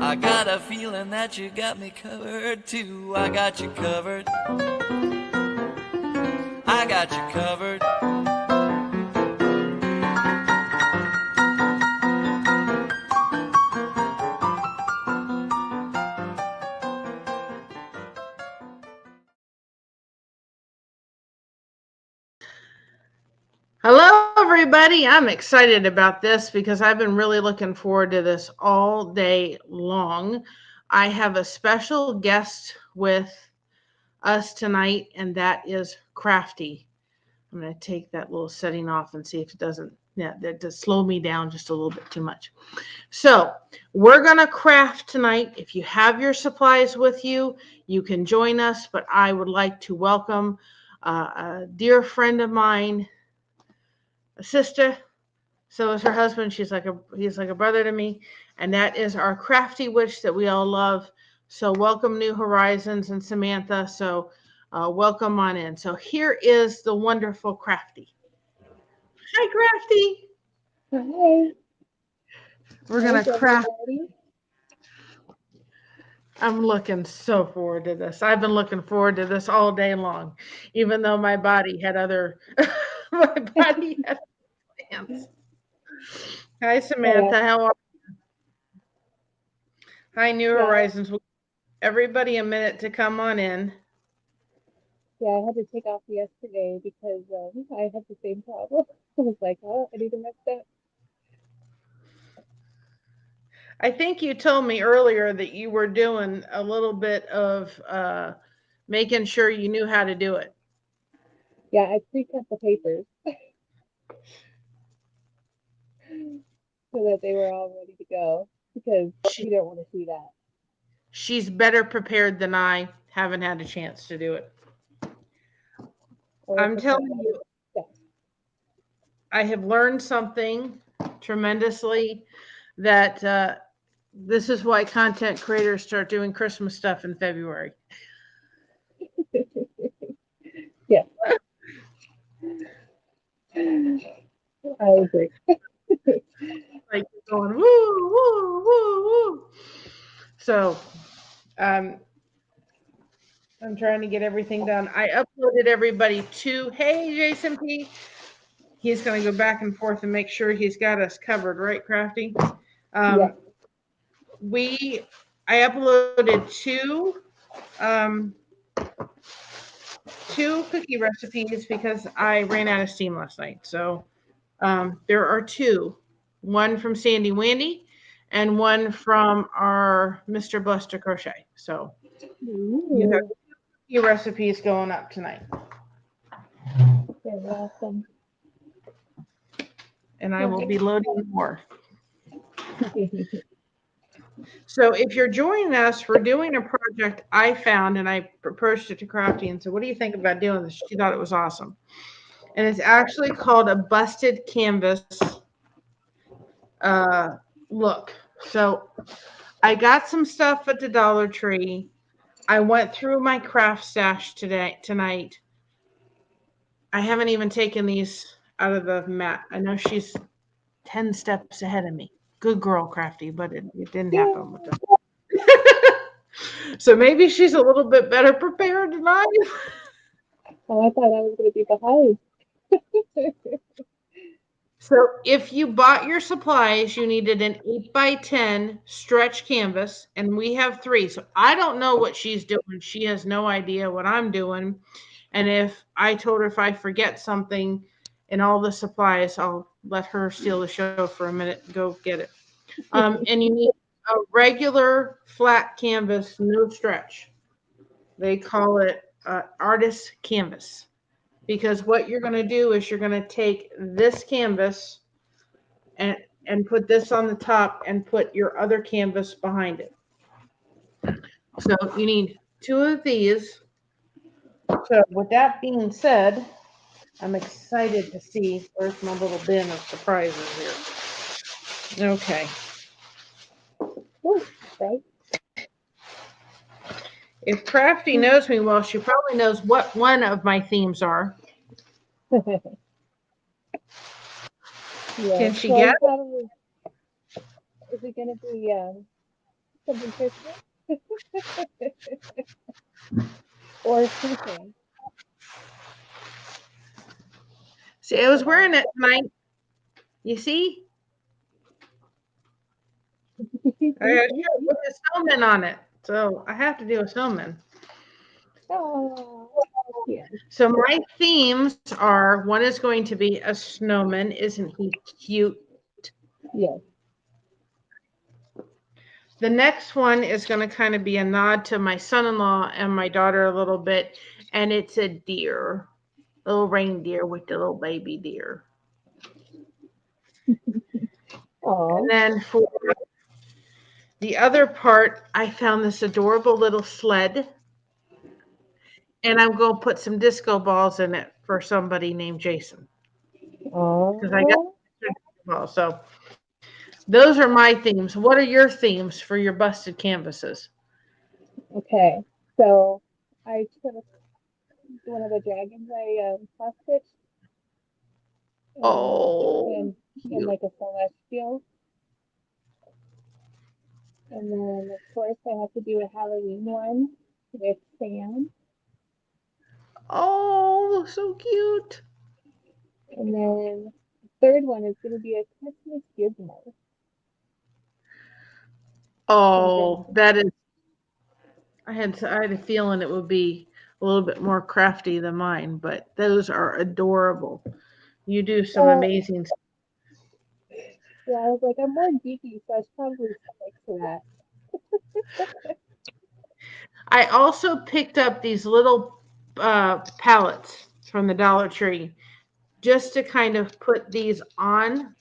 I got a feeling that you got me covered too. I got you covered. I got you covered. Hello, everybody. I'm excited about this because I've been really looking forward to this all day long. I have a special guest with us tonight, and that is Crafty. I'm going to take that little setting off and see if it doesn't, yeah, that does slow me down just a little bit too much. So, we're going to craft tonight. If you have your supplies with you, you can join us, but I would like to welcome a dear friend of mine, a sister. So is her husband. He's like a brother to me, and that is our crafty witch that we all love. So welcome, New Horizons and Samantha. So welcome on in. So here is the wonderful Crafty. Hi, Crafty. Hi, We're how's gonna craft. everybody? I'm looking so forward to this. I've been looking forward to this all day long, even though my body had other my body had plans. Hi, Yeah, Samantha. How are you? Hi, New yeah, Horizons. Everybody a minute to come on in. yeah. I had to take off yesterday because I had the same problem. I was like, oh, I need to mess that. I think you told me earlier that you were doing a little bit of making sure you knew how to do it. Yeah, I pre-cut the papers so that they were all ready to go because She, you don't want to see that. she's better prepared than I. Haven't had a chance to do it. Or I'm prepare. telling you, I have learned something tremendously that this is why content creators start doing Christmas stuff in February. Yeah, I agree. Like going woo woo woo woo. So um, I'm trying to get everything done. I uploaded everybody to. Hey, Jason P. He's going to go back and forth and make sure he's got us covered, right, Crafty? Yeah. Um, I uploaded um, two cookie recipes because I ran out of steam last night. So there are two, one from Sandy Wandy and one from our Mr. Blessed2crochet. So you have Ooh, two recipes going up tonight. very awesome. And I Yeah. will be loading more. So if you're joining us, we're doing a project I found and I proposed it to Crafty and said, what do you think about doing this? She thought it was awesome. And it's actually called a busted canvas uh, look. So I got some stuff at the Dollar Tree. I went through my craft stash tonight. I haven't even taken these out of the mat. I know she's 10 steps ahead of me. Good girl, Crafty, but it didn't Yeah. happen with her. So maybe she's a little bit better prepared than I am. Oh, I thought I was going to be behind. So if you bought your supplies, you needed an 8x10 stretch canvas, and we have three. So I don't know what she's doing. She has no idea what I'm doing. And if I told her if I forget something in all the supplies, I'll let her steal the show for a minute and go get it. And you need a regular flat canvas, no stretch. They call it artist canvas because what you're going to do is you're going to take this canvas and and put this on the top and put your other canvas behind it. So you need two of these. So with that being said, I'm excited to see where's my little bin of surprises here. Okay. Ooh, right? If Crafty knows me well, she probably knows what one of my themes are. Yeah. Can she So get I'm it? probably, is it going to be Something Christmas? Or something. See, I was wearing it tonight. You see? I got a shirt with a snowman on it. So I have to do a snowman. Oh, yeah. So my themes are, one is going to be a snowman. Isn't he cute? Yes. The next one is going to kind of be a nod to my son-in-law and my daughter a little bit. And it's a deer, little reindeer with the little baby deer. And Oh, then for the other part, I found this adorable little sled. And I'm going to put some disco balls in it for somebody named Jason. Because I got oh. balls. So those are my themes. What are your themes for your busted canvases? Okay. So I took one of the dragons I cross stitched Oh, in cute. like a celestial. And then of course I have to do a Halloween one with Sam. Oh, so cute. And then the third one is gonna be a Christmas gizmo from Oh, Grandma. that is. I had a feeling it would be a little bit more crafty than mine, but those are adorable. You do some Well, amazing. yeah, I was like, I'm more geeky, so I should probably stick to that. I also picked up these little pallets from the Dollar Tree just to kind of put these on,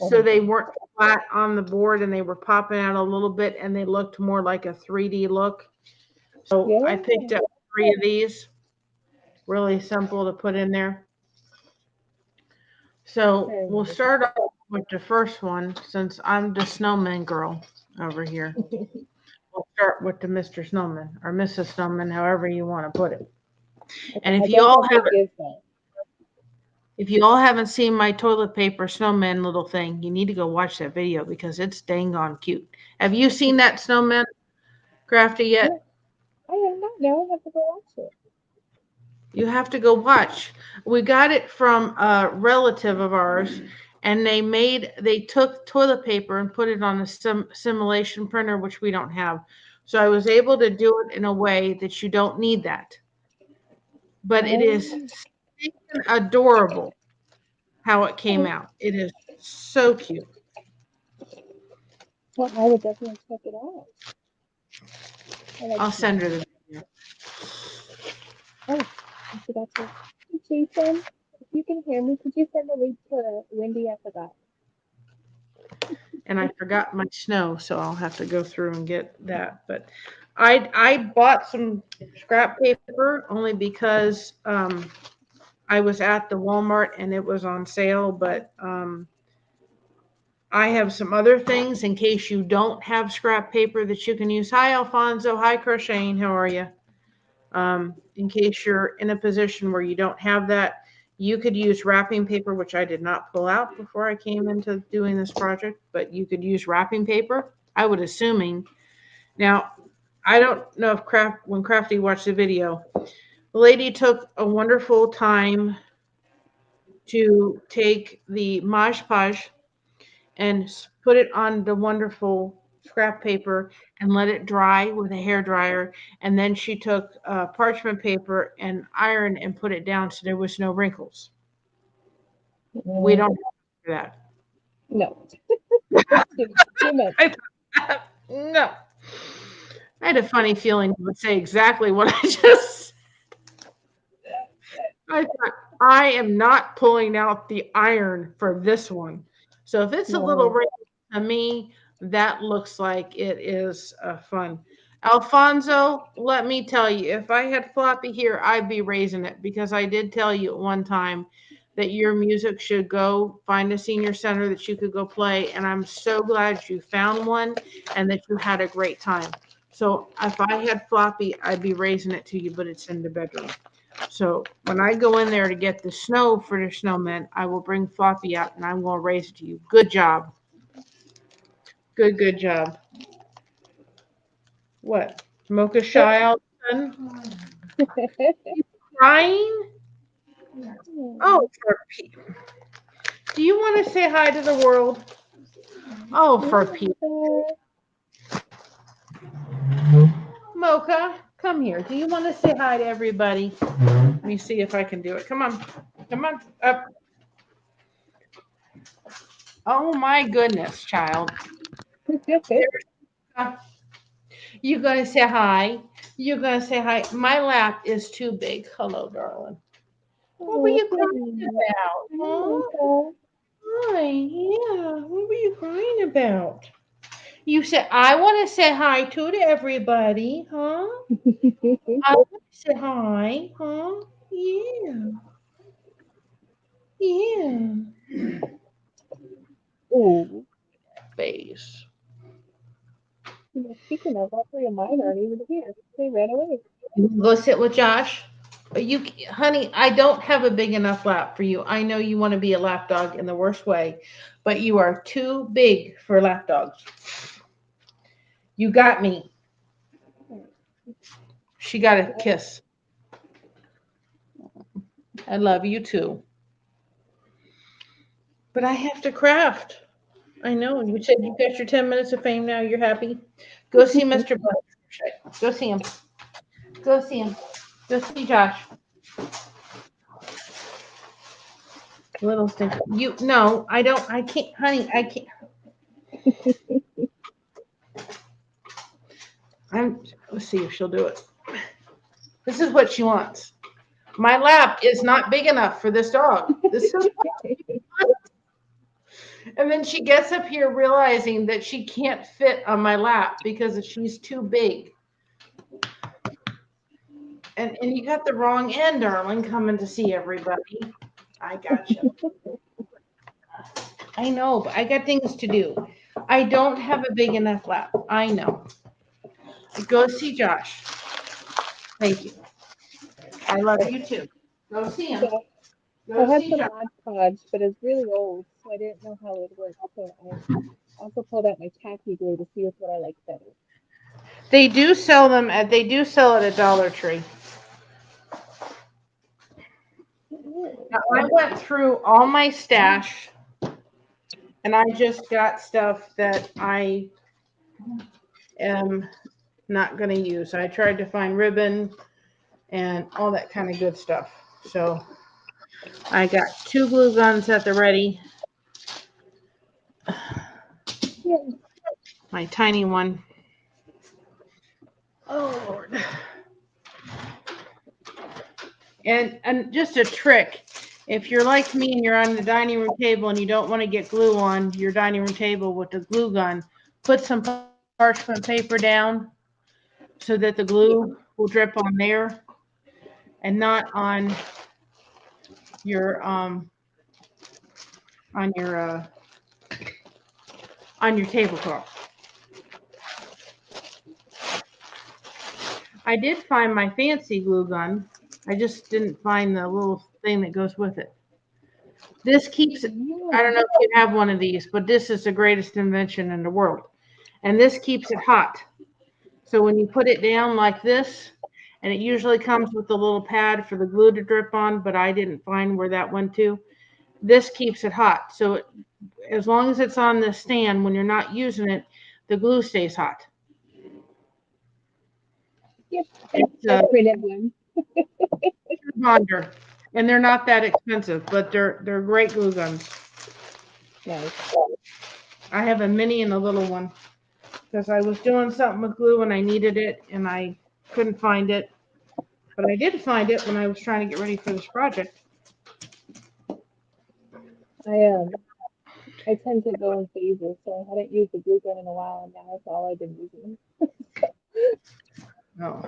so Oh, they weren't flat on the board and they were popping out a little bit and they looked more like a 3D look. So I yeah. picked up 3 of these, really simple to put in there. So Very we'll nice. start off with the first one since I'm the snowman girl over here. We'll start with the Mr. Snowman or Mrs. Snowman, however you want to put it. Okay, And I don't have the gizmo. if you all haven't seen my toilet paper snowman little thing, you need to go watch that video because it's dang on cute. Have you seen that snowman crafty No, yet? I have not. Now I have to go watch it. You have to go watch. We got it from a relative of ours, and they took toilet paper and put it on a simulation printer, which we don't have. So I was able to do it in a way that you don't need that. But it is Oh, adorable how it came okay. out. It is so cute. Well, I would definitely check it out. I like I'll send her snow. the video. Oh, I forgot to. Hey, Jason, if you can hear me, could you send a link to Wendy? I forgot. And I forgot my snow, so I'll have to go through and get that. But I bought some scrap paper only because I was at the Walmart and it was on sale. But I have some other things in case you don't have scrap paper that you can use. Hi, Alfonso. Hi, Crocheting. How are you? In case you're in a position where you don't have that, you could use wrapping paper, which I did not pull out before I came into doing this project, but you could use wrapping paper. I would assuming. Now, I don't know if when Crafty watched the video, the lady took a wonderful time to take the Mod Podge and put it on the wonderful scrap paper and let it dry with a hair dryer. And then she took parchment paper and iron and put it down so there was no wrinkles. We Mm, don't do that. no, too much. No. I had a funny feeling you would say exactly what I just. I thought I am not pulling out the iron for this one. So if it's a little No. wrinkly to me, that looks like it is fun. Alfonso, let me tell you, if I had Floppy here, I'd be raising it because I did tell you at one time that your music should go find a senior center that you could go play. And I'm so glad you found one and that you had a great time. So if I had Floppy, I'd be raising it to you, but it's in the bedroom. So when I go in there to get the snow for the snowman, I will bring Floppy out and I'm going to raise it to you. Good job. Good job. What? Mocha shy all of a sudden? Crying? Oh, for Pete. Do you want to say hi to the world? Oh, for Pete. Mocha, come here. Do you want to say hi to everybody? Let me see if I can do it. Come on. Come on. Up. Oh, my goodness, child. You're going to say hi. You're going to say hi. My lap is too big. Hello, darling. What were you crying about? Huh? Hi. Yeah. What were you crying about? You said, I want to say hi to everybody. Huh? I want to say hi. Huh? Yeah. Yeah. Oh, Face. speaking of, all three of mine aren't even here. They ran away. Go sit with Josh. You, honey, I don't have a big enough lap for you. I know you want to be a lap dog in the worst way, but you are too big for lap dogs. You got me. She got a kiss. I love you too. But I have to craft. I know. You said you got your 10 minutes of fame now. You're happy. Go see Mr. Blessed. Go see him. Go see him. Go see Josh. Little stinker. You no, I don't. I can't, honey. I can't. Let's see if she'll do it. This is what she wants. My lap is not big enough for this dog. This is and then she gets up here realizing that she can't fit on my lap because she's too big. And you got the wrong end, darling, coming to see everybody. I got you. I know, but I got things to do. I don't have a big enough lap. I know. Go see Josh. Thank you. I love you too. Go see him. So I Go had see some Josh. Mod Podge, but it's really old, so I didn't know how it worked. So I also pulled out my tacky glue to see which one I like better. They do sell them at Dollar Tree. Now, I went through all my stash and I just got stuff that I am not going to use. I tried to find ribbon and all that kind of good stuff. So I got 2 glue guns at the ready. Yeah. My tiny one. Oh, Lord. And just a trick. If you're like me and you're on the dining room table and you don't want to get glue on your dining room table with the glue gun, put some parchment paper down so that the glue will drip on there and not on your on your tablecloth. I did find my fancy glue gun. I just didn't find the little thing that goes with it. This keeps it. I don't know if you have one of these, but this is the greatest invention in the world. And this keeps it hot. So when you put it down like this, and it usually comes with a little pad for the glue to drip on, but I didn't find where that went to. This keeps it hot. So as long as it's on the stand, when you're not using it, the glue stays hot. Yep. It's I've printed them. Bonder, and they're not that expensive, but they're great glue guns. Nice. I have a mini and a little one because I was doing something with glue and I needed it and I couldn't find it, but I did find it when I was trying to get ready for this project. I tend to go in phases, so I hadn't used the glue gun in a while, and now that's all I've been using. No.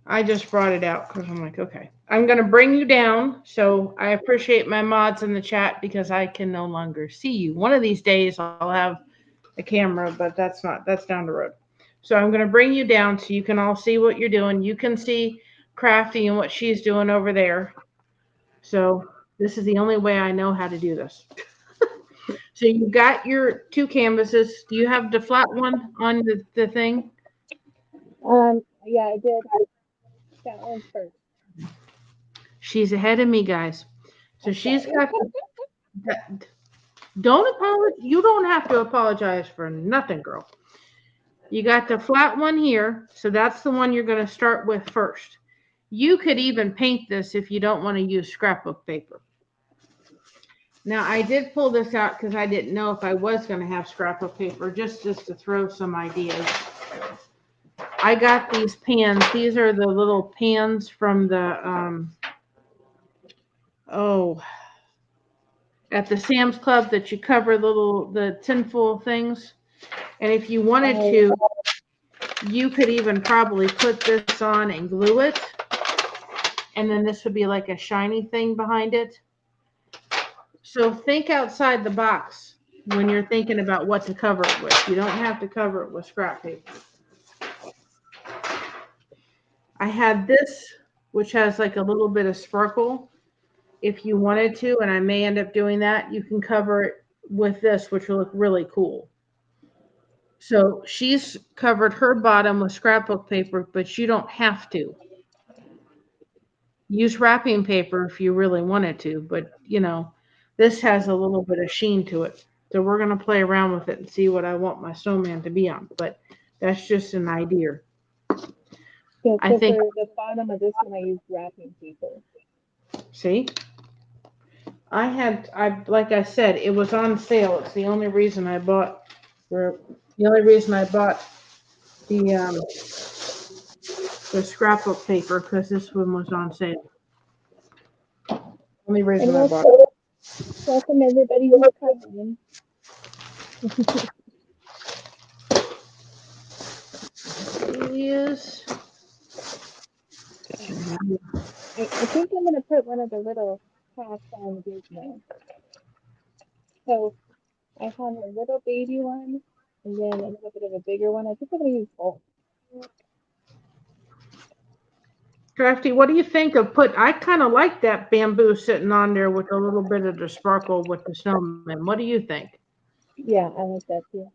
I just brought it out because I'm like, okay, I'm going to bring you down. So I appreciate my mods in the chat because I can no longer see you. One of these days I'll have a camera, but that's down the road. So I'm going to bring you down so you can all see what you're doing. You can see Crafty and what she's doing over there. So this is the only way I know how to do this. So you got your 2 canvases. Do you have the flat one on the thing? Yeah, I did that one first. She's ahead of me, guys. So I'm she's sorry. got the, don't apologize. You don't have to apologize for nothing, girl. You got the flat one here, so that's the one you're going to start with first. You could even paint this if you don't want to use scrapbook paper. Now, I did pull this out because I didn't know if I was going to have scrapbook paper, just to throw some ideas. I got these pans. These are the little pans from the, at the Sam's Club that you cover the tinfoil things. And if you wanted Oh, to, you could even probably put this on and glue it. And then this would be like a shiny thing behind it. So think outside the box when you're thinking about what to cover it with. You don't have to cover it with scrap paper. I had this, which has like a little bit of sparkle. If you wanted to, and I may end up doing that, you can cover it with this, which will look really cool. So she's covered her bottom with scrapbook paper, but you don't have to. Use wrapping paper if you really wanted to, but this has a little bit of sheen to it. So we're going to play around with it and see what I want my snowman to be on, but that's just an idea. yeah, I so think, for the bottom of this one, I used wrapping paper. see, like I said, it was on sale. It's the only reason I bought, the only reason I bought the, the scrapbook paper, because this one was on sale. Only And reason I bought it. welcome everybody who's coming. Yes. I think I'm gonna put one of the little crafts on the now. So I have a little baby one and then a little bit of a bigger one. I think I'm gonna use both. Crafty, what do you think of I kind of like that bamboo sitting on there with a little bit of the sparkle with the snowman. What do you think? Yeah, I like that too.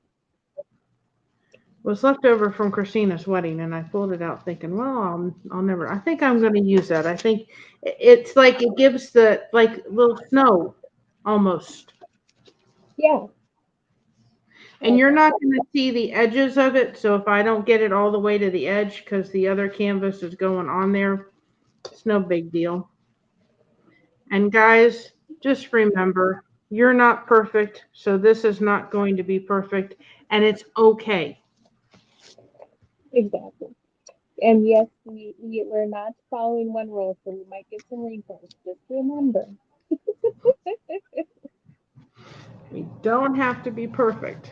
It was left over from Christina's wedding, and I pulled it out thinking, well, I'll never. I think I'm going to use that. I think it's like it gives the like little snow almost, Yeah, I and like you're that. not going to see the edges of it. So if I don't get it all the way to the edge because the other canvas is going on there, it's no big deal. And guys, just remember, you're not perfect, so this is not going to be perfect, and it's okay. Exactly. And yes, we're not following one rule, so we might get some wrinkles. Just remember. We don't have to be perfect.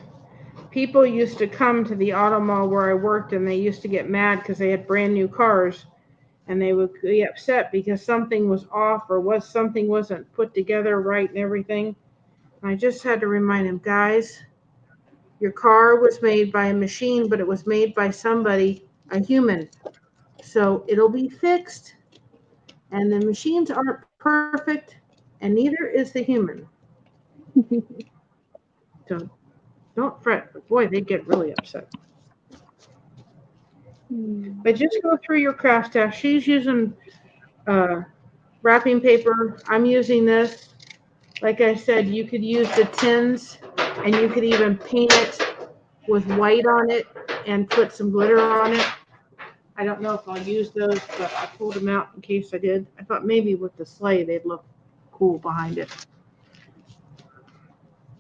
People used to come to the auto mall where I worked, and they used to get mad because they had brand new cars, and they would be upset because something was off or something wasn't put together right and everything. And I just had to remind them, guys, your car was made by a machine, but it was made by somebody, a human. So it'll be fixed. And the machines aren't perfect, and neither is the human. So don't fret. But boy, they get really upset. Hmm. But just go through your craft stash. She's using uh, wrapping paper. I'm using this. Like I said, you could use the tins, and you could even paint it with white on it and put some glitter on it. I don't know if I'll use those, but I pulled them out in case I did. I thought maybe with the sleigh they'd look cool behind it.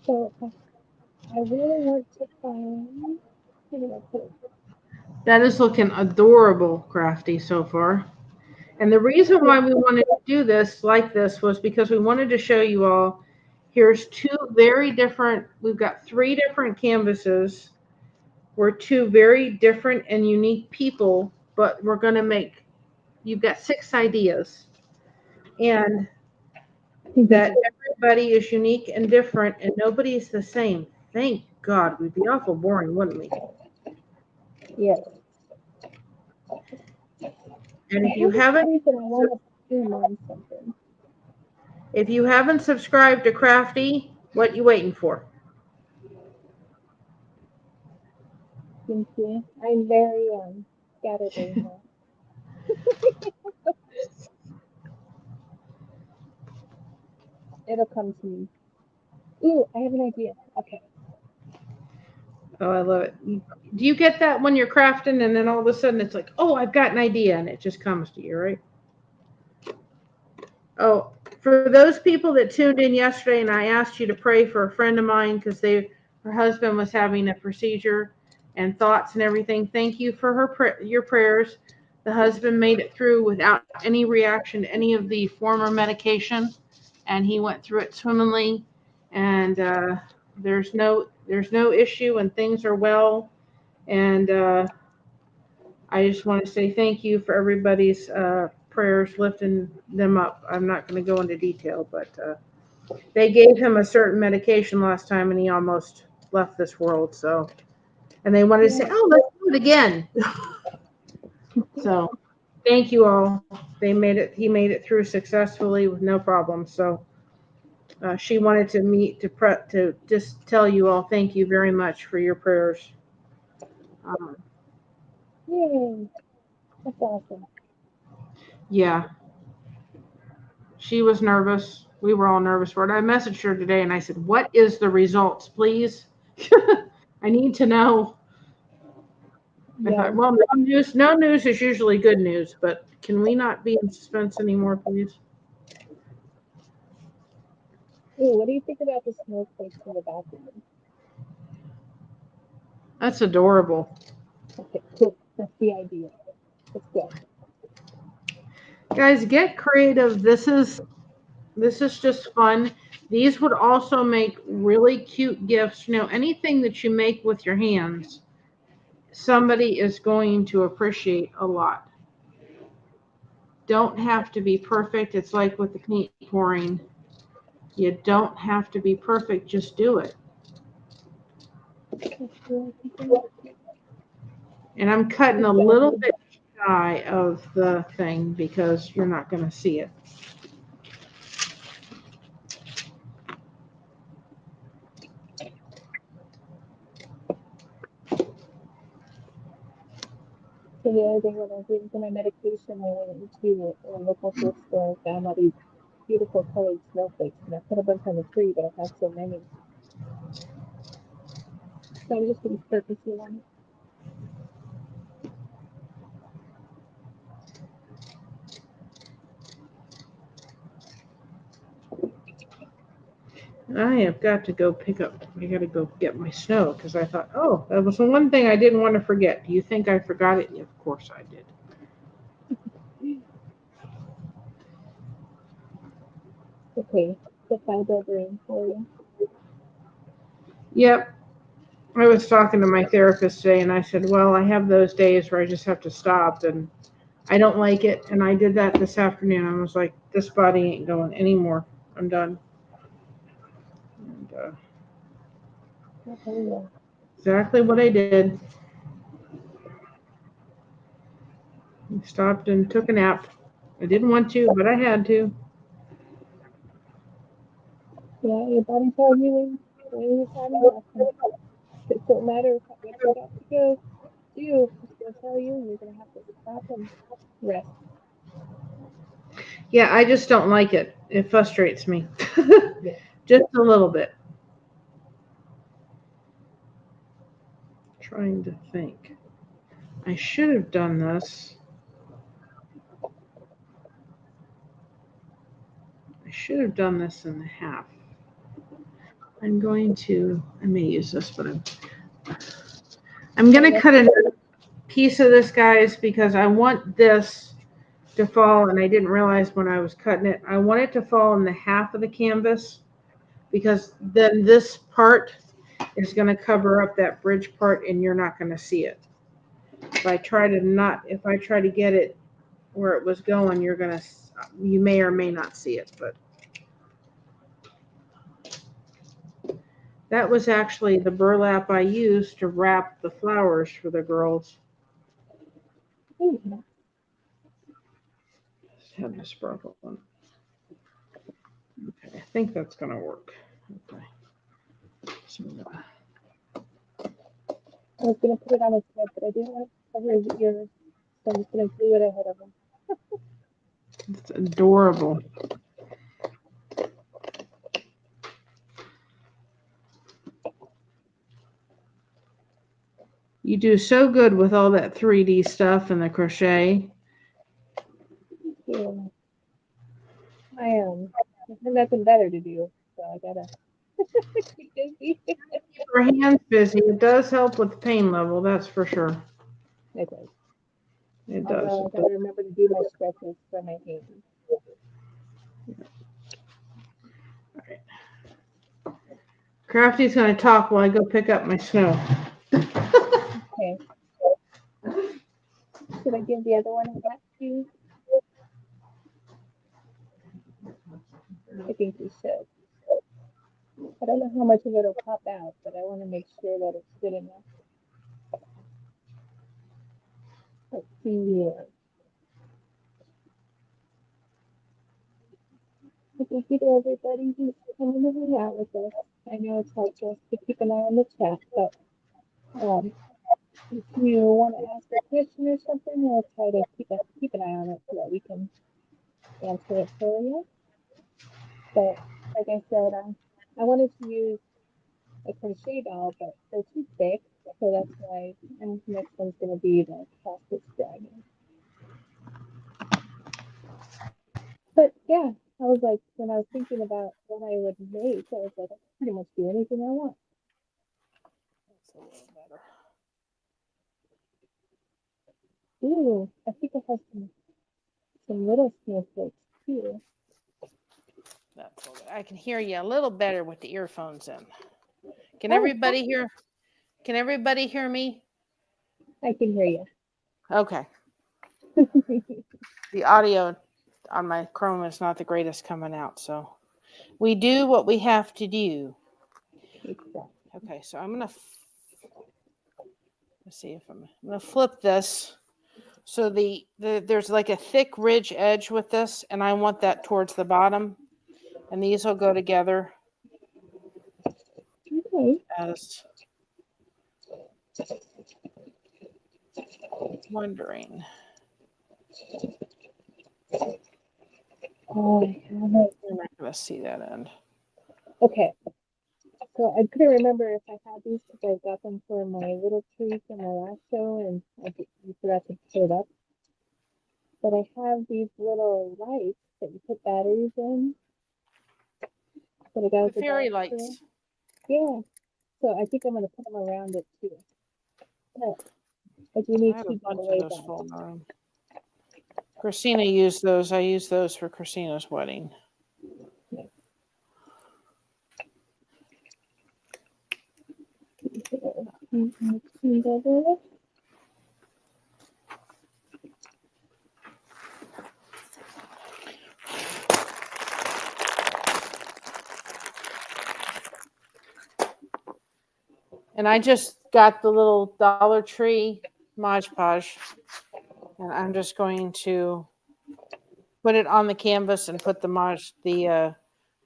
So I really want to find. Where did I put it? That is looking adorable, Crafty, so far. And the reason why we wanted to do this like this was because we wanted to show you all, here's we've got 3 different canvases. We're 2 very different and unique people, but you've got 6 ideas. And that everybody is unique and different and nobody's the same. Thank God. We'd be awful boring, wouldn't we? Yes. And I if you have a haven't feeling that I want to zoom on something. if you haven't subscribed to Crafty, what you waiting for? Thank you. I'm very scatterbrain here. It'll come to me. Ooh, I have an idea. Okay. Oh, I love it. Do you get that when you're crafting and then all of a sudden it's like, oh, I've got an idea, and it just comes to you, right? Oh, for those people that tuned in yesterday and I asked you to pray for a friend of mine because her husband was having a procedure and thoughts and everything. Thank you for your prayers. The husband made it through without any reaction to any of the former medication, and he went through it swimmingly. And there's no issue, and things are well. And I just want to say thank you for everybody's prayers, lifting them up. I'm not going to go into detail, but they gave him a certain medication last time, and he almost left this world. So, and they wanted to say, "Oh, let's do it again." So, thank you all. They made it. He made it through successfully with no problem. So, she wanted to just tell you all thank you very much for your prayers. Yay. That's awesome. Yeah. She was nervous. We were all nervous for it. I messaged her today and I said, "What is the results, please? I need to know." I Yeah. thought, well, no news is usually good news, but can we not be in suspense anymore, please? Ooh, what do you think about the snowflakes in the background? That's adorable. Okay, cool. That's the idea. Let's go. Guys, get creative. This is just fun. These would also make really cute gifts. You know, anything that you make with your hands, somebody is going to appreciate a lot. Don't have to be perfect. It's like with the paint pouring. You don't have to be perfect. Just do it. And I'm cutting a little bit shy of the thing because you're not going to see it. So the other day when I was waiting for my medication, I went into a local thrift store and found all these beautiful colored snowflakes. And I put a bunch on the tree, but I have so many. So I'm just going to start mixing on it. I have got to go I got to go get my snow because I thought, oh, that was the one thing I didn't want to forget. Do you think I forgot it? Of course I did. Okay, the fiber brain for you. Yep. I was talking to my therapist today and I said, well, I have those days where I just have to stop and I don't like it. And I did that this afternoon. I was like, this body ain't going anymore. I'm done. And, exactly what I did. I stopped and took a nap. I didn't want to, but I had to. Yeah, your body tells you when you're having nothing. It doesn't matter what you got to go do. It's going to tell you you're going to have to stop and rest. Yeah, I just don't like it. It frustrates me. Yeah. Just a little bit. Trying to think. I should have done this. I should have done this in the half. I may use this, but I'm going to cut another piece of this, guys, because I want this to fall, and I didn't realize when I was cutting it, I want it to fall in the half of the canvas because then this part is going to cover up that bridge part and you're not going to see it. If I try to get it where it was going, you may or may not see it, but that was actually the burlap I used to wrap the flowers for the girls. Mm-hmm. Just have the sparkle one. Okay, I think that's gonna work. Okay. I was going to put it on his head, but I didn't want to cover his ears. So I'm just going to glue it ahead of them. It's adorable. You do so good with all that 3D stuff and the crochet. Yeah. I have nothing better to do, so I gotta keep busy. Your hands busy. It does help with the pain level, that's for sure. It does. It Although I does. gotta remember to do my stretches for my hands. Crafty's going to talk while I go pick up my snow. Okay. Should I give the other one a back to you? I think we should. I don't know how much of it'll pop out, but I want to make sure that it's good enough. Let's see here. Thank you to everybody who's coming to hang out with us. I know it's hard for us to keep an eye on the chat, but if you want to ask a question or something, we'll try to keep an eye on it so that we can answer it for you. But like I said, I wanted to use a crochet doll, but they're too thick, so that's why the next one's going to be the cactus dragon. But yeah, I was like, when I was thinking about what I would make, I was like, I can pretty much do anything I want. That's a little better. Ooh, I think I have some little snowflakes too. That's okay. I can hear you a little better with the earphones in. Can Oh, everybody hear? Can everybody hear me? I can hear you. Okay. The audio on my Chrome is not the greatest coming out, so we do what we have to do. Exactly. Okay, so I'm gonna let's see if I'm gonna flip this. So there's like a thick ridge edge with this, and I want that towards the bottom, and these will go together Okay. as wondering. Oh, I have it. You're not gonna see that end. Okay. So I couldn't remember if I had these because I got them for my little tree for my last show, and you forgot to put it up. But I have these little lights that you put batteries in. That I got at The the fairy dollar store. lights. Yeah. So I think I'm gonna put them around it too. But I do need I have to a get bunch of away those back. floating around. Christina used those. I used those for Christina's wedding. And I just got the little Dollar Tree Mod Podge, and I'm just going to put it on the canvas and put the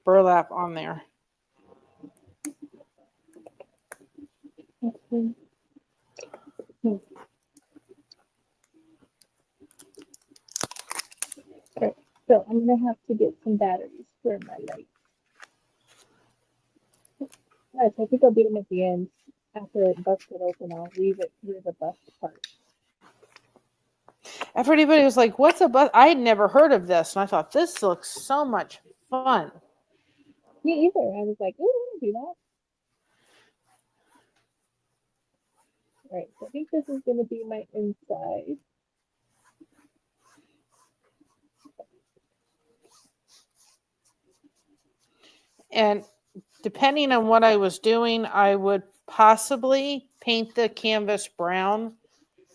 burlap on there. Right. So I'm gonna have to get some batteries for my lights. Alright, so I think I'll do them at the end. After it busted open, I'll leave it through the bust part. Everybody was like, "What's a bus?" I had never heard of this, and I thought this looks so much fun. Me either. I was like, oh, I want to do that. Alright, so I think this is gonna be my inside. And depending on what I was doing, I would possibly paint the canvas brown,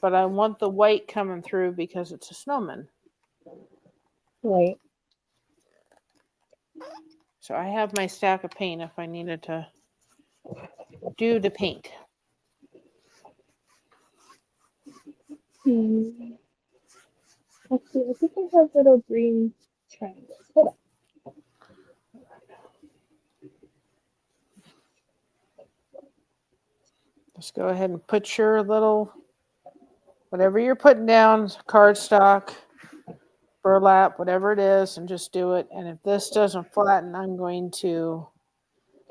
but I want the white coming through because it's a snowman. Right. So I have my stack of paint if I needed to do the paint. Let's see, I think I have little green triangles. Hold on. Just go ahead and put your little whatever you're putting down, cardstock, burlap, whatever it is, and just do it. And if this doesn't flatten, I'm going to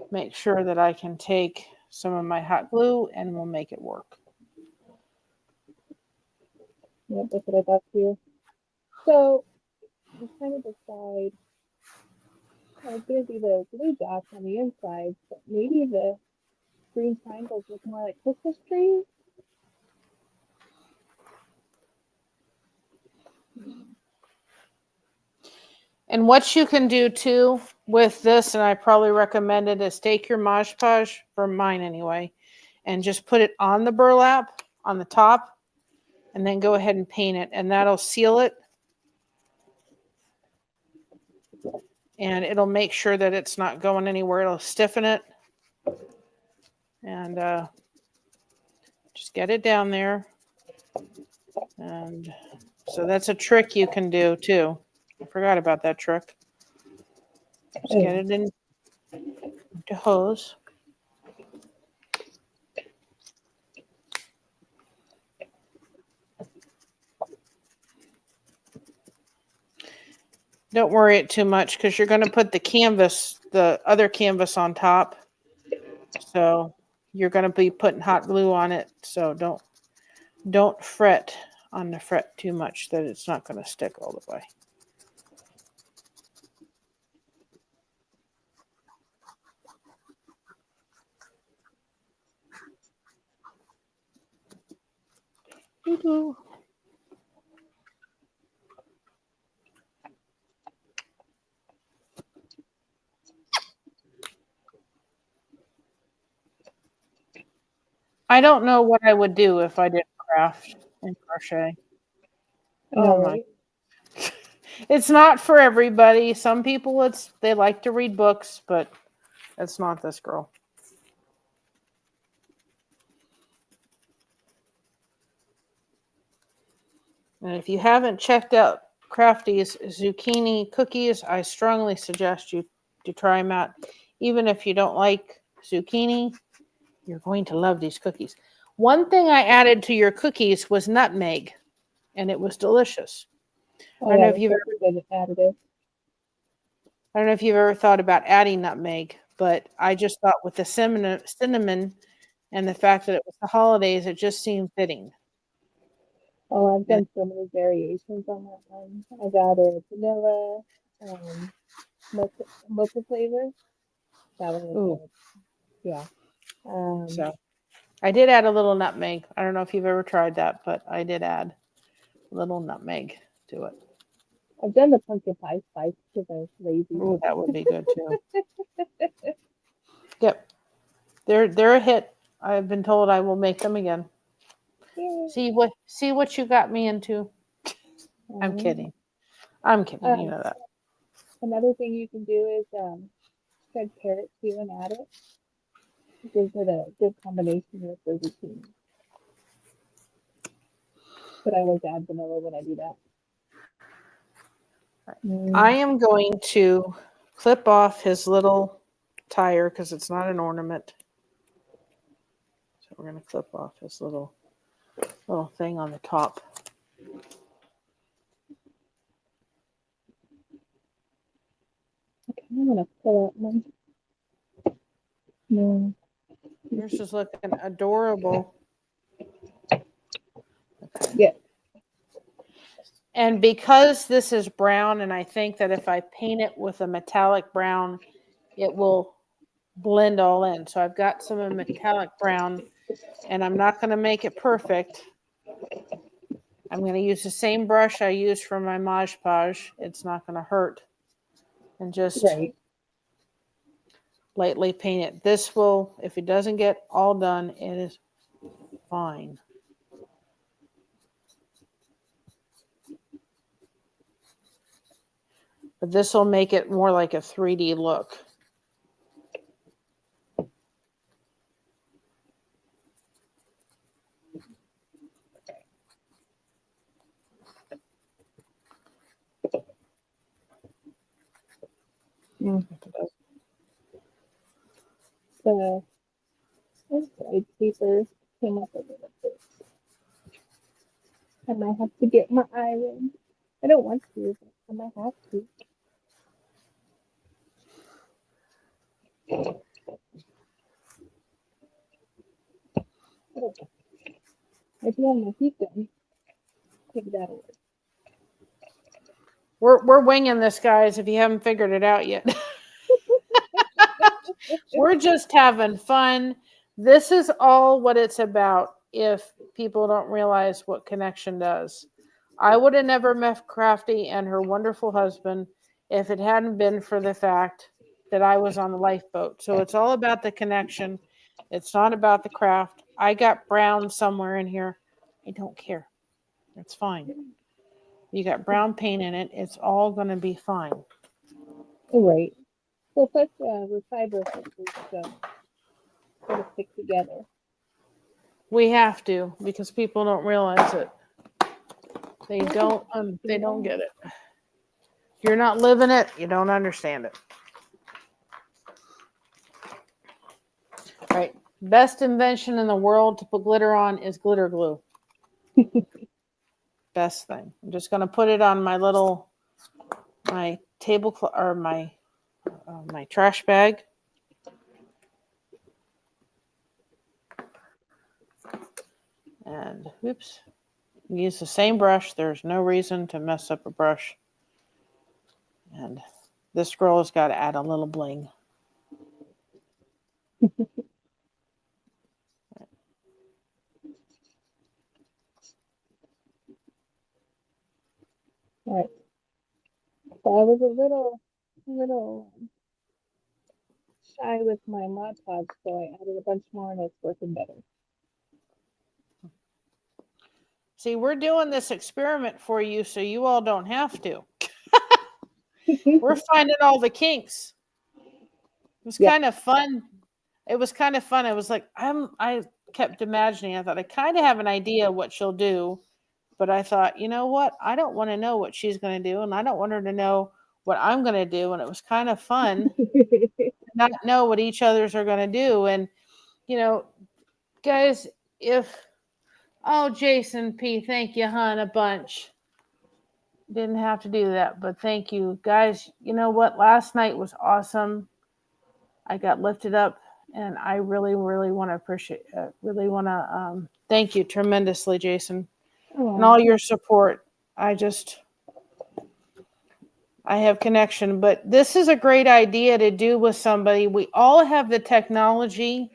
make sure that I can take some of my hot glue and we'll make it work. Yep, that's what I thought too. So I'm trying to decide. I was gonna do the glue dots on the inside, but maybe the green triangles look more like Christmas trees. And what you can do too with this, and I probably recommend it, is take your Mod Podge, for mine anyway, and just put it on the burlap on the top, and then go ahead and paint it, and that'll seal it. And it'll make sure that it's not going anywhere. It'll stiffen it. And just get it down there. And so that's a trick you can do too. I forgot about that trick. Just get it into hose. Don't worry it too much because you're going to put the canvas, the other canvas on top. So you're going to be putting hot glue on it. So don't fret on the fret too much that it's not going to stick all the way. Doo-doo. I don't know what I would do if I didn't craft and crochet. Oh my. It's not for everybody. Some people they like to read books, but it's not this girl. And if you haven't checked out Crafty's zucchini cookies, I strongly suggest you to try them out. Even if you don't like zucchini, you're going to love these cookies. One thing I added to your cookies was nutmeg, and it was delicious. I don't know if you've ever thought about adding nutmeg, but I just thought with the cinnamon and the fact that it was the holidays, it just seemed fitting. Oh, I've done so many variations on that one. I've added vanilla, mocha flavor. That one was good. Yeah. So I did add a little nutmeg. I don't know if you've ever tried that, but I did add a little nutmeg to it. I've done the pumpkin pie spice because I was lazy. Oh, that would be good too. Yep. They're a hit. I've been told I will make them again. Yay. See what you got me into. I'm kidding. You know that. Another thing you can do is shred carrot too and add it. It gives it a good combination with the zucchini. But I always add vanilla when I do that. I am going to clip off his little tire because it's not an ornament. So we're going to clip off his little thing on the top. Okay, I'm going to pull out one. No. Yours is looking adorable. Okay. Yeah. And because this is brown, and I think that if I paint it with a metallic brown, it will blend all in. So I've got some of metallic brown, and I'm not going to make it perfect. I'm going to use the same brush I used for my Mod Podge. It's not going to hurt. And just lightly paint it. This will, if it doesn't get all done, it is fine. But this will make it more like a 3D look. The inside paper came up a little bit. I might have to get my iron. I don't want to, but I might have to. Oh, I do have my heat gun. Take that away. We're winging this, guys, if you haven't figured it out yet. We're just having fun. This is all what it's about if people don't realize what connection does. I would have never met Crafty and her wonderful husband if it hadn't been for the fact that I was on the lifeboat. So it's all about the connection. It's not about the craft. I got brown somewhere in here. I don't care. It's fine. You got brown paint in it. It's all going to be fine. Right. Well, plus we're fiber sisters, so gotta stick together. We have to because people don't realize it. They don't get it. If you're not living it, you don't understand it. Right. Best invention in the world to put glitter on is glitter glue. Best thing. I'm just going to put it on my tablecloth or my trash bag. And oops. Use the same brush. There's no reason to mess up a brush. And this girl has got to add a little bling. All right. So I was a little shy with my Mod Podge, so I added a bunch more and it's working better. See, we're doing this experiment for you so you all don't have to. We're finding all the kinks. It was kind of fun. It was kind of fun. I was like, I kept imagining. I thought I kind of have an idea what she'll do, but I thought, you know what? I don't want to know what she's going to do, and I don't want her to know what I'm going to do. And it was kind of fun to not know what each others are going to do. And guys, Jason P, thank you, hon, a bunch. Didn't have to do that, but thank you, guys. You know what? Last night was awesome. I got lifted up, and I really, really want to thank you tremendously, Jason, and all your support. I have connection, but this is a great idea to do with somebody. We all have the technology.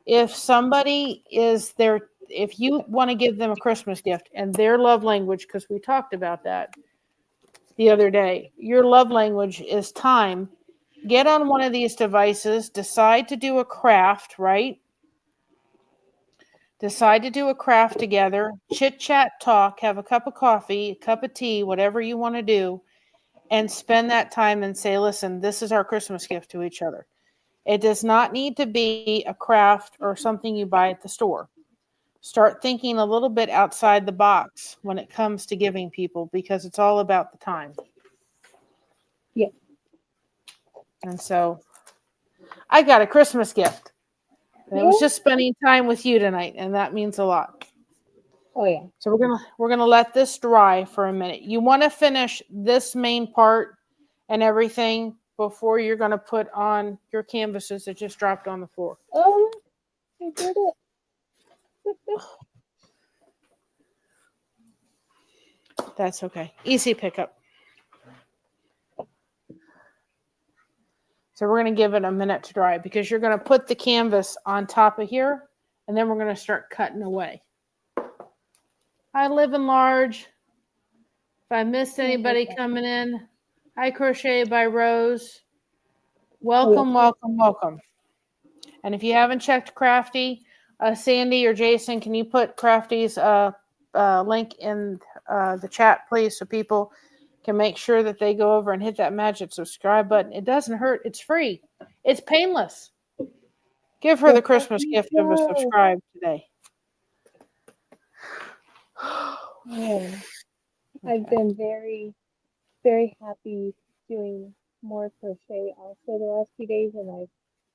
If somebody is there, if you want to give them a Christmas gift and their love language, because we talked about that the other day, your love language is time. Get on one of these devices, decide to do a craft, right? Decide to do a craft together, chit chat, talk, have a cup of coffee, a cup of tea, whatever you want to do, and spend that time and say, listen, this is our Christmas gift to each other. It does not need to be a craft or something you buy at the store. Start thinking a little bit outside the box when it comes to giving people, because it's all about the time. Yeah. And so I got a Christmas gift. And it was just spending time with you tonight, and that means a lot. Oh yeah. So we're gonna let this dry for a minute. You want to finish this main part and everything before you're gonna put on your canvases that just dropped on the floor. Oh, I did it. That's okay. Easy pickup. So we're going to give it a minute to dry because you're going to put the canvas on top of here, and then we're going to start cutting away. Hi, Live and Large. If I missed anybody coming in, hi, Crochet by Rose. Welcome, welcome, welcome. And if you haven't checked Crafty, Sandy or Jason, can you put Crafty's link in the chat, please, so people can make sure that they go over and hit that magic subscribe button. It doesn't hurt. It's free. It's painless. Give her the Christmas gift of a subscribe today. Yeah. I've been very, very happy doing more crochet also the last few days, and I've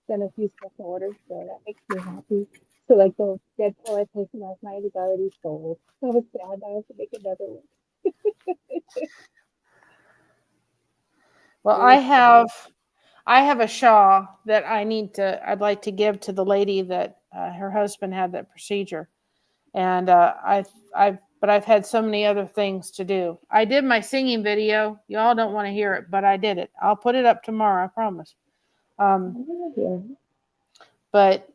done a few special orders, so that makes me happy. So like the dead toy I posted last night is already sold. So I was sad that I have to make another one. Well, It was I have a shawl that I'd like to give to the lady that her husband had that procedure. And but I've had so many other things to do. I did my singing video. Y'all don't want to hear it, but I did it. I'll put it up tomorrow, I promise. yeah. But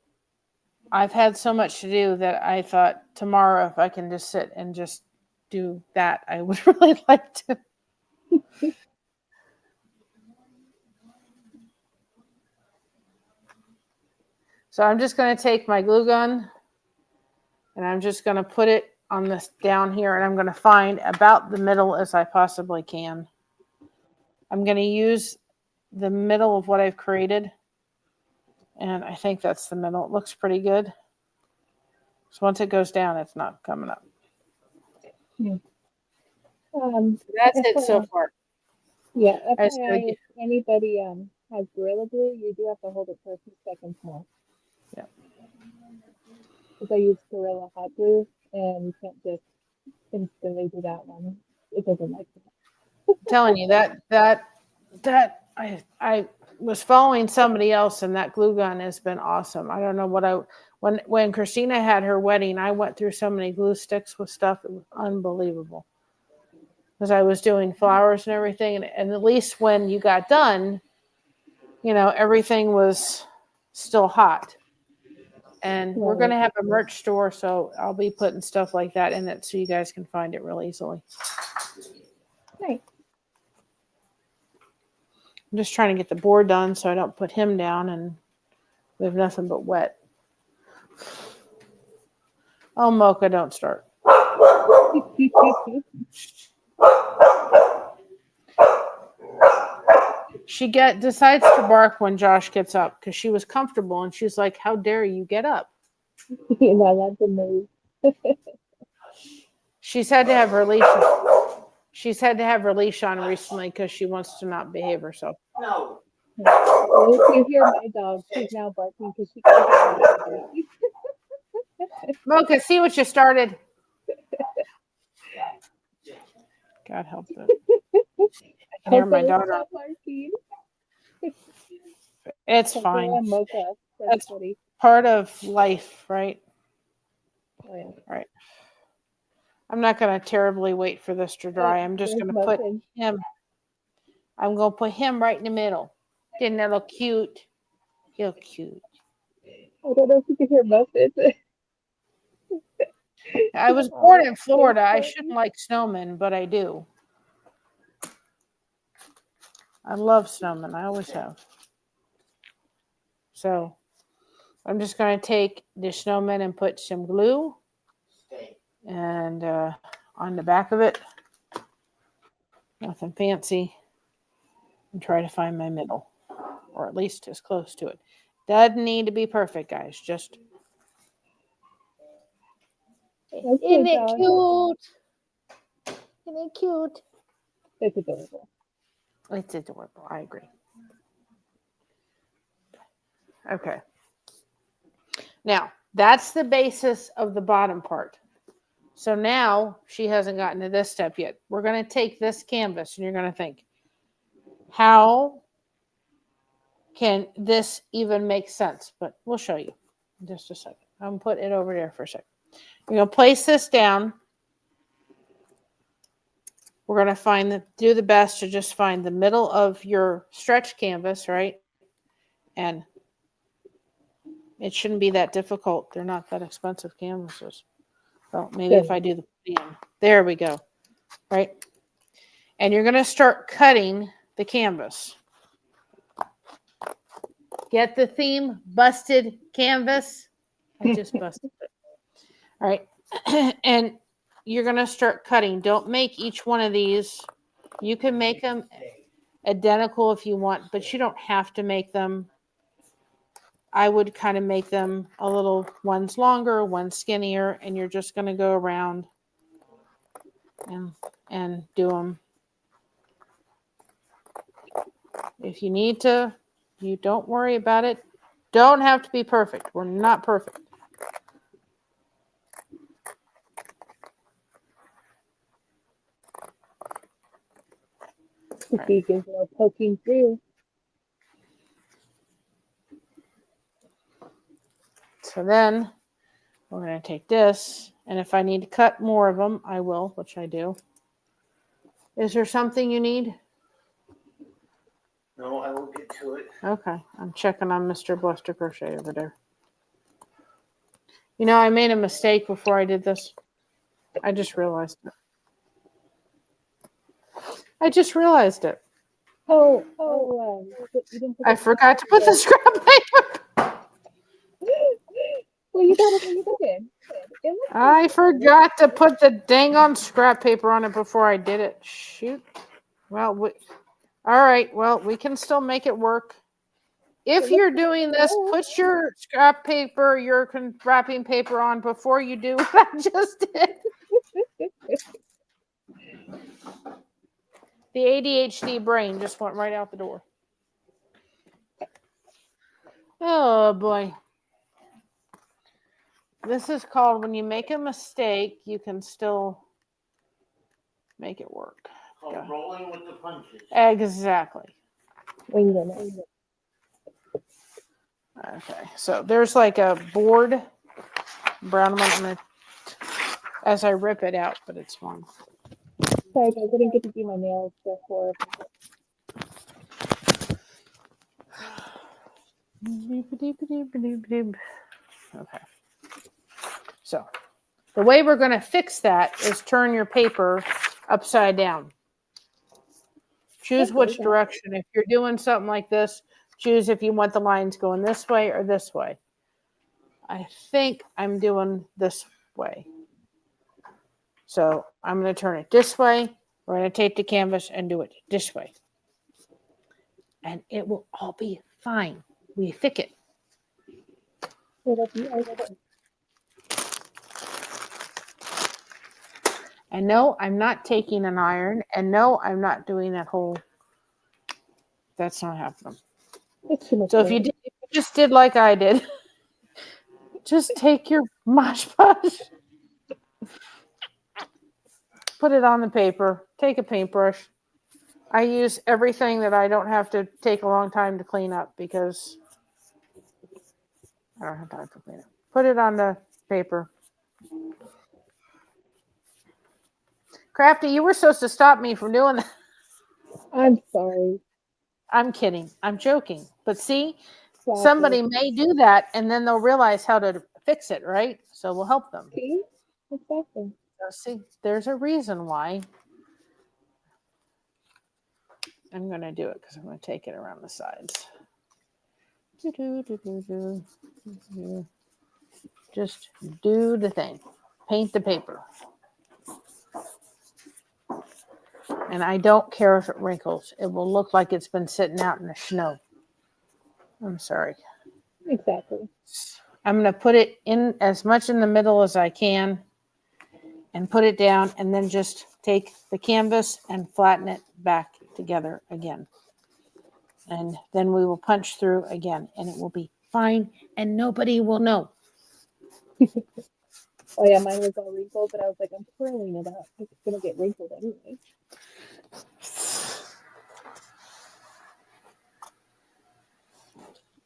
I've had so much to do that I thought tomorrow, if I can just sit and just do that, I would really like to. So I'm just going to take my glue gun and I'm just going to put it on this down here, and I'm going to find about the middle as I possibly can. I'm going to use the middle of what I've created, and I think that's the middle. It looks pretty good. So once it goes down, it's not coming up. Yeah. That's it so FYI, far. yeah, I just gotta FYI, if anybody has Gorilla Glue, you do have to hold it for a few seconds more. Yeah. Because I use Gorilla Hot Glue, and you can't just instantly do that one. It doesn't like that. I'm telling you that I was following somebody else, and that glue gun has been awesome. I don't know what when Christina had her wedding, I went through so many glue sticks with stuff. It was unbelievable. Because I was doing flowers and everything, and at least when you got done, everything was still hot. And we're going to have a merch store, so I'll be putting stuff like that in it so you guys can find it real easily. Nice. I'm just trying to get the board done so I don't put him down and we have nothing but wet. Oh, Mocha, don't start. She decides to bark when Josh gets up because she was comfortable and she's like, "How dare you get up?" That's a move. She's had to have her leash. She's had to have her leash on recently because she wants to not behave herself. No. Well, if you hear my dog, she's now barking because she can't hear me. Mocha, see what you started. God help it. I can hear my daughter. Stop barking. It's fine. Mocha. That's funny. part of life, right? Oh, yeah. Right. I'm not going to terribly wait for this to dry. I'm just going to put him. I'm going to put him right in the middle. Didn't that look cute? He'll cute. I don't know if you can hear Muffin. I was born in Florida. I shouldn't like snowmen, but I do. I love snowmen. I always have. So I'm just going to take the snowman and put some glue and on the back of it. Nothing fancy. And try to find my middle, or at least as close to it. Doesn't need to be perfect, guys. Just Okay, isn't it cute? Isn't it cute? It's adorable. It's adorable. I agree. Okay. Now, that's the basis of the bottom part. So now she hasn't gotten to this step yet. We're going to take this canvas and you're going to think, how can this even make sense? But we'll show you in just a second. I'm going to put it over there for a second. You're going to place this down. We're going to do the best to just find the middle of your stretch canvas, right? And it shouldn't be that difficult. They're not that expensive canvases. Well, maybe if I do the podium. There we go. Right? And you're going to start cutting the canvas. Get the theme, busted canvas. I just busted it. All right. And you're going to start cutting. Don't make each one of these. You can make them identical if you want, but you don't have to make them. I would kind of make them a little, one's longer, one's skinnier, and you're just going to go around and do them. If you need to, you don't worry about it. Don't have to be perfect. We're not perfect. The Right. beak is poking through. So then we're going to take this, and if I need to cut more of them, I will, which I do. Is there something you need? No, I will get to it. Okay, I'm checking on Mr. Blessed2crochet over there. You know, I made a mistake before I did this. I just realized it. Oh, you didn't put I the forgot to put the scrap paper. Well, you got it in. It looks I good. forgot to put the dang on scrap paper on it before I did it. Shoot. Well, all right. Well, we can still make it work. If you're doing this, put your scrap paper, your wrapping paper on before you do what I just did. The ADHD brain just went right out the door. Oh boy. This is called when you make a mistake, you can still make it work. Called rolling with the punches. Exactly. Wing it. Okay, so there's like a board, brown one. I'm gonna, as I rip it out, but it's fine. Sorry, guys, I didn't get to do my nails before. Okay. So the way we're going to fix that is turn your paper upside down. Choose which direction. If you're doing something like this, choose if you want the lines going this way or this way. I think I'm doing this way. So I'm going to turn it this way. We're going to take the canvas and do it this way. And it will all be fine. We thick it. And no, I'm not taking an iron. And no, I'm not doing that whole. That's not happening. So if you just did like I did, just take your Mosh Podge, put it on the paper, take a paintbrush. I use everything that I don't have to take a long time to clean up because I don't have time to clean it. Put it on the paper. Crafty, you were supposed to stop me from doing that. I'm sorry. I'm kidding. I'm joking. But see, somebody may do that and then they'll realize how to fix it, right? So we'll help them. See? Exactly. So see, there's a reason why I'm going to do it because I'm going to take it around the sides. Just do the thing. Paint the paper. And I don't care if it wrinkles. It will look like it's been sitting out in the snow. I'm sorry. Exactly. I'm going to put it in as much in the middle as I can and put it down and then just take the canvas and flatten it back together again. And then we will punch through again and it will be fine and nobody will know. Oh yeah, mine was all wrinkled, but I was like, I'm twirling it up. It's gonna get wrinkled anyway.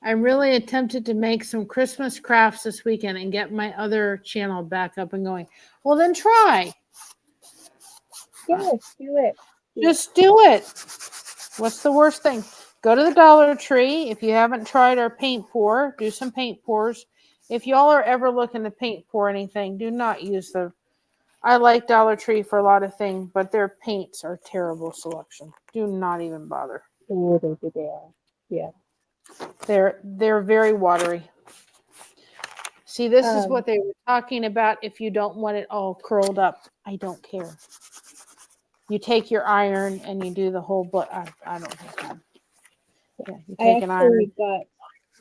I'm really tempted to make some Christmas crafts this weekend and get my other channel back up and going. Well, then try. Yes, do it. Just do it. What's the worst thing? Go to the Dollar Tree. If you haven't tried our paint pour, do some paint pours. If y'all are ever looking to paint pour anything, do not use the. I like Dollar Tree for a lot of things, but their paints are terrible selection. Do not even bother. Oh, they are. Yeah. They're very watery. See, this is what they were talking about. If you don't want it all curled up, I don't care. You take your iron and you do the whole. But I don't have time. Yeah, you take an iron. I got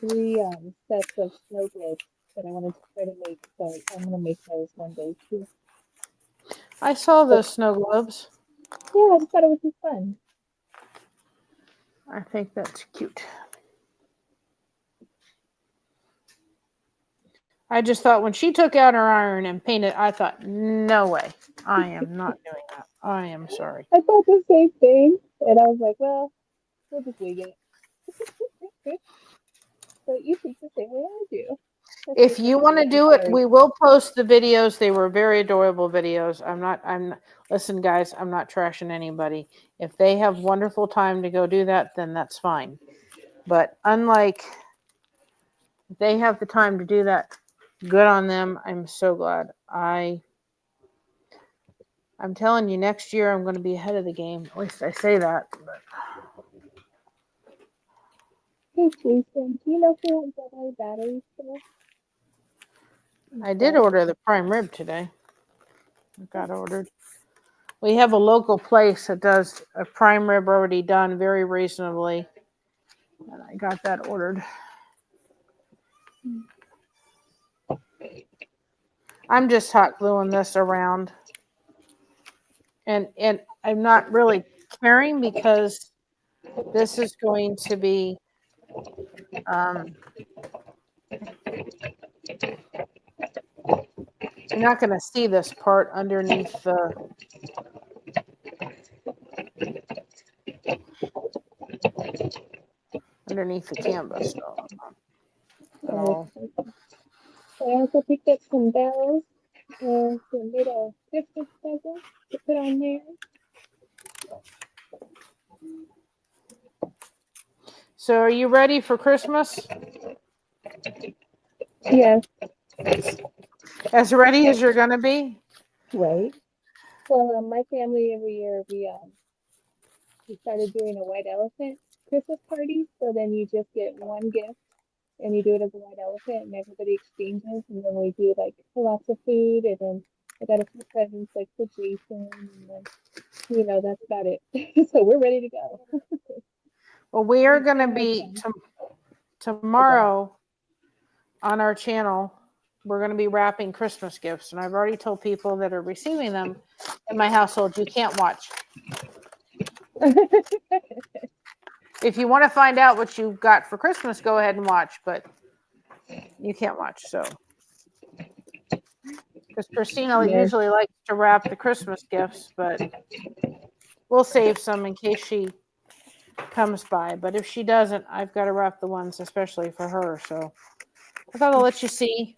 3 sets of snow globes that I wanted to try to make, so I'm gonna make those one day too. I saw those snow globes. Yeah, I just thought it would be fun. I think that's cute. I just thought when she took out her iron and painted, I thought, no way. I am not doing that. I am sorry. I thought the same thing. And I was like, well, we'll just wing it. But you think the same way I do. That's If just you something want to to do it, carry. we will post the videos. They were very adorable videos. Listen, guys, I'm not trashing anybody. If they have wonderful time to go do that, then that's fine. But unlike if they have the time to do that, good on them. I'm so glad. I'm telling you, next year I'm going to be ahead of the game. At least I say that. But Hey, Jason, do you know who has got our batteries still? I did order the prime rib today. It got ordered. We have a local place that does a prime rib already done very reasonably. And I got that ordered. I'm just hot gluing this around. And I'm not really caring because this is going to be you're not going to see this part underneath the canvas. So I also picked up some bells and some little Christmas presents to put on there. So are you ready for Christmas? Yes, As ready as you're going to be? right. Well, my family every year we started doing a white elephant Christmas party. So then you just get one gift and you do it as a white elephant and everybody exchanges and then we do like lots of food and then I got a few presents like for Jason and then that's about it. So we're ready to go. Well, we are going to And my be son. tomorrow on our channel. We're going to be wrapping Christmas gifts. And I've already told people that are receiving them in my household, you can't watch. If you want to find out what you got for Christmas, go ahead and watch, but you can't watch. So, because Christina Yes. usually likes to wrap the Christmas gifts, but we'll save some in case she comes by. But if she doesn't, I've got to wrap the ones especially for her. So I thought I'll let you see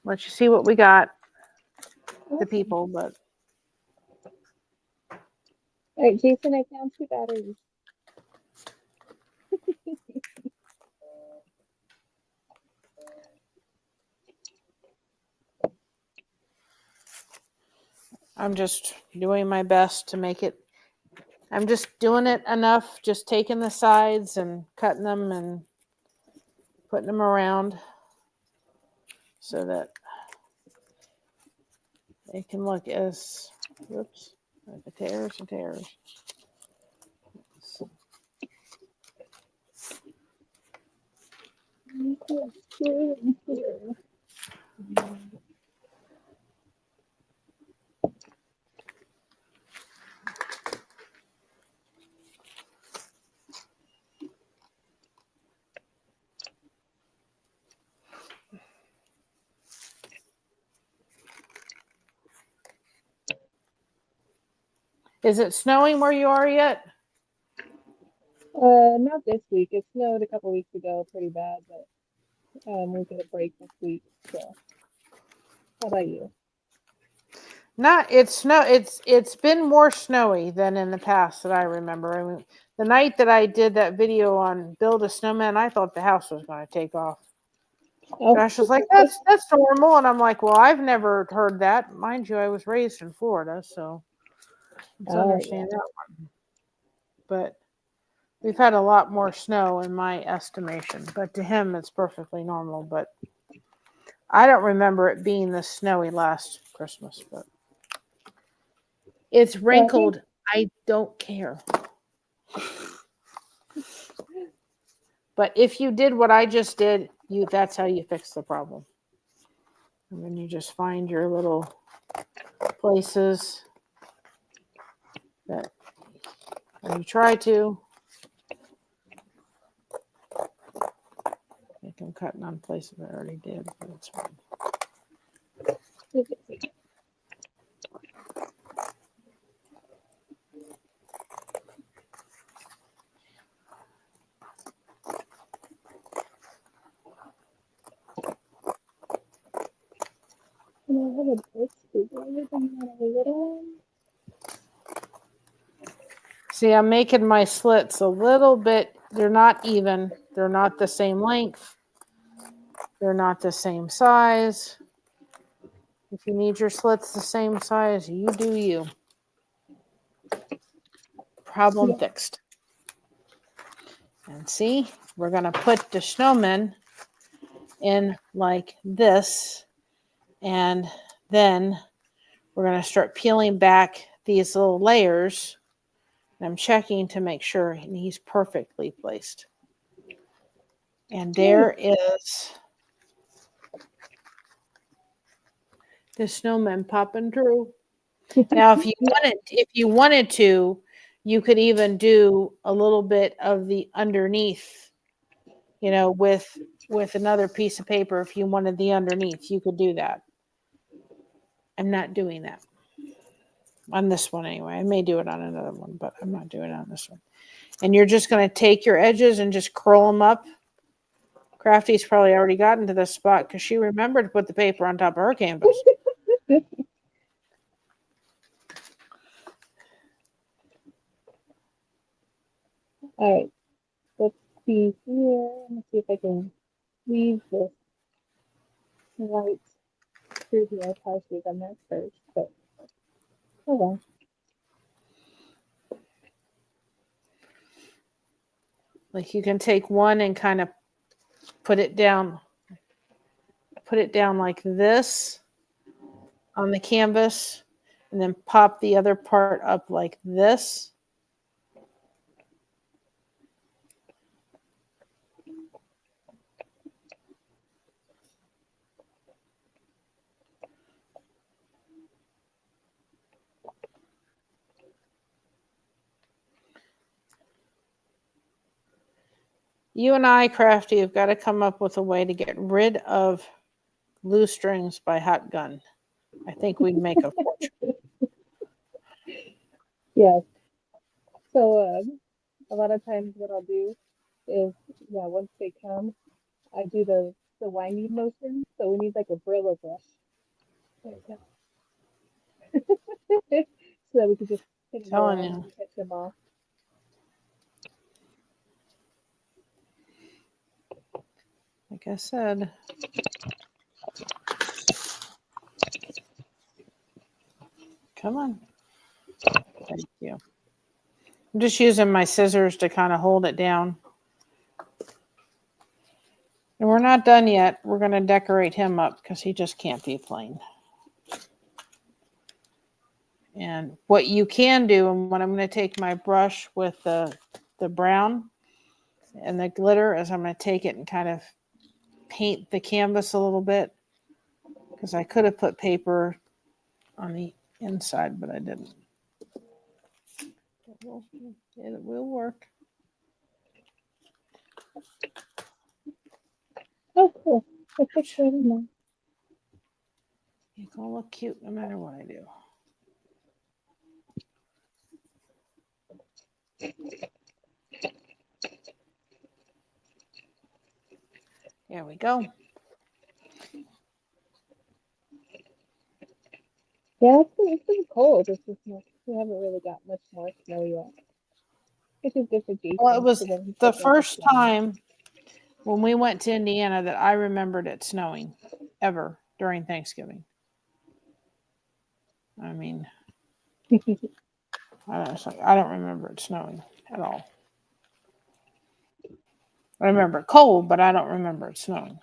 what we got, the people. But All right, Jason, I found 2 batteries. I'm just doing my best to make it. I'm just doing it enough, just taking the sides and cutting them and putting them around so that they can look as, whoops, the tears and tears. Is it snowing where you are yet? Not this week. It snowed a couple weeks ago pretty bad, but we'll get a break this week. So how about you? It's been more snowy than in the past that I remember. I mean, the night that I did that video on build a snowman, I thought the house was going to take off. Oh, Josh was like, that's normal. And I'm like, well, I've never heard that. Mind you, I was raised in Florida, so let's understand that one. But we've had a lot more snow in my estimation. But to him, it's perfectly normal. But I don't remember it being this snowy last Christmas. But it's wrinkled. I don't care. But if you did what I just did, that's how you fix the problem. And then you just find your little places that when you try to, I think I'm cutting on places I already did, but it's fine. have a big scoop of it and not a little one. See, I'm making my slits a little bit, they're not even, they're not the same length, they're not the same size. If you need your slits the same size, you do you. Problem fixed. And see, we're going to put the snowmen in like this, and then we're going to start peeling back these little layers. And I'm checking to make sure he's perfectly placed. And there is the snowman popping through. Now, if you wanted to, you could even do a little bit of the underneath, with another piece of paper. If you wanted the underneath, you could do that. I'm not doing that on this one anyway. I may do it on another one, but I'm not doing it on this one. And you're just going to take your edges and just curl them up. Crafty's probably already gotten to this spot because she remembered to put the paper on top of her canvas. All right, let's see here. Let's see if I can weave this right through here. I probably should have done that first, but oh well. Like you can take one and kind of put it down like this on the canvas, and then pop the other part up like this. You and I, Crafty, have got to come up with a way to get rid of glue strings by hot gun. I think we'd make a fortune. Yes. So a lot of times what I'll do is, once they come, I do the winding motion. So we need like a Brillo brush. There we go. So that we can just hit them around and catch them off. Like I said. Come on. Thank you. I'm just using my scissors to kind of hold it down. And we're not done yet. We're going to decorate him up because he just can't be plain. And what you can do, and what I'm going to take my brush with the brown and the glitter, is I'm going to take it and kind of paint the canvas a little bit, because I could have put paper on the inside, but I didn't. It will work. Oh, cool. It's right in there. It's gonna look cute no matter what I do. There we go. Yeah, it's pretty cold. It's just we haven't really got much more snow yet. Which is good for Jason. Well, it was the first time when we went to Indiana that I remembered it snowing ever during Thanksgiving. I mean, I don't remember it snowing at all. I remember it cold, but I don't remember it snowing.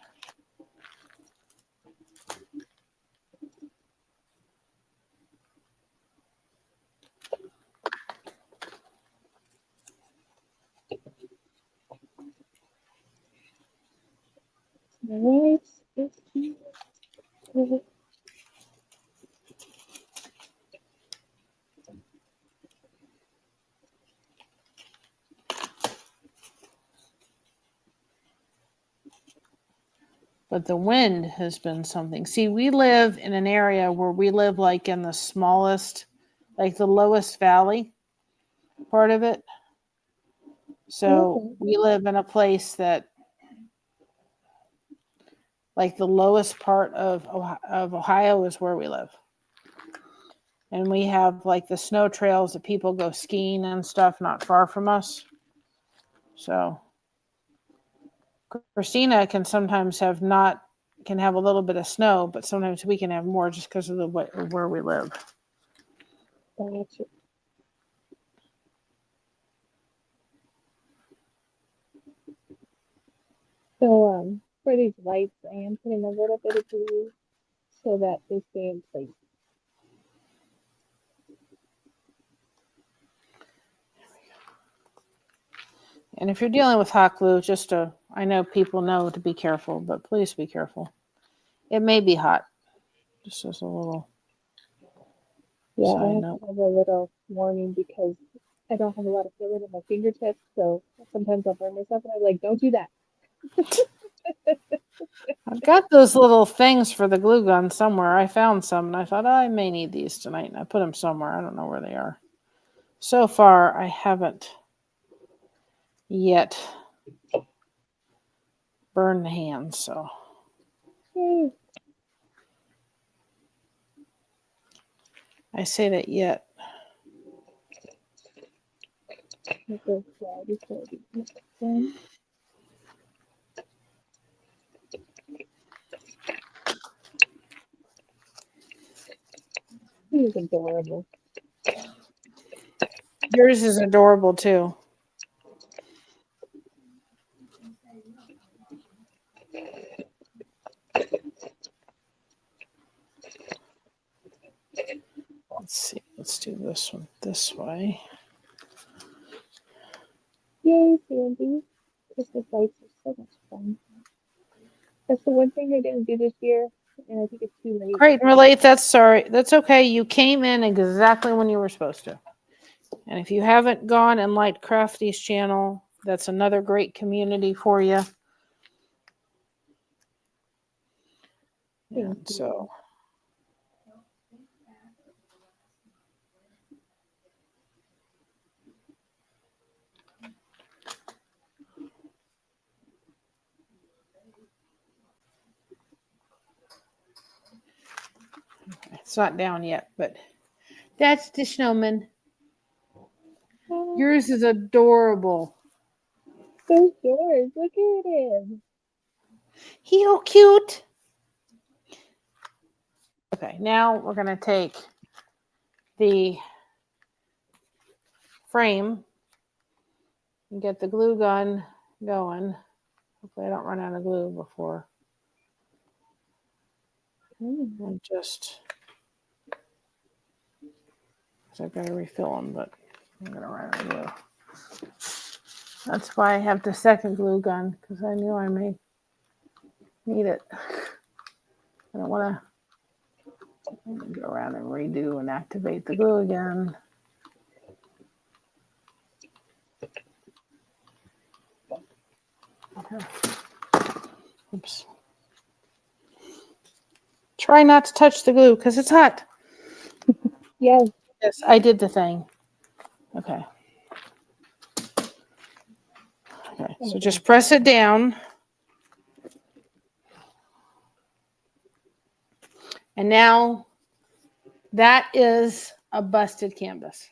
Right. But the wind has been something. See, we live in an area where we live like in the smallest, like the lowest valley part of it. So we live in a place that like the lowest part of Ohio is where we live. And we have like the snow trails that people go skiing and stuff not far from us. So Christina can sometimes have a little bit of snow, but sometimes we can have more just because of where we live. Gotcha. So for these lights, I am putting a little bit of glue so that they stay in place. And if you're dealing with hot glue, I know people know to be careful, but please be careful. It may be hot. Just as a little Yeah, I side have note. to have a little warning because I don't have a lot of feeling in my fingertips, so sometimes I'll burn myself, and I'm like, don't do that. I've got those little things for the glue gun somewhere. I found some, and I thought, I may need these tonight, and I put them somewhere. I don't know where they are. So far, I haven't yet burned the hands, so. Yay. I say that yet. Make this before I do this one. He is adorable. Yours is adorable, too. Let's see. Let's do this one this way. Yay, Sandy. Christmas lights are so much fun. That's the one thing I didn't do this year, and I think it's too late. Great and relate. That's okay. You came in exactly when you were supposed to. And if you haven't gone and liked Crafty's channel, that's another great community for you. Thank you. So it's not down yet, but that's the snowman. Yours is adorable. So yours. Look at him. He's so cute. Okay, now we're going to take the frame and get the glue gun going. Hopefully I don't run out of glue before. And just, I've got to refill them, but I'm going to run out of glue. That's why I have the second glue gun, because I knew I may need it. I don't want to go around and redo and activate the glue again. Okay. Oops. Try not to touch the glue because it's hot. Yes. Yes, I did the thing. Okay. Okay, so just press it down. And now that is a busted canvas.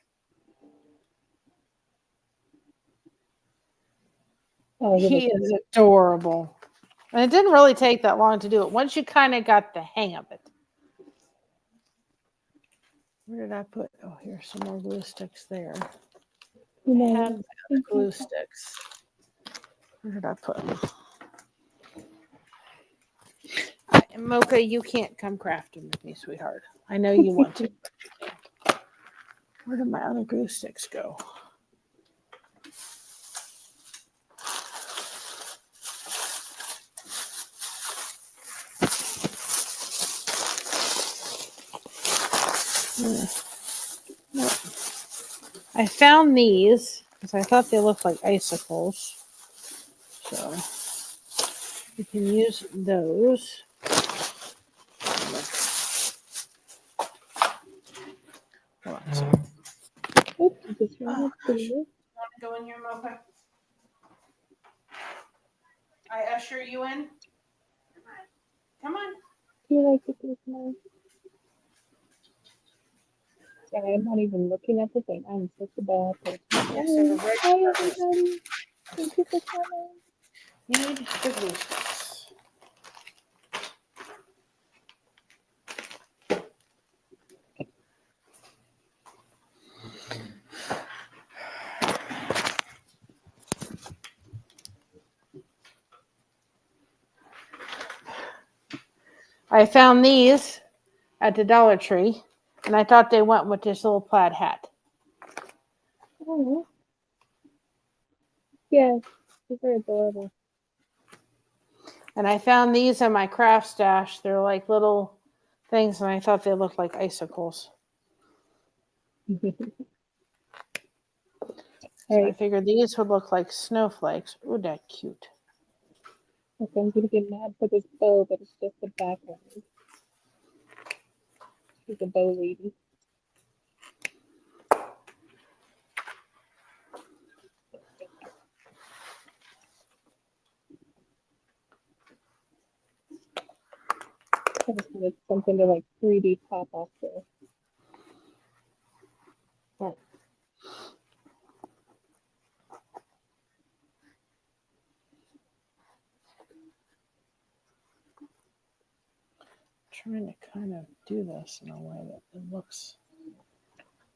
Oh, He is adorable. And it didn't really take that long to do it. Once you kind of got the hang of it. Where did I put? Oh, here's some more glue sticks there. I had the glue sticks. Where did I put them? Mocha, you can't come crafting with me, sweetheart. I know you want to. Where did my other glue sticks go? Nope. I found these because I thought they looked like icicles. So you can use those. Oops, just ran up to you. Want to go in here, Mocha? I usher you in. Come on. Do you like to do more? Sorry, I'm not even looking at the thing. I'm such a bad person. Yes, they're Oh, very hi everybody. Thank you for coming. need the glue sticks. I found these at the Dollar Tree, and I thought they went with this little plaid hat. Oh, yes, these are adorable. And I found these in my craft stash. They're like little things, and I thought they looked like icicles. So I figured these would look like snowflakes. Ooh, that's cute. Okay, I'm gonna get mad for this bow, but it's just the background. She's a bow lady. I just wanted something to like 3D pop off there. Oh, Trying to kind of do this in a way that it looks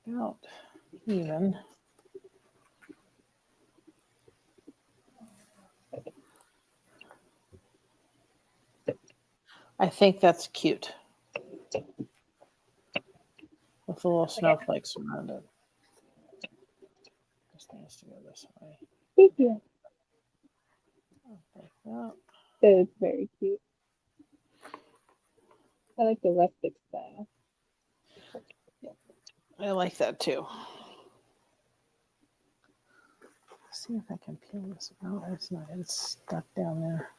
about even. I think that's cute. With the little snowflakes around it. This needs to go this way. thank you. Like that. That is very cute. I like the rustic style. I like that too. Let's see if I can peel this. No, it's not. It's stuck down there.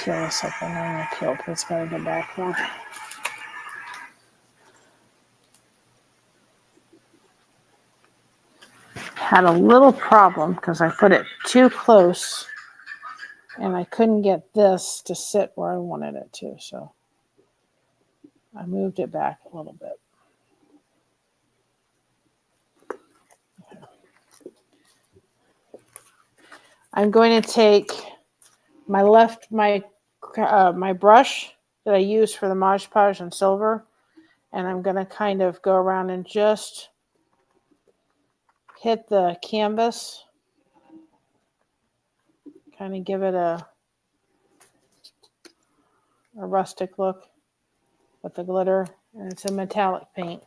Peel this up and then I'll peel this guy in the back more. Had a little problem because I put it too close and I couldn't get this to sit where I wanted it to, so I moved it back a little bit. Okay. I'm going to take my my brush that I use for the Mod Podge and silver, and I'm going to kind of go around and just hit the canvas, kind of give it a rustic look with the glitter, and it's a metallic paint.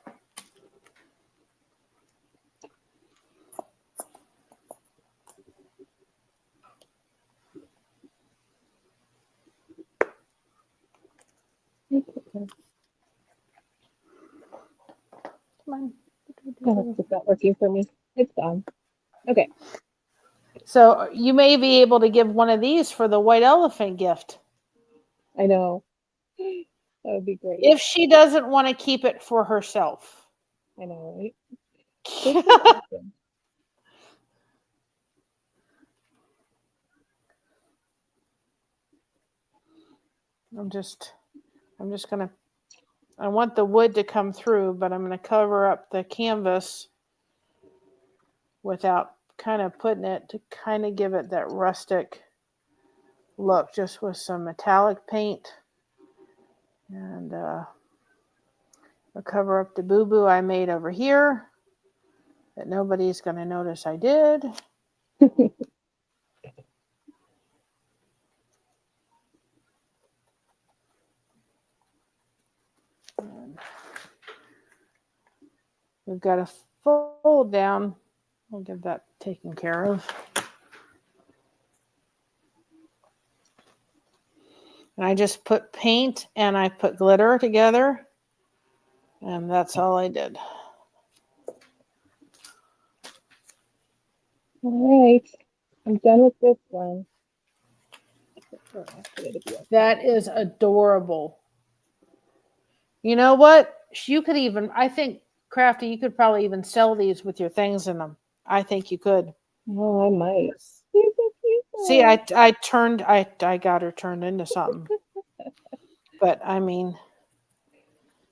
Come on. Oh, it's not working for me. It's gone. Okay. So you may be able to give one of these for the white elephant gift. I know. That would be great. If she doesn't want to keep it for herself. I know, right? This is awesome. I'm just gonna, I want the wood to come through, but I'm gonna cover up the canvas without kind of putting it to kind of give it that rustic look, just with some metallic paint. And I'll cover up the boo-boo I made over here that nobody's gonna notice I did. We've got a fold down. We'll get that taken care of. And I just put paint and I put glitter together. And that's all I did. All right. I'm done with this one. Or after it'll be okay. That is adorable. You know what? You could even, I think, Crafty, you could probably even sell these with your things in them. I think you could. Oh, I might. They're so cute. See, I got her turned into something. But I mean,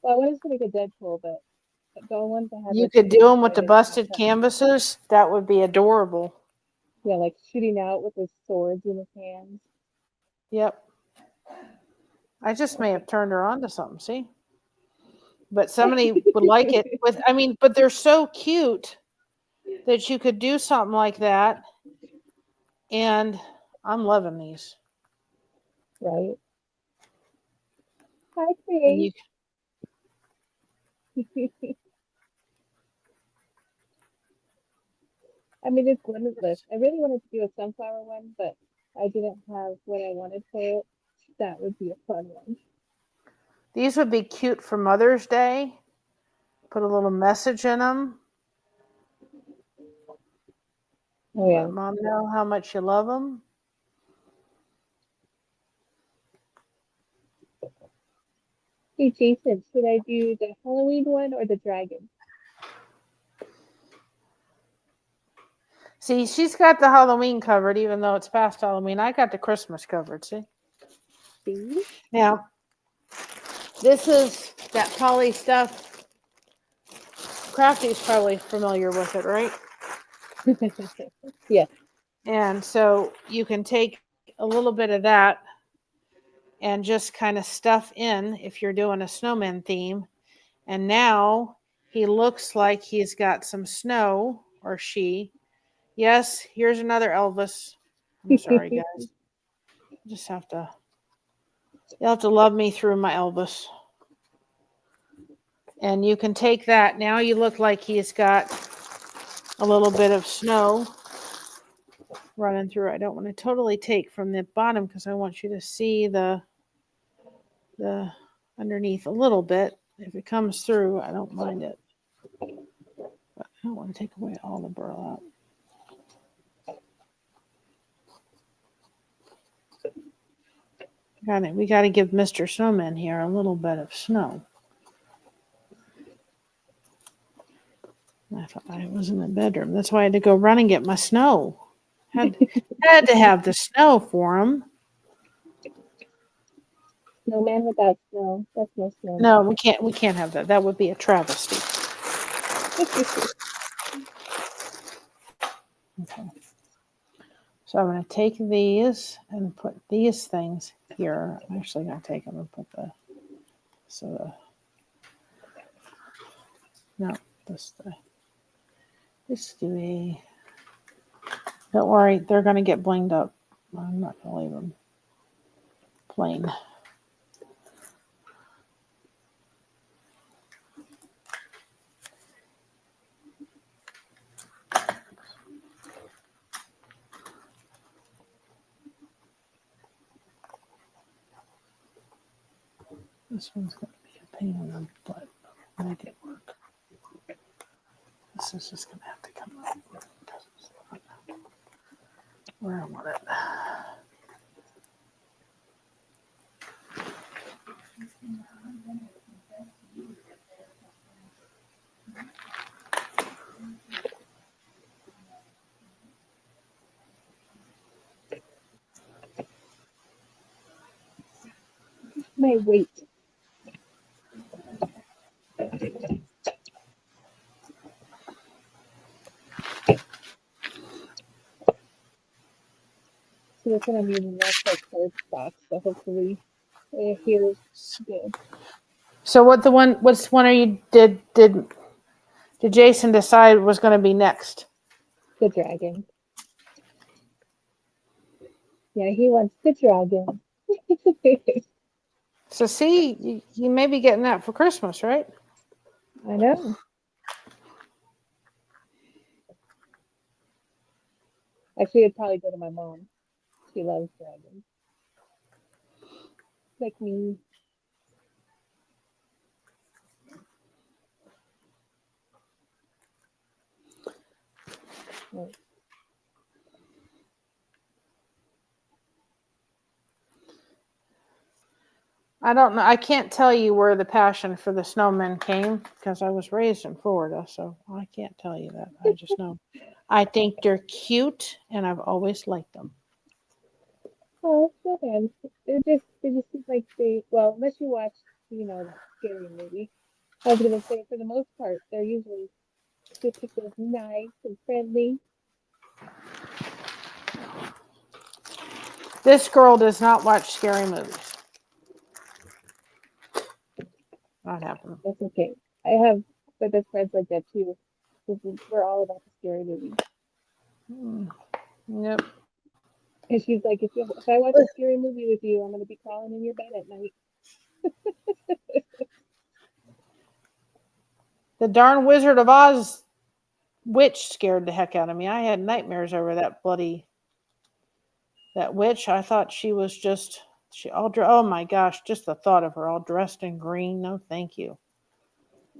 Well, I wanted to make a Deadpool, but the ones I had you were could too do them with the excited about busted cutting. canvases. That would be adorable. Yeah, like shooting out with his swords in his hands. Yep. I just may have turned her on to something, see? But somebody would like it with, I mean, but they're so cute that you could do something like that. And I'm loving these. Right. Hi, And you, Create. I mean, it's limitless. I really wanted to do a sunflower one, but I didn't have what I wanted for it. That would be a fun one. these would be cute for Mother's Day. Put a little message in them. Oh, yeah. Let Mom know how much you love them. Hey, Jason, should I do the Halloween one or the dragon? See, she's got the Halloween covered, even though it's past Halloween. I got the Christmas covered, see? See? Now, this is that poly stuff. Crafty's probably familiar with it, right? Yeah. And so you can take a little bit of that and just kind of stuff in if you're doing a snowman theme. And now he looks like he's got some snow, or she. Yes, here's another Elvis. I'm sorry, guys. Just have to, you'll have to love me through my Elvis. And you can take that. Now you look like he's got a little bit of snow running through. I don't want to totally take from the bottom because I want you to see the underneath a little bit. If it comes through, I don't mind it. But I don't want to take away all the burlap. We got to give Mr. Snowman here a little bit of snow. I thought I was in the bedroom. That's why I had to go run and get my snow. Had to have the snow for him. Snowman without snow. That's no snowman. No, we can't. We can't have that. That would be a travesty. Okay. So I'm going to take these and put these things here. I'm actually going to take them and put this do a, don't worry, they're going to get blinged up. I'm not going to leave them plain. This one's going to be a pain in the butt. Make it work. This is just going to have to come up because it's not where I want it. My weight. So this one I'm using that's like cardstock, so hopefully it heals good. So what's one are you did Jason decide was going to be next? The dragon. Yeah, he wants the dragon. So see, you may be getting that for Christmas, right? I know. Actually, it'd probably go to my mom. She loves dragons. Like me. Right. I don't know. I can't tell you where the passion for the snowmen came because I was raised in Florida, so I can't tell you that. I just know. I think they're cute, and I've always liked them. Oh, okay. They just seem like well, unless you watch, that scary movie. I was gonna say, for the most part, they're usually depicted as nice and friendly. This girl does not watch scary movies. Not happening. That's okay. I have my best friends like that too. We're all about the scary movies. Yep. And she's like, if I watch a scary movie with you, I'm gonna be crawling in your bed at night. The darn Wizard of Oz witch scared the heck out of me. I had nightmares over that witch. I thought she was just oh my gosh, just the thought of her all dressed in green. No, thank you.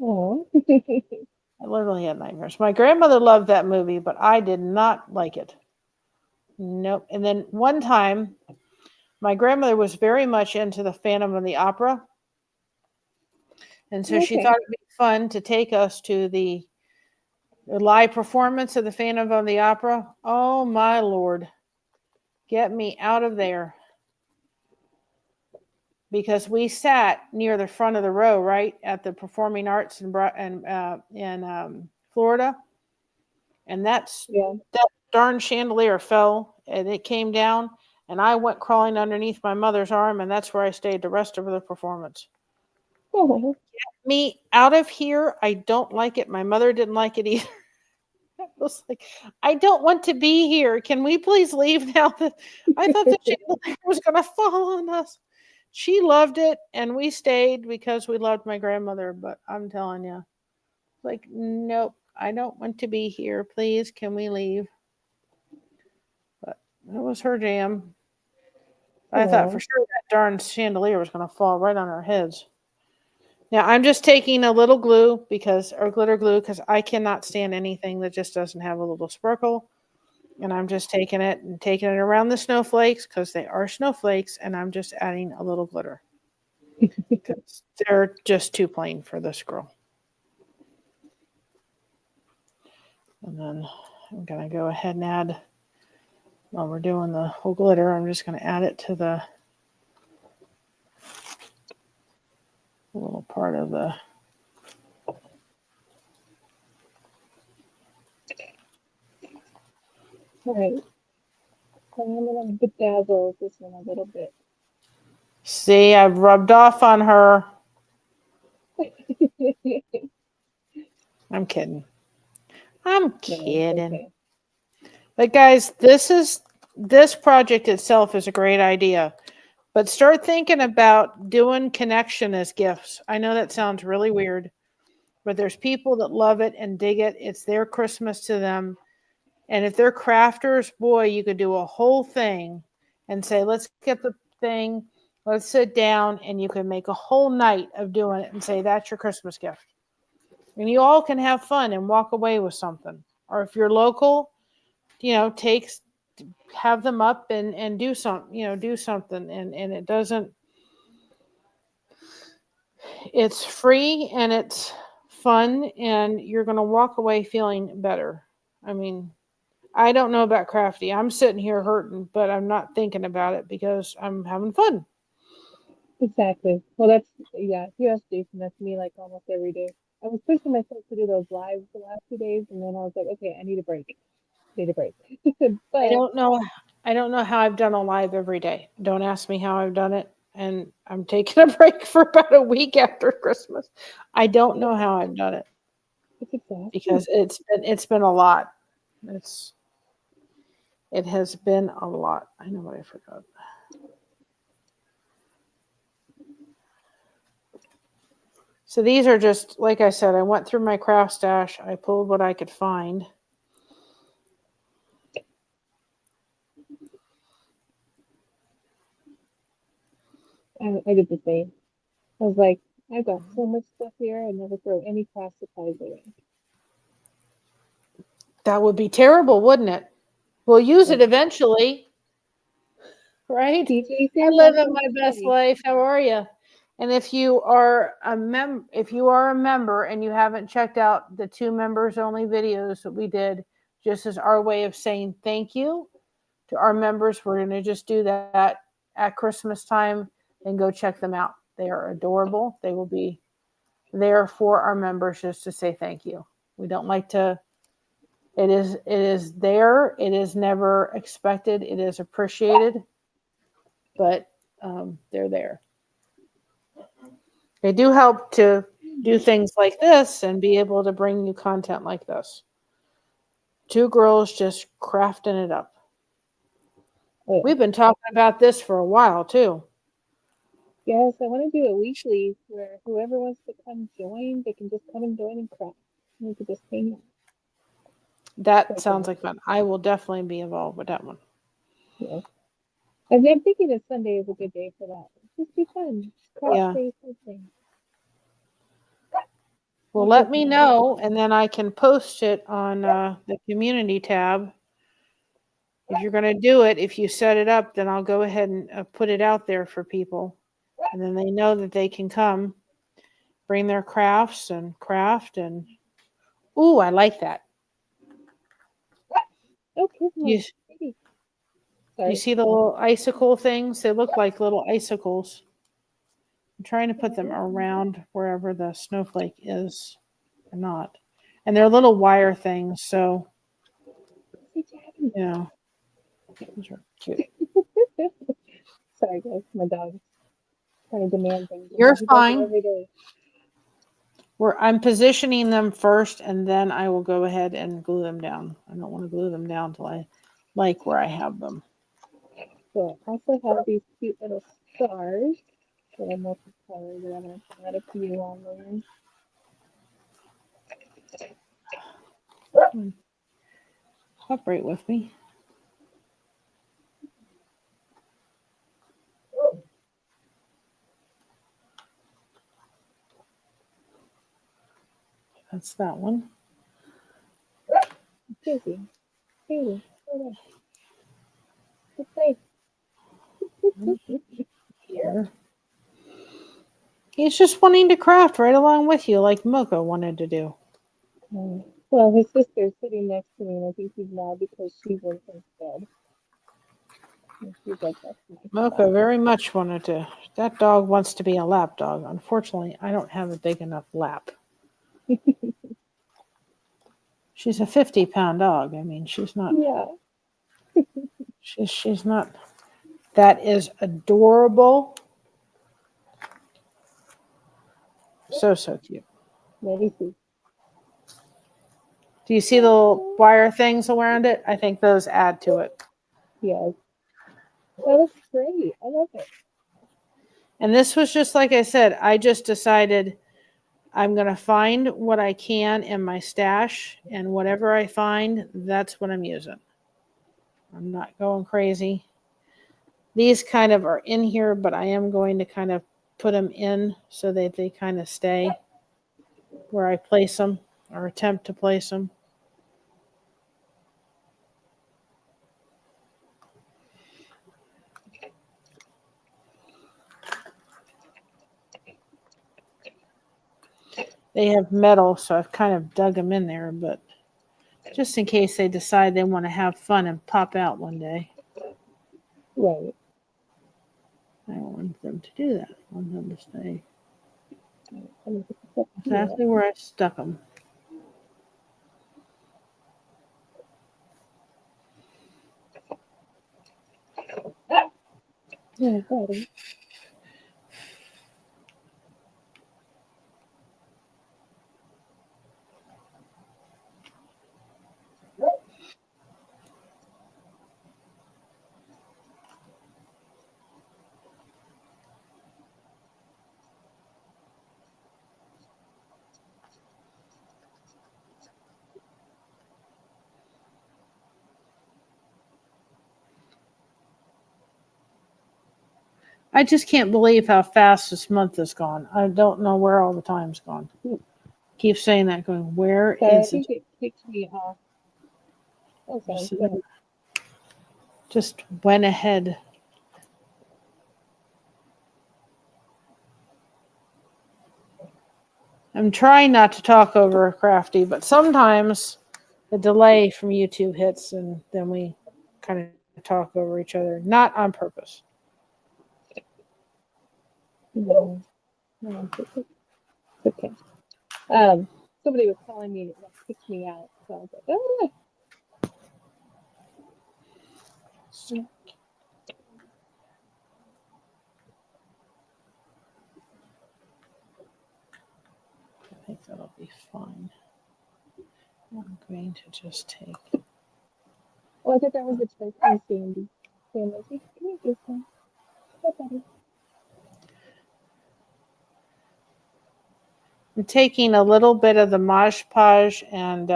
Oh. I literally had nightmares. My grandmother loved that movie, but I did not like it. Nope. And then one time, my grandmother was very much into the Phantom of the Opera. And so she thought it'd be fun to take us to the live performance of the Phantom of the Opera. Oh my Lord. Get me out of there. Because we sat near the front of the row, right at the Performing Arts in Florida. And that darn chandelier fell and it came down and I went crawling underneath my mother's arm and that's where I stayed the rest of the performance. Oh. Get me out of here. I don't like it. My mother didn't like it either. I was like, I don't want to be here. Can we please leave now? I thought the chandelier was going to fall on us. She loved it and we stayed because we loved my grandmother. But I'm telling you, like, nope, I don't want to be here. Please, can we leave? But it was her jam. I thought for sure that darn chandelier was going to fall right on our heads. Now I'm just taking a little glue or glitter glue because I cannot stand anything that just doesn't have a little sparkle. And I'm just taking it around the snowflakes because they are snowflakes. And I'm just adding a little glitter because they're just too plain for this girl. And then I'm going to go ahead and add, while we're doing the whole glitter, I'm just going to add it to the little part of the All right. So I'm going to bedazzle this one a little bit. See, I've rubbed off on her. I'm kidding. I'm kidding. Okay. But guys, this project itself is a great idea. But start thinking about doing connection as gifts. I know that sounds really weird, but there's people that love it and dig it. It's their Christmas to them. And if they're crafters, boy, you could do a whole thing and say, let's get the thing, let's sit down, and you can make a whole night of doing it and say, that's your Christmas gift. And you all can have fun and walk away with something. Or if you're local, have them up and do something, and it doesn't, it's free and it's fun and you're going to walk away feeling better. I mean, I don't know about crafty. I'm sitting here hurting, but I'm not thinking about it because I'm having fun. Exactly. Well, if you ask Jason, that's me like almost every day. I was pushing myself to do those lives the last 2 days, and then I was like, okay, I need a break. But I don't know how I've done a live every day. Don't ask me how I've done it. And I'm taking a break for about a week after Christmas. I don't know how I've done it. It's exhausting. Because it's been a lot. It has been a lot. I know what I forgot. So these are just, like I said, I went through my craft stash. I pulled what I could find. I did the same. I was like, I've got so much stuff here. I never throw any craft supplies away. That would be terrible, wouldn't it? We'll use it eventually. Right? I'm living my best life. How are you? And if you are a member and you haven't checked out the 2 members only videos that we did, just as our way of saying thank you to our members, we're going to just do that at Christmas time, and go check them out. They are adorable. They will be there for our members just to say thank you. We don't like to. It is there. It is never expected. It is appreciated, but they're there. They do help to do things like this and be able to bring you content like this. 2 girls just crafting it up. Oh, We've been talking about this for a while too. yes, I want to do it weekly where whoever wants to come join, they can just come and join and craft. And we could just hang out. That sounds like fun. I will definitely be involved with that one. Yes. I'm thinking that Sunday is a good day for that. Just be fun. Craft Yeah. day something. Well, let me know, and then I can post it on the community tab. If you're going to do it, if you set it up, then I'll go ahead and put it out there for people. And then they know that they can come, bring their crafts and craft. And, ooh, I like that. Okay. You see the little icicle things? They look like little icicles. I'm trying to put them around wherever the snowflake is or not. And they're little wire things, so, you know, those are cute. Sorry, guys. My dog's trying to demand things. You're He does it fine. every day. I'm positioning them first, and then I will go ahead and glue them down. I don't want to glue them down till I like where I have them. So I also have these cute little stars that are multicolored that I'm going to add a few on there. Cooperate with me. That's that one. Susie, Susie, hold on. Good place. Here. He's just wanting to craft right along with you, like Moko wanted to do. Well, his sister's sitting next to me, and I think he's mad because she's in his bed. And she's like, that's my Moko very much wanted to. That dog wants to be a lap dog. Unfortunately, I don't have a big enough lap. She's a 50-pound dog. I mean, she's not. Yeah. She's not. That is adorable. So cute. Maybe see. Do you see the little wire things around it? I think those add to it. Yes. That looks great. I love it. And this was just like I said, I just decided I'm going to find what I can in my stash, and whatever I find, that's what I'm using. I'm not going crazy. These kind of are in here, but I am going to kind of put them in so that they kind of stay where I place them or attempt to place them. They have metal, so I've kind of dug them in there, but just in case they decide they want to have fun and pop out one day. Right. I don't want them to do that. I want them to stay exactly where I stuck them. Yeah, buddy. I just can't believe how fast this month has gone. I don't know where all the time's gone. Keep saying that, going, where Sorry, is I think it kicked me off. Oh, sorry. Go ahead. Just went ahead. I'm trying not to talk over Crafty, but sometimes the delay from YouTube hits and then we kind of talk over each other, not on purpose. No, no, it's okay. Somebody was calling me that kicked me out, so I was like, oh. I think that'll be fine. I'm going to just take. Oh, I thought that was a choice from Sandy. Sandy, can you do some? Hi, buddy. I'm taking a little bit of the Mod Podge and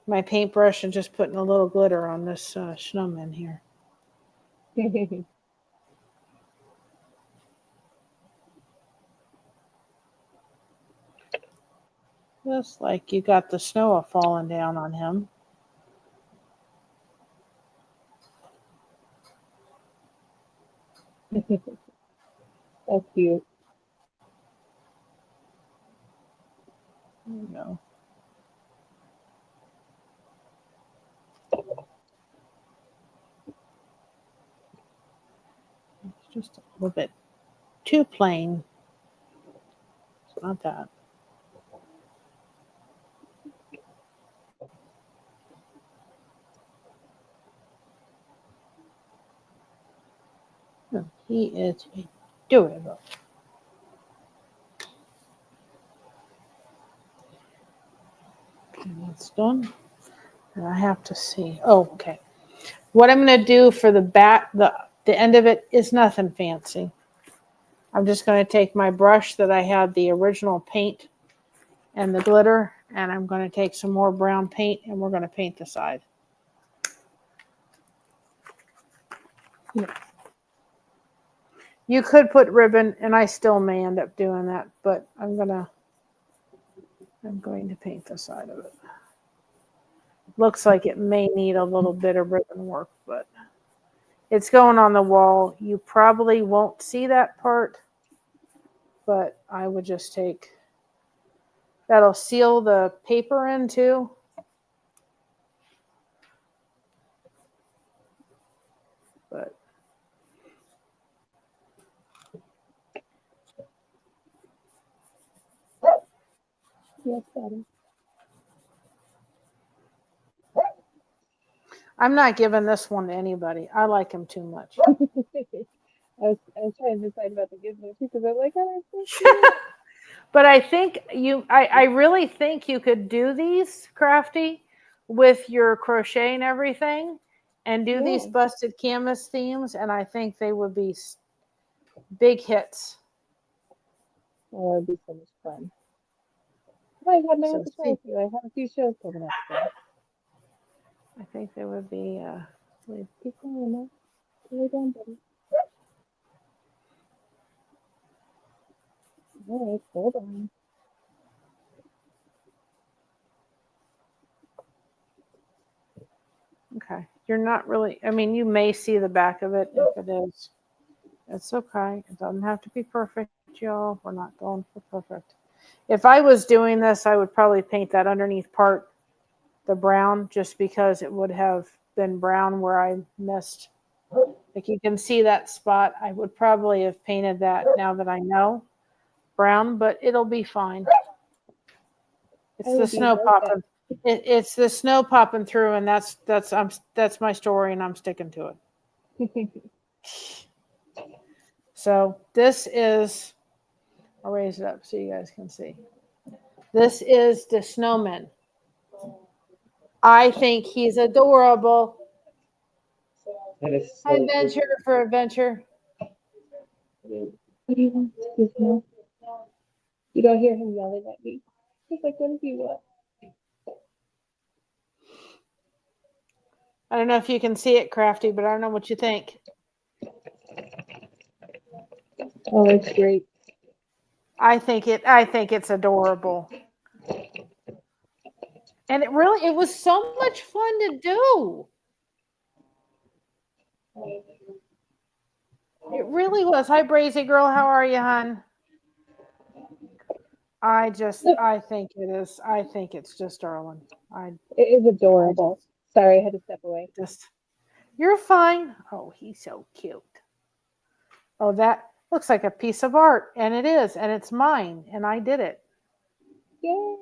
my paintbrush and just putting a little glitter on this snowman here. Just like you got the snow falling down on him. That's cute. There you go. It's just a little bit too plain. It's not that. No, he is adorable. Okay, that's done. And I have to see. Oh, okay. What I'm going to do for the back, the end of it is nothing fancy. I'm just going to take my brush that I had the original paint and the glitter, and I'm going to take some more brown paint, and we're going to paint the side. Yeah. You could put ribbon, and I still may end up doing that, but I'm going to paint the side of it. Looks like it may need a little bit of ribbon work, but it's going on the wall. You probably won't see that part, but I would just take, that'll seal the paper in too. But Yes, buddy. I'm not giving this one to anybody. I like him too much. I was trying to decide about the gizmo too because I like how they're so cute. But I think I really think you could do these, Crafty, with your crochet and everything, and do these busted canvas themes, and I think they would be big hits. Oh, it'd be so much fun. I had my own to share with you. I have a few shows coming up. So. I think they would be. Keep going, Emma. Lay down, buddy. All right, hold on. Okay, you're not really. I mean, you may see the back of it if it is. It's okay. It doesn't have to be perfect, y'all. We're not going for perfect. If I was doing this, I would probably paint that underneath part, the brown, just because it would have been brown where I missed. Like you can see that spot. I would probably have painted that now that I know brown, but it'll be fine. It's the snow popping. It's the snow popping through, and that's my story, and I'm sticking to it. So this is, I'll raise it up so you guys can see. This is the snowman. I think he's adorable. Hi, Venture for Adventure. What do you want? Gizmo? You don't hear him yelling at me. He's like, what does he want? I don't know if you can see it, Crafty, but I don't know what you think. Oh, it's great. I think it's adorable. And it was so much fun to do. It really was. Hi, Brazy girl. How are you, hon? I think it is. I think it's just darling. It is adorable. Sorry, I had to step away. You're fine. Oh, he's so cute. Oh, that looks like a piece of art, and it is, and it's mine, and I did it. Yay!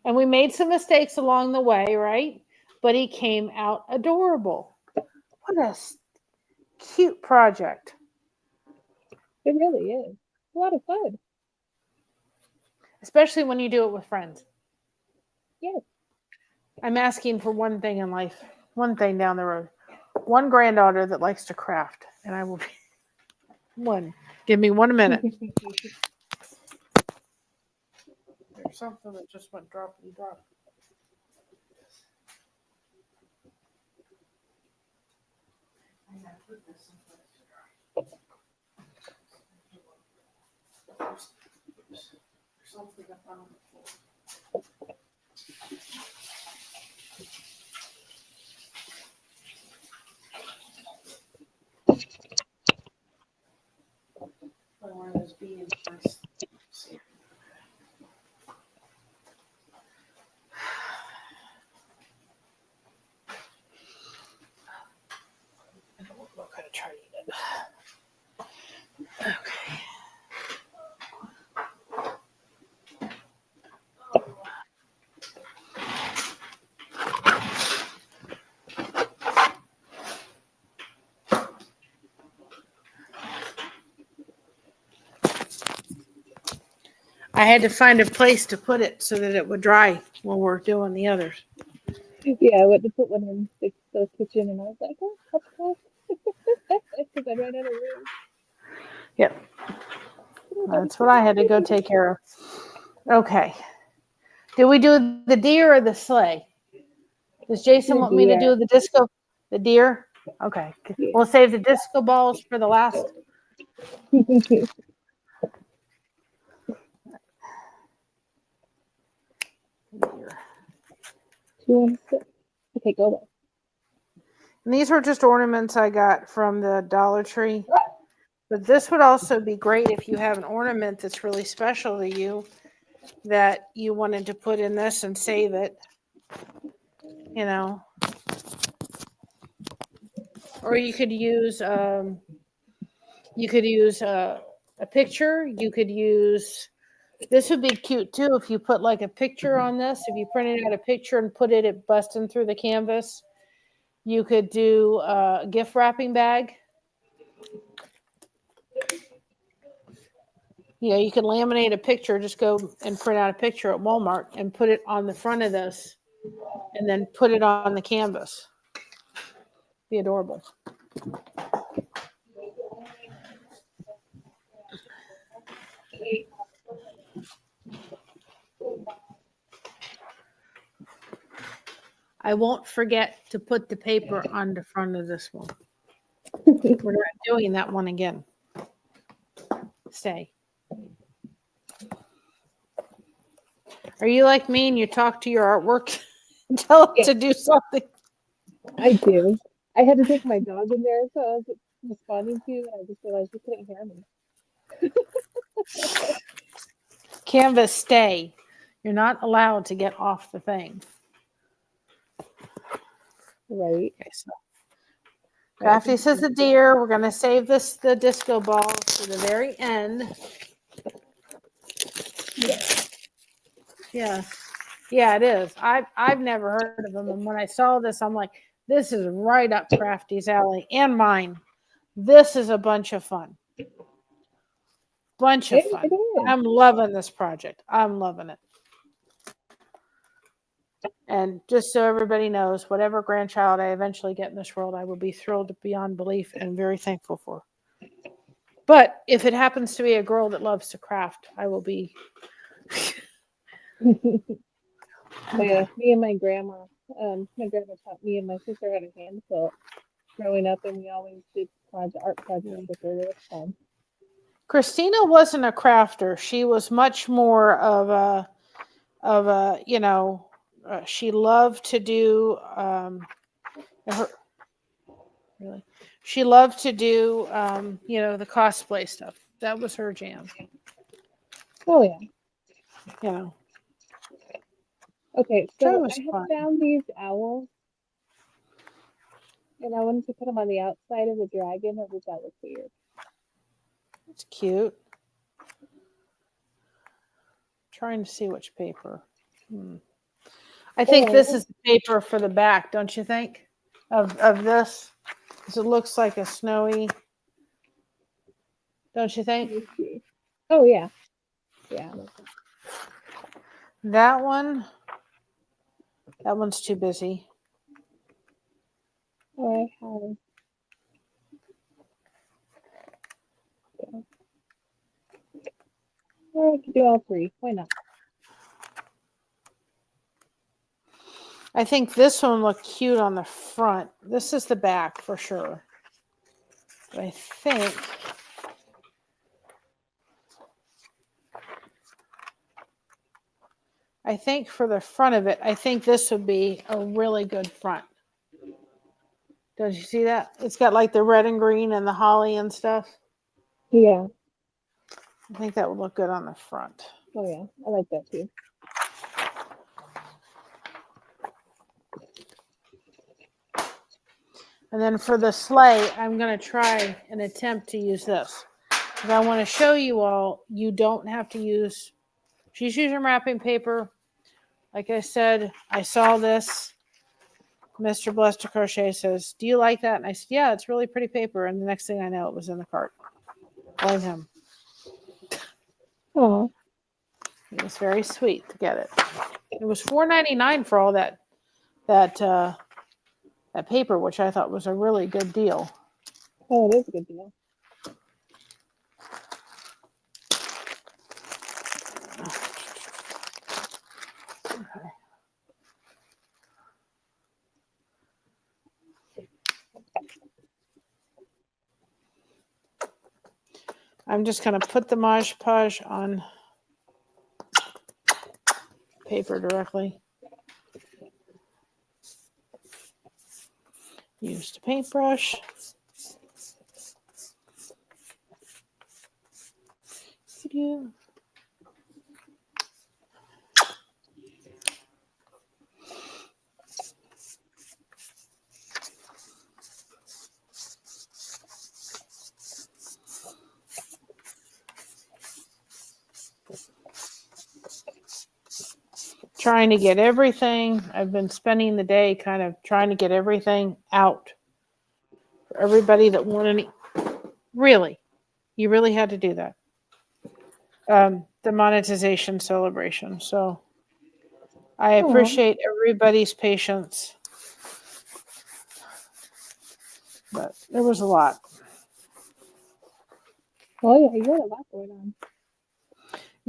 And we made some mistakes along the way, right? But he came out adorable. What a cute project. It really is. A lot of fun. Especially when you do it with friends. Yes. I'm asking for one thing in life, one thing down the road. One granddaughter that likes to craft, and I will be one. Give me 1 minute. There's something that just went droppity drop. I gotta put this someplace. There's something up on the floor. One of those beads. See. We'll kind of try to eat it. Okay. I had to find a place to put it so that it would dry when we're doing the others. Yeah, I went to put one in the kitchen, and I was like, oh, because I ran out of room. Yep. That's what I had to go take care of. Okay. Did we do the deer or the sleigh? Does Jason want me to do the disco? The deer? Okay. Yeah. We'll save the disco balls for the last. Okay, go away. And these were just ornaments I got from the Dollar Tree. But this would also be great if you have an ornament that's really special to you that you wanted to put in this and save it. You know. Or you could use a picture. You could use, this would be cute too if you put like a picture on this. If you printed out a picture and put it busting through the canvas, you could do a gift wrapping bag. Yeah, you can laminate a picture. Just go and print out a picture at Walmart and put it on the front of this, and then put it on the canvas. Be adorable. I won't forget to put the paper on the front of this one. We're not doing that one again. Stay. Are you like me and you talk to your artwork and tell it to do something? I do. I had to take my dog in there, so I was responding to you, and I just realized you couldn't hear me. Canvas, stay. You're not allowed to get off the thing. Right. Okay, so Crafty says the deer. We're going to save the disco balls to the very end. Yeah. Yeah, it is. I've never heard of them. And when I saw this, I'm like, this is right up Crafty's alley and mine. This is a bunch of fun. Bunch of fun. I'm loving this project. I'm loving it. And just so everybody knows, whatever grandchild I eventually get in this world, I will be thrilled beyond belief and very thankful for. But if it happens to be a girl that loves to craft, I will be. Me and my grandma taught me and my sister how to hand quilt growing up, and we always did art projects with her. It was fun. Christina wasn't a crafter. She was much more of a she loved to do Really. She loved to do, the cosplay stuff. That was her jam. Oh yeah. You know, Okay, that so was I have fun. found these owls, and I wanted to put them on the outside of the dragon, or does that look weird? It's cute. Trying to see which paper. I think this is the paper for the back, don't you think? Of this, because it looks like a snowy. Don't you think? Let me see. Oh yeah, yeah. That one's too busy. Oh, I have. Yeah. Or I could do all three. Why not? I think this one looked cute on the front. This is the back for sure. But I think for the front of it, I think this would be a really good front. Don't you see that? It's got like the red and green and the holly and stuff. Yeah. I think that would look good on the front. Oh yeah, I like that too. And then for the sleigh, I'm going to try and attempt to use this. Because I want to show you all, you don't have to use, she's using wrapping paper. Like I said, I saw this. Mr. Blessed2crochet says, do you like that? And I said, yeah, it's really pretty paper. And the next thing I know, it was in the cart. Blame him. Oh. It was very sweet to get it. It was $4.99 for all that paper, which I thought was a really good deal. Oh, it is a good deal. Okay. I'm just going to put the Mod Podge on paper directly. Use the paintbrush. Trying to get everything. I've been spending the day kind of trying to get everything out for everybody that wanted. Really, you really had to do that. The monetization celebration. So I appreciate everybody's patience, but there was a lot. Oh yeah, you had a lot going on.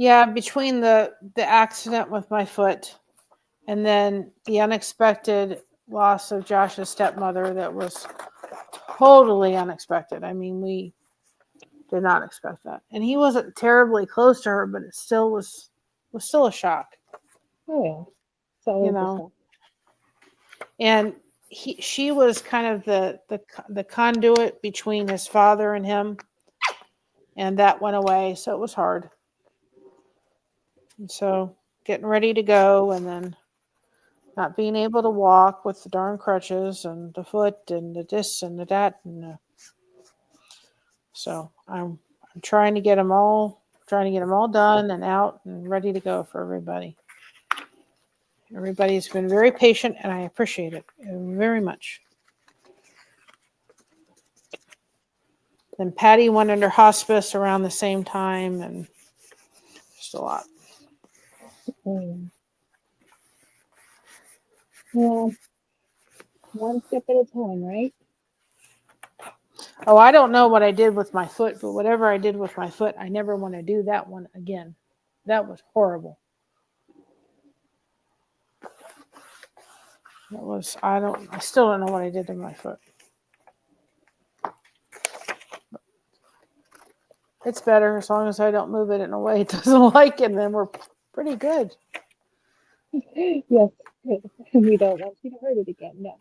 Yeah, between the accident with my foot and then the unexpected loss of Josh's stepmother, that was totally unexpected. I mean, we did not expect that. And he wasn't terribly close to her, but it still was still a shock. Oh yeah. It's always a shock. And she was kind of the conduit between his father and him. And that went away, so it was hard. And so getting ready to go, and then not being able to walk with the darn crutches and the foot and the this and the that, and so I'm trying to get them all done and out and ready to go for everybody. Everybody's been very patient, and I appreciate it very much. Then Patty went under hospice around the same time, and just a lot. Yeah. One step at a time, right? Oh, I don't know what I did with my foot, but whatever I did with my foot, I never want to do that one again. That was horrible. I still don't know what I did to my foot. It's better as long as I don't move it in a way it doesn't like it, and then we're pretty good. Yes. We don't want you to hurt it again. No.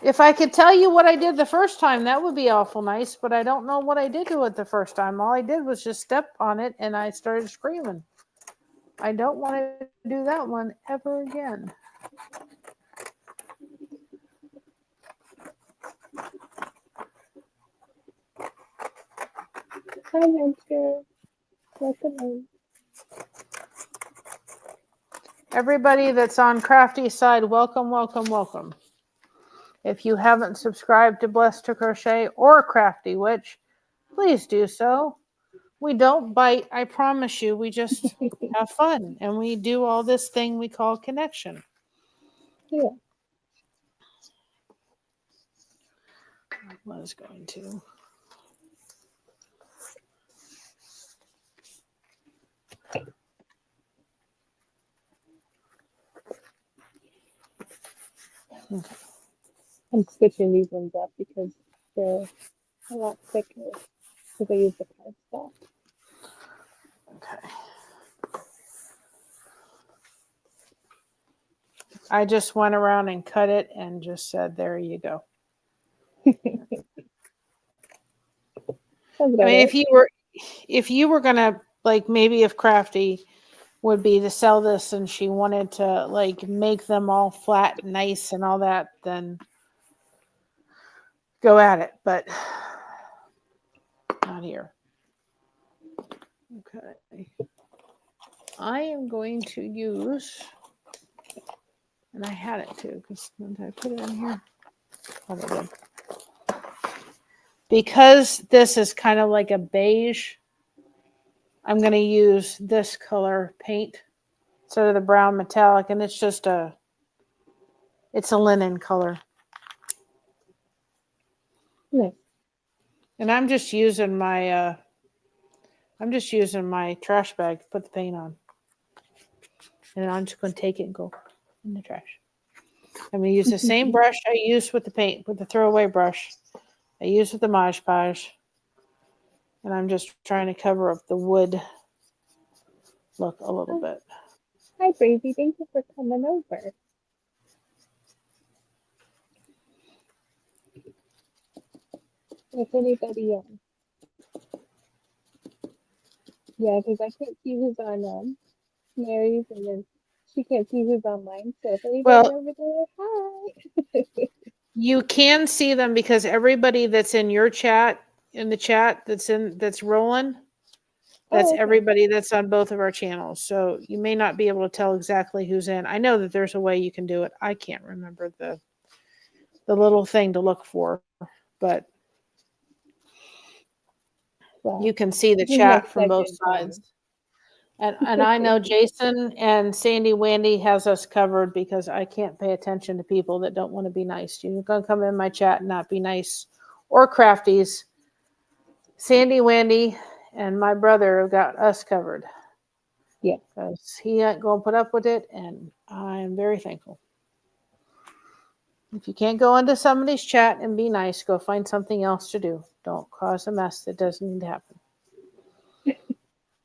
If I could tell you what I did the first time, that would be awful nice, but I don't know what I did to it the first time. All I did was just step on it and I started screaming. I don't want to do that one ever again. Hi, Mentor. Welcome in. Everybody that's on Crafty side, welcome, welcome, welcome. If you haven't subscribed to Blessed2crochet or Crafty Witch, please do so. We don't bite, I promise you. We just have fun and we do all this thing we call connection. Yeah. I was going to. Okay. I'm switching these ones up because they're a lot thicker because I use the cardstock. Okay. I just went around and cut it and just said, there you go. I mean, if you were gonna, like, maybe if Crafty would be to sell this and she wanted to like make them all flat and nice and all that, then go at it, but not here. Okay. I am going to use, and I had it too, because did I put it in here? Probably. Because this is kind of like a beige, I'm going to use this color paint instead of the brown metallic, and it's just it's a linen color. Nice. And I'm just using my trash bag to put the paint on. And I'm just going to take it and go in the trash. I'm going to use the same brush I used with the paint, with the throwaway brush I used with the Mod Podge. And I'm just trying to cover up the wood look a little bit. Hi, Bravey. Thank you for coming over. If anybody, yeah, because I can't see who's on Mary's, and then she can't see who's on mine. So if anybody over there, hi. You can see them because everybody that's in your chat, in the chat that's rolling, that's okay. everybody that's on both of our channels. So you may not be able to tell exactly who's in. I know that there's a way you can do it. I can't remember the little thing to look for, but you can see the chat from both sides. And I know Jason and Sandy Wandy has us covered because I can't pay attention to people that don't want to be nice. You're going to come in my chat and not be nice, or Crafties. Sandy Wandy and my brother have got us covered. Yeah. Because he ain't going to put up with it, and I'm very thankful. If you can't go into somebody's chat and be nice, go find something else to do. Don't cause a mess that doesn't need to happen.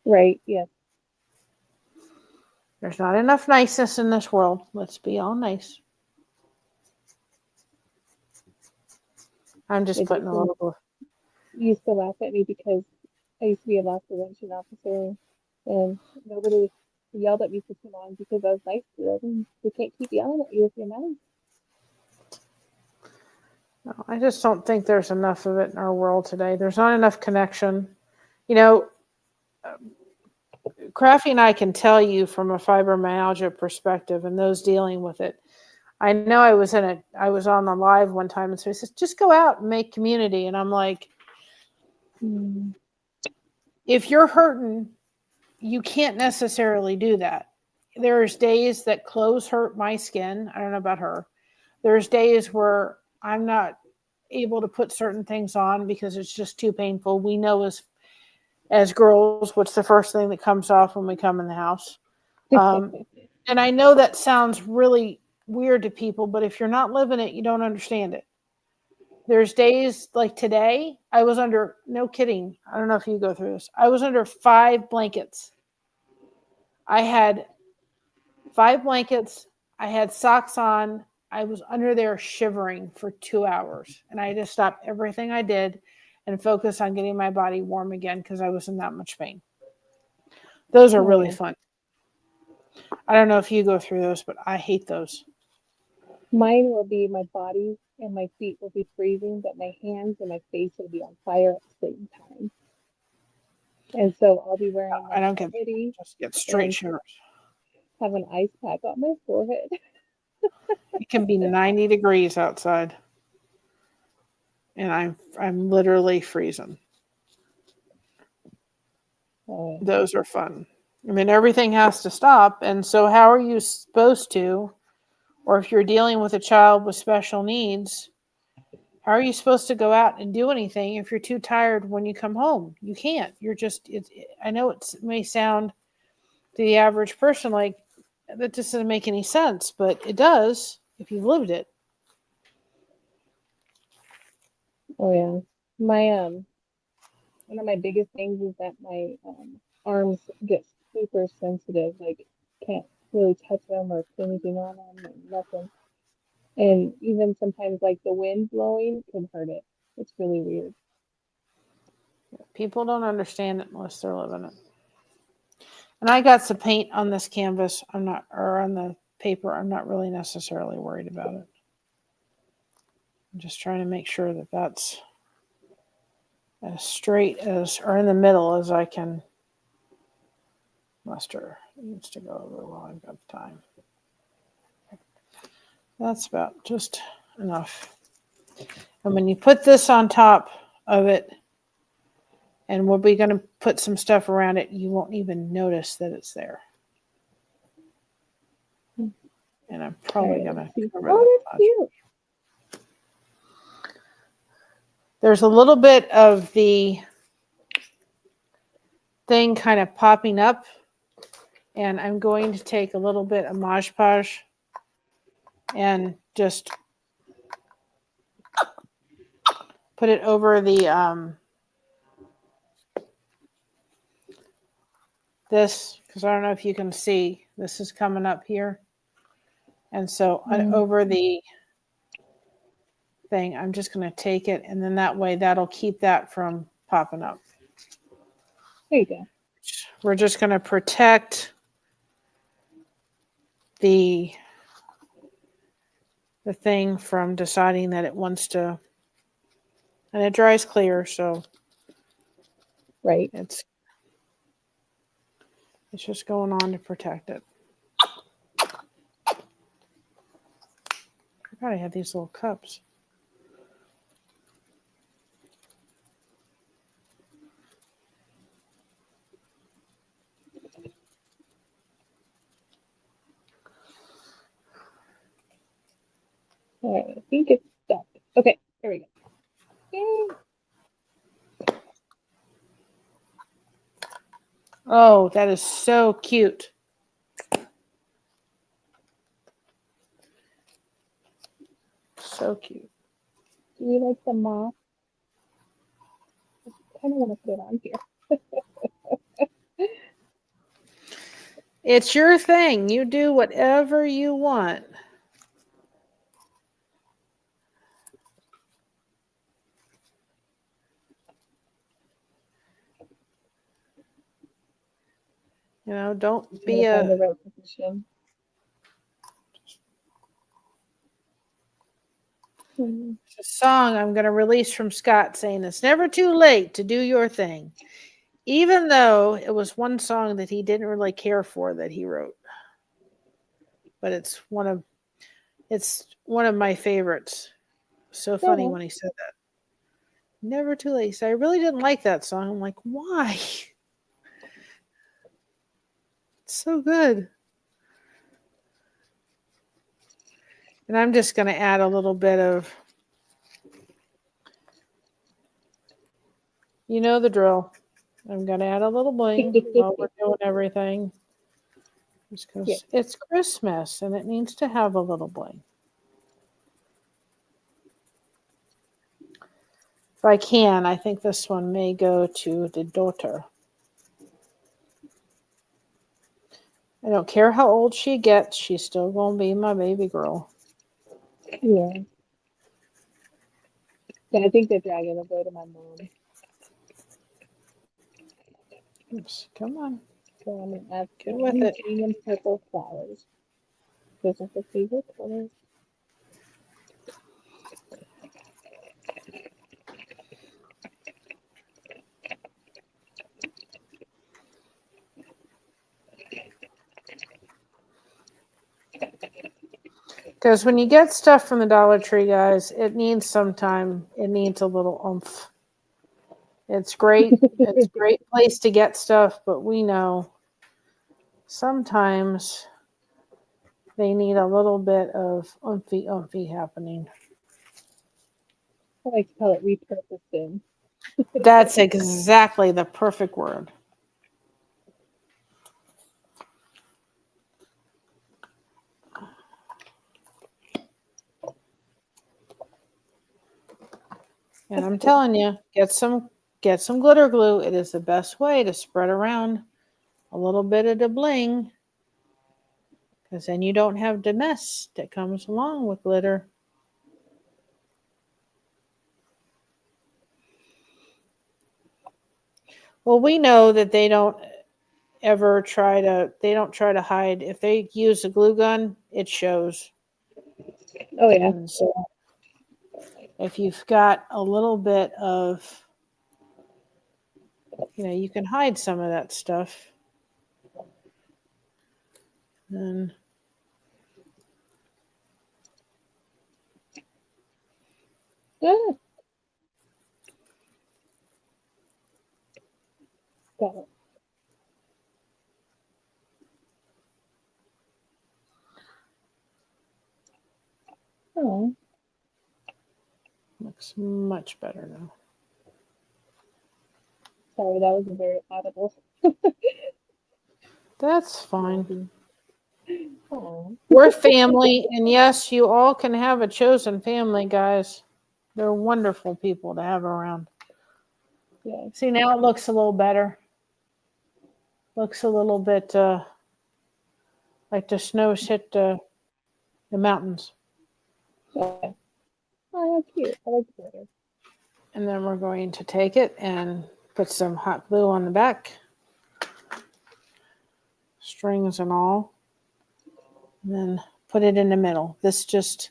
Right, yes. There's not enough niceness in this world. Let's be all nice. I'm just putting a little. You used to laugh at me because I used to be a loss prevention officer, and nobody yelled at me for too long because I was nice to them. We can't keep yelling at you if you're nice. No, I just don't think there's enough of it in our world today. There's not enough connection. You know, Crafty and I can tell you from a fibromyalgia perspective and those dealing with it. I know I was on the live one time, and so he says, just go out and make community. And I'm like, if you're hurting, you can't necessarily do that. There's days that clothes hurt my skin. I don't know about her. There's days where I'm not able to put certain things on because it's just too painful. We know as girls, what's the first thing that comes off when we come in the house. And I know that sounds really weird to people, but if you're not living it, you don't understand it. There's days like today, I was under, no kidding, I don't know if you go through this, I was under 5 blankets. I had 5 blankets. I had socks on. I was under there shivering for 2 hours, and I had to stop everything I did and focus on getting my body warm again because I was in that much pain. Those are Oh, really yeah. fun. I don't know if you go through those, but I hate those. Mine will be my body and my feet will be freezing, but my hands and my face will be on fire at the same time. And so I'll be wearing I like don't a get hoodie just get straight and shivers. have an ice pack on my forehead. It can be 90 degrees outside, and I'm literally freezing. Oh, Those are fun. I mean, everything has to stop, and so how are you supposed to, or if you're dealing with a child with special needs, how are you supposed to go out and do anything if you're too tired when you come home? You can't. You're just. I know it may sound to the average person like that just doesn't make any sense, but it does if you've lived it. oh yeah. My one of my biggest things is that my arms get super sensitive, like can't really touch them or put anything on them or nothing. And even sometimes like the wind blowing can hurt it. It's really weird. People don't understand it unless they're living it. And I got some paint on this canvas. I'm not, or on the paper. I'm not really necessarily worried about it. I'm just trying to make sure that that's as straight as, or in the middle as I can muster. It needs to go over while I've got time. That's about just enough. And when you put this on top of it, and we'll be going to put some stuff around it, you won't even notice that it's there. And I'm probably going to cover that. Oh, that's cute. There's a little bit of the thing kind of popping up, and I'm going to take a little bit of Mod Podge and just put it over the this, because I don't know if you can see, this is coming up here, and so over the thing, I'm just going to take it, and then that way that'll keep that from popping up. There you go. We're just going to protect the thing from deciding that it wants to, and it dries clear, so Right. it's just going on to protect it. I forgot I had these little cups. All right. I think it's stuck. Okay. There we go. Yay. Oh, that is so cute. So cute. Do you like the moth? I kind of want to put it on here. It's your thing. You do whatever you want. You know, don't be Find the right position. It's a song I'm going to release from Scott saying it's never too late to do your thing. Even though it was one song that he didn't really care for that he wrote. But it's one of my favorites. So funny when he said that. Never too late. So I really didn't like that song. I'm like, why? It's so good. And I'm just going to add a little bit of, you know the drill. I'm going to add a little bling while we're doing everything. Just because it's Christmas and it needs to have a little bling. If I can, I think this one may go to the daughter. I don't care how old she gets, she's still going to be my baby girl. Yeah. Yeah, I think the dragon will go to my mom. Oops, come on. So I'm gonna add Get with some it. green and purple flowers. Those are her favorite colors. Because when you get stuff from the Dollar Tree, guys, it needs a little oomph. It's great. It's a great place to get stuff, but we know sometimes they need a little bit of oomphy happening. I like to call it repurposing. That's exactly the perfect word. And I'm telling you, get some glitter glue. It is the best way to spread around a little bit of the bling, because then you don't have the mess that comes along with glitter. Well, we know that they don't try to hide. If they use a glue gun, it shows. Oh yeah. And so if you've got a little bit of, you can hide some of that stuff. And Yeah. Got it. Oh, looks much better now. sorry, that was very audible. That's fine. Oh, We're family, and yes, you all can have a chosen family, guys. They're wonderful people to have around. yeah. See, now it looks a little better. Looks a little bit like the snow's hit the mountains. Okay. Oh, that's cute. I like the glitter. And then we're going to take it and put some hot glue on the back, strings and all, and then put it in the middle. This just,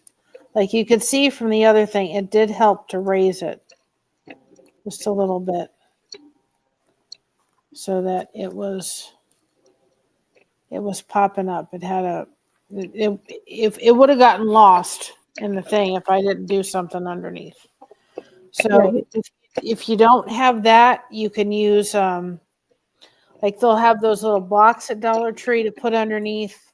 like you could see from the other thing, it did help to raise it just a little bit so that it was popping up. It had it would have gotten lost in the thing if I didn't do something underneath. So Right. if you don't have that, you can use like they'll have those little blocks at Dollar Tree to put underneath,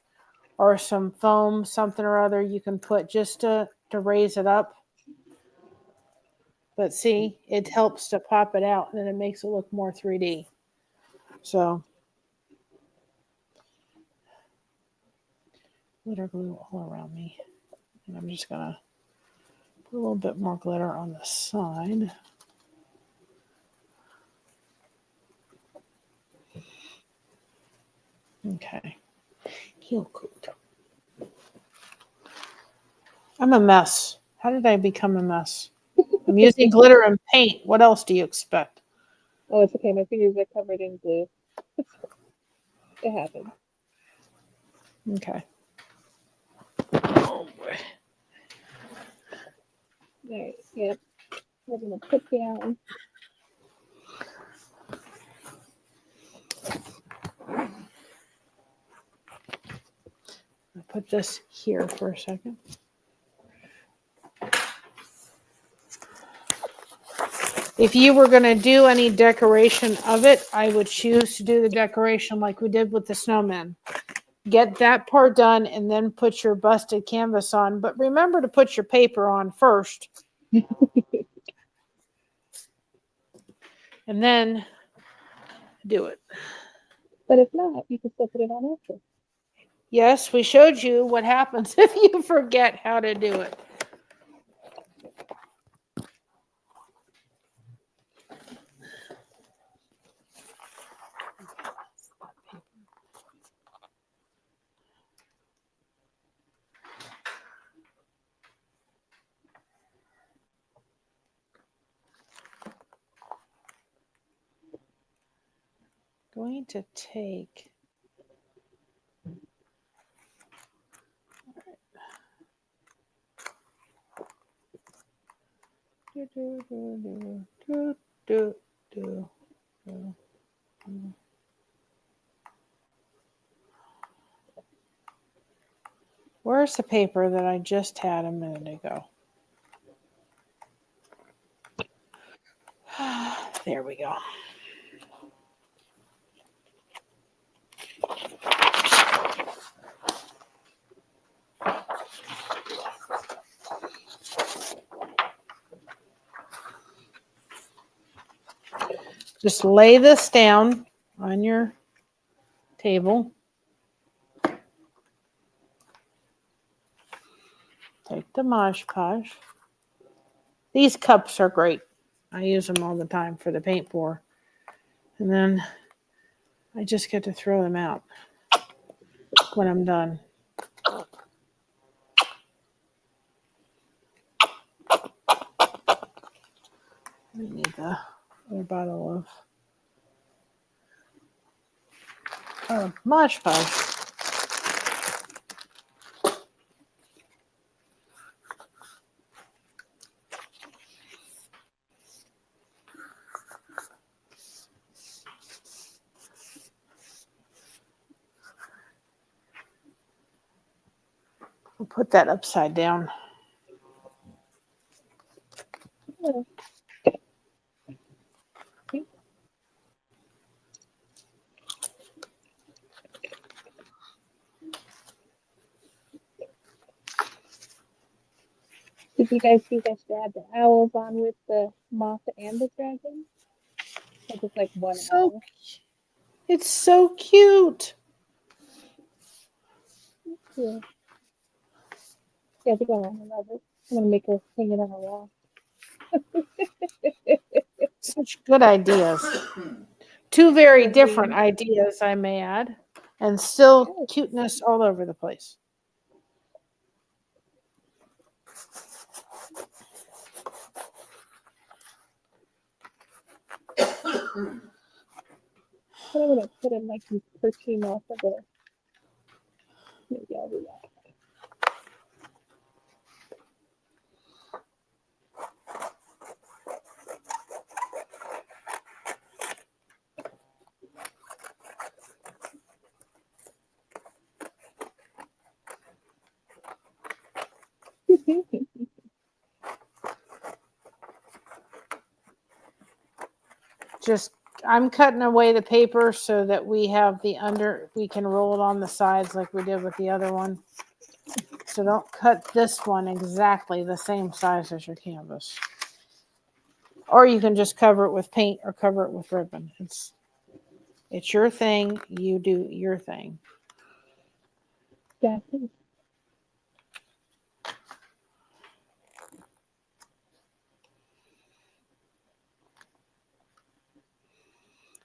or some foam, something or other you can put just to raise it up. But see, it helps to pop it out, and then it makes it look more 3D. So glitter glue all around me. And I'm just gonna put a little bit more glitter on the side. Okay. Heel coat. I'm a mess. How did I become a mess? I'm using glitter and paint. What else do you expect? Oh, it's okay. My fingers are covered in glue. It happens. Okay. Oh boy. All right. Yep. We're gonna put down. I'll put this here for a second. If you were going to do any decoration of it, I would choose to do the decoration like we did with the snowman. Get that part done and then put your busted canvas on. But remember to put your paper on first. And then do it. But if not, you can still put it on after. Yes, we showed you what happens if you forget how to do it. going to take. Where's the paper that I just had a minute ago? There we go. Just lay this down on your table. Take the Mod Podge. These cups are great. I use them all the time for the paint pour. And then I just get to throw them out when I'm done. I need the other bottle of Mod Podge. I'll put that upside down. Oh. Did you guys see that she had the owls on with the moth and the dragon? Or just like one owl? It's so cute. Yeah. Yeah, I think I'm gonna love it. I'm gonna make her hang it on a wall. Such good ideas. Two very different ideas, I may add, and still cuteness all over the place. But I'm gonna put him like he's perching off of it. Maybe I'll do that. Just, I'm cutting away the paper so that we have we can roll it on the sides like we did with the other one. So don't cut this one exactly the same size as your canvas. Or you can just cover it with paint or cover it with ribbon. It's your thing. You do your thing. Exactly.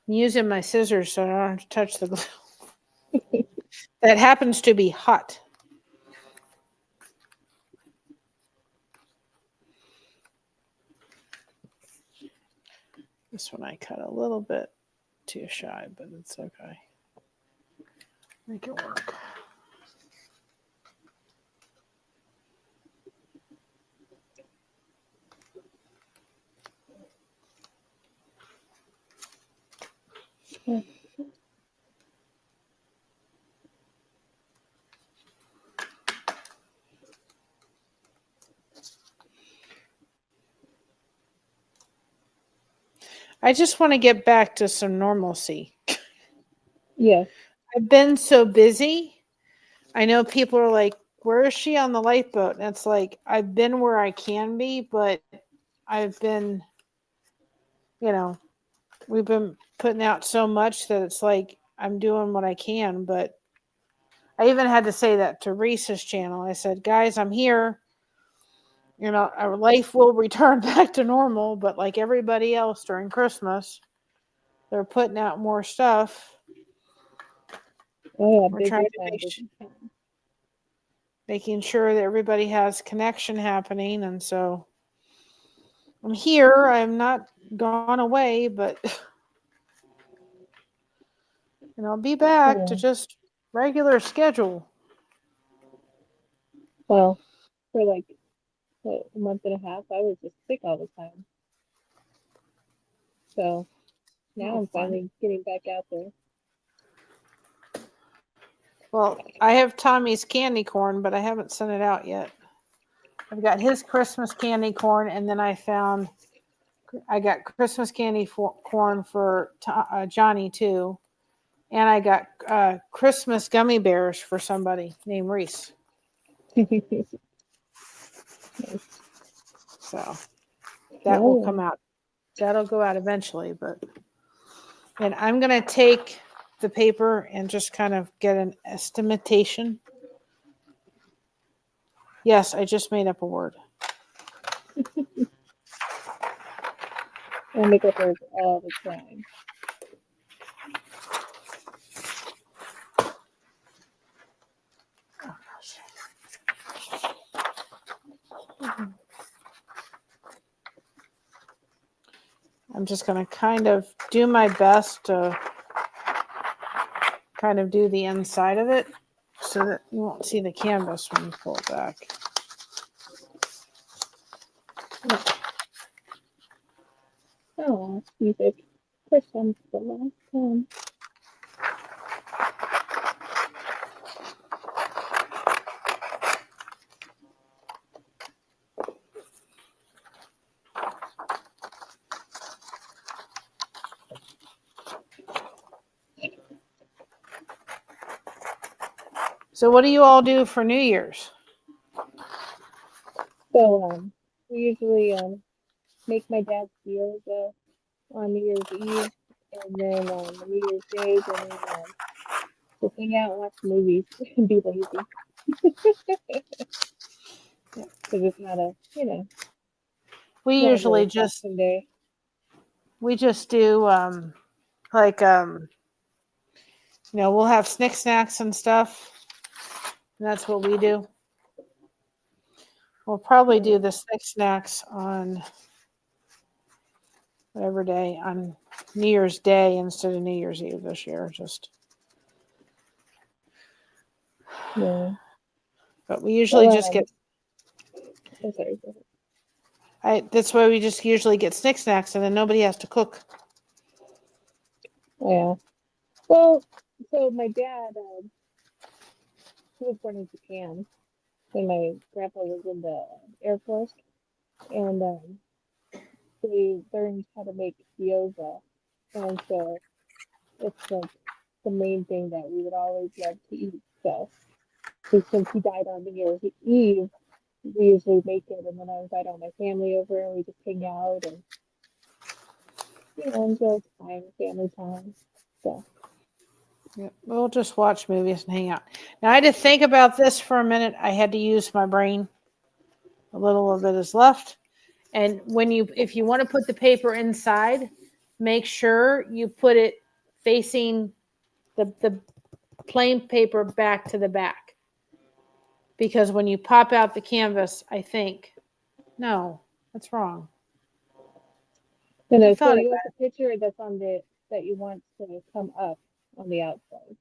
I'm using my scissors so I don't have to touch the glue. That happens to be hot. This one I cut a little bit too shy, but it's okay. Make it work. I just want to get back to some normalcy. Yeah. I've been so busy. I know people are like, where is she on the lifeboat? And it's like, I've been where I can be, but I've been, we've been putting out so much that it's like, I'm doing what I can. But I even had to say that to Reese's channel. I said, guys, I'm here. Our life will return back to normal, but like everybody else during Christmas, they're putting out more stuff. Oh, yeah, We're trying to making sure that everybody has connection happening. And so I'm here. I'm not gone away, but And I'll be back to Yeah. just regular schedule. Well, for like what, a month and a half, I was just sick all the time. So now Oh, I'm fun. finally getting back out there. Well, I have Tommy's candy corn, but I haven't sent it out yet. I've got his Christmas candy corn, and then I got Christmas candy corn for Johnny too, and I got Christmas gummy bears for somebody named Reese. Nice. So that will come Well, out. That'll go out eventually, and I'm gonna take the paper and just kind of get an estimation. Yes, I just made up a word. I make up words all the time. Oh gosh. I'm just going to kind of do my best to kind of do the inside of it so that you won't see the canvas when you pull it back. Oh, music. First one's the last one. So what do you all do for New Year's? So, we usually make my dad's deals on New Year's Eve, and then on New Year's Day, then we just hang out and watch movies and be lazy. Because it's not a, We not a usually very just relaxing day. do like we'll have snick snacks and stuff. And that's what we do. We'll probably do the snick snacks on whatever day, on New Year's Day instead of New Year's Eve this year. Yeah. But we usually Well, just get. I'm sorry. Go ahead. That's why we just usually get snick snacks, and then nobody has to cook. Yeah. Well, so my dad, he was born in Japan when my grandpa was in the Air Force, and they learned how to make gyoza, and so it's like the main thing that we would always love to eat. So since he died on New Year's Eve, we usually make it, and then I invite all my family over, and we just hang out and enjoy time, family time. So Yeah, we'll just watch movies and hang out. Now I had to think about this for a minute. I had to use my brain. A little of it is left. And if you want to put the paper inside, make sure you put it facing the plain paper back to the back. Because when you pop out the canvas, no, that's wrong. no, so thought you want the picture that's on that you want to come up on the outside.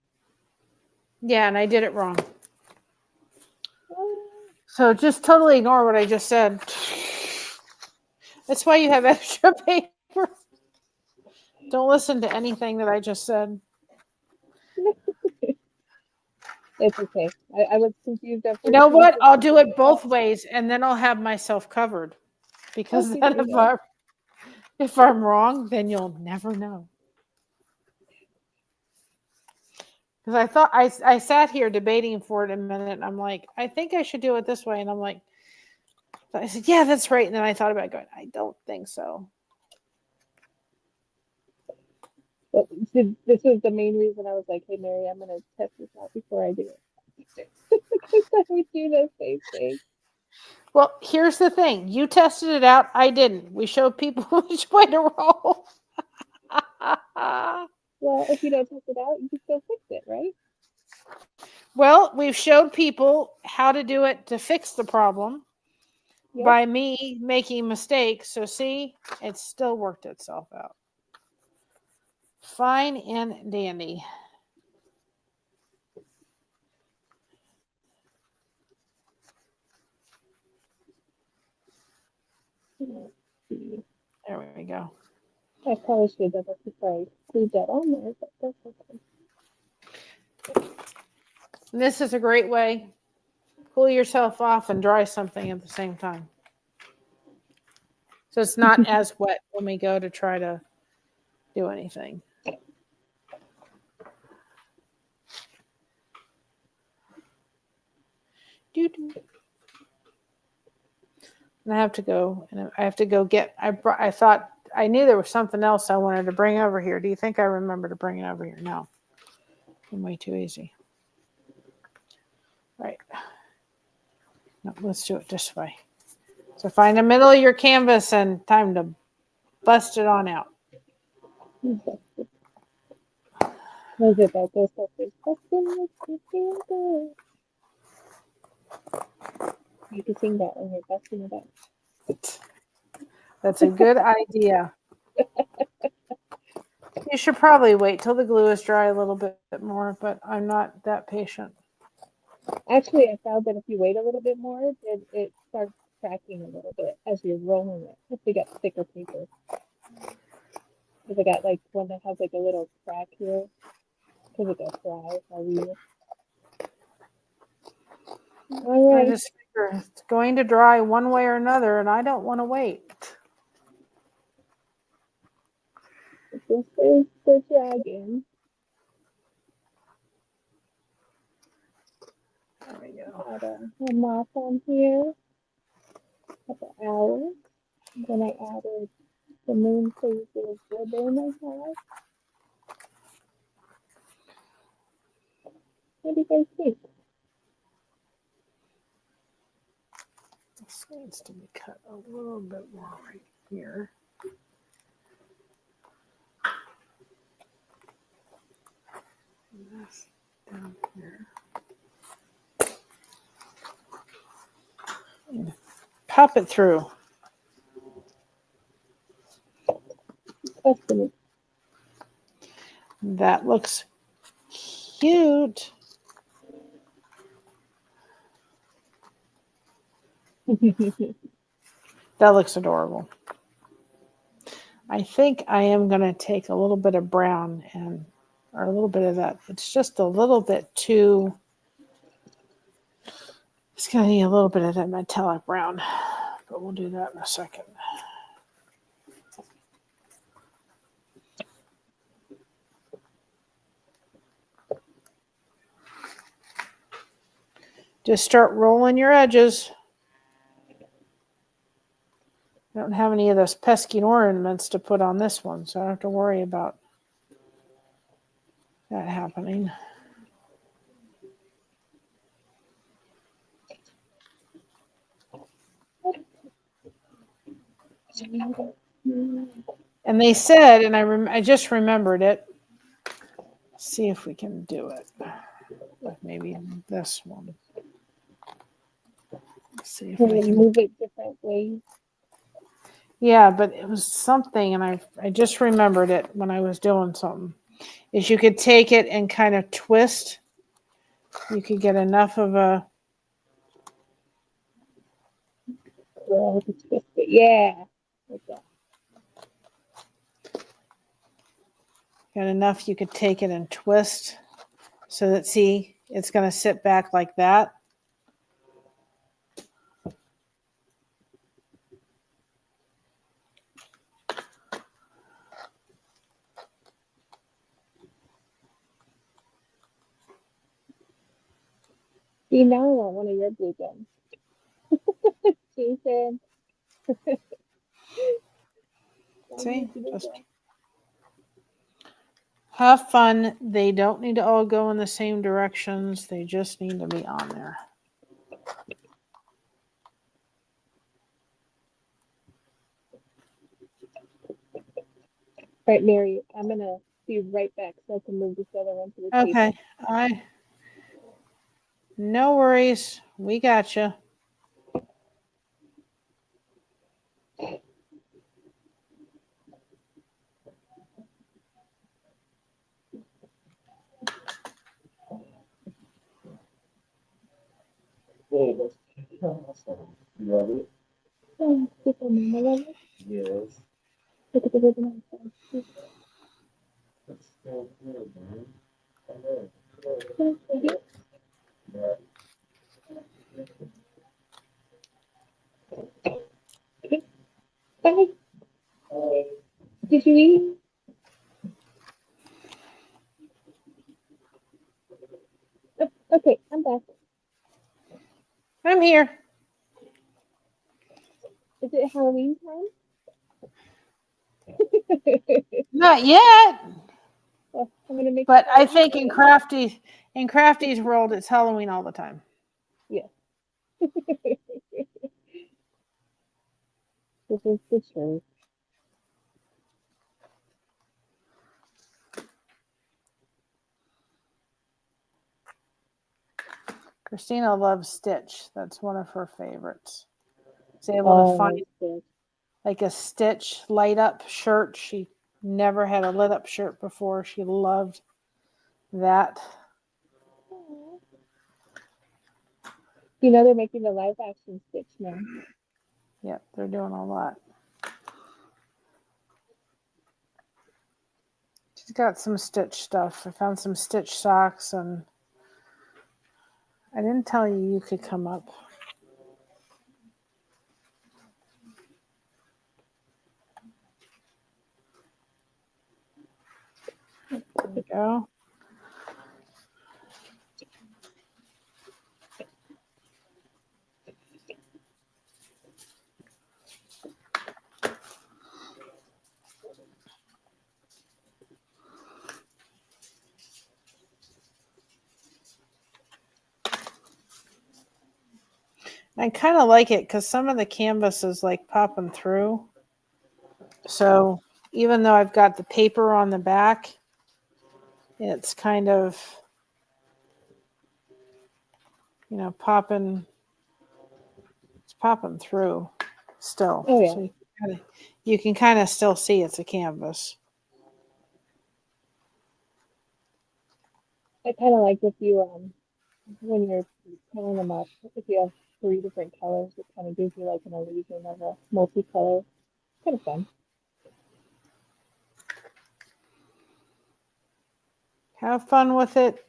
Yeah, and I did it wrong. So just totally ignore what I just said. That's why you have extra paper. Don't listen to anything that I just said. It's okay. I was confused at first. You know what? I'll do it both ways, and then I'll have myself covered. Because Okay, then if I'm wrong, then you'll never know. Because I thought I sat here debating for it a minute, and I'm like, I think I should do it this way, and I'm like, I said, yeah, that's right, and then I thought about it, going, I don't think so. But this was the main reason I was like, hey, Mary, I'm going to test this out before I do it. Because we do the same thing. Well, here's the thing. You tested it out. I didn't. We showed people which way to roll. Well, if you don't test it out, you can still fix it, right? Well, we've showed people how to do it to fix the problem by me making mistakes. So see, it's still worked itself out. Fine and dandy. Let's see. There we go. I probably should have done that before I glued that on there, but that's okay. And this is a great way. Cool yourself off and dry something at the same time. So it's not as wet when we go to try to do anything. And I have to go get, I thought, I knew there was something else I wanted to bring over here. Do you think I remember to bring it over here? No. I'm way too easy. Right. No, let's do it this way. So find the middle of your canvas and time to bust it on out. Was it that those suckers busting makes me feel good? You can sing that when you're busting it up. That's a good idea. You should probably wait till the glue is dry a little bit more, but I'm not that patient. Actually, I found that if you wait a little bit more, then it starts cracking a little bit as you're rolling it. If we got thicker paper. Because I got like one that has like a little crack here. Because it got dry while we were. All I right. just figure it's going to dry one way or another, and I don't want to wait. This is the dragon. There we go. Got a moth on here. Got the owl. Then I added the moon phases ribbon I have. What do you guys think? This needs to be cut a little bit more right here. And this down here. And pop it through. Estimate. That looks cute. That looks adorable. I think I am going to take a little bit of brown or a little bit of that. It's just a little bit too, it's going to need a little bit of that metallic brown, but we'll do that in a second. Just start rolling your edges. I don't have any of those pesky ornaments to put on this one, so I don't have to worry about that happening. And they said, and I just remembered it. Let's see if we can do it with maybe this one. Let's see if I can move it different ways. Yeah, but it was something, and I just remembered it when I was doing something. Is you could take it and kind of twist. You could get enough of a. Well, twist it. Yeah. Like that. Got enough you could take it and twist so that, see, it's going to sit back like that. See, now I want one of your blue guns. Jason. See, just have fun. They don't need to all go in the same directions. They just need to be on there. All right, Mary, I'm going to be right back so I can move this other one to the table. Okay. No worries. We got you. You ready? Oh, super mama love it. Yes. Look at the ribbon outside. That's so good, man. I know. Bye. Did you eat? Oh, okay, I'm back. I'm here. Is it Halloween time? Not yet, Well, I'm gonna make but I Halloween think time. in Crafty's world, it's Halloween all the time. Yes. This is the truth. Christina loves Stitch. That's one of her favorites. She's able to Oh, find good. like a Stitch light up shirt. She never had a lit up shirt before. She loved that. You know they're making the live action Stitch now. Yep, they're doing a lot. She's got some Stitch stuff. I found some Stitch socks, and I didn't tell you could come up. There we go. I kind of like it because some of the canvas is like popping through. So even though I've got the paper on the back, it's kind of, popping. It's popping through still. Oh yeah. So you can kind of still see it's a canvas. I kind of like if you when you're pulling them up, if you have 3 different colors, it kind of gives you like an illusion of a multicolor. Kind of fun. Have fun with it.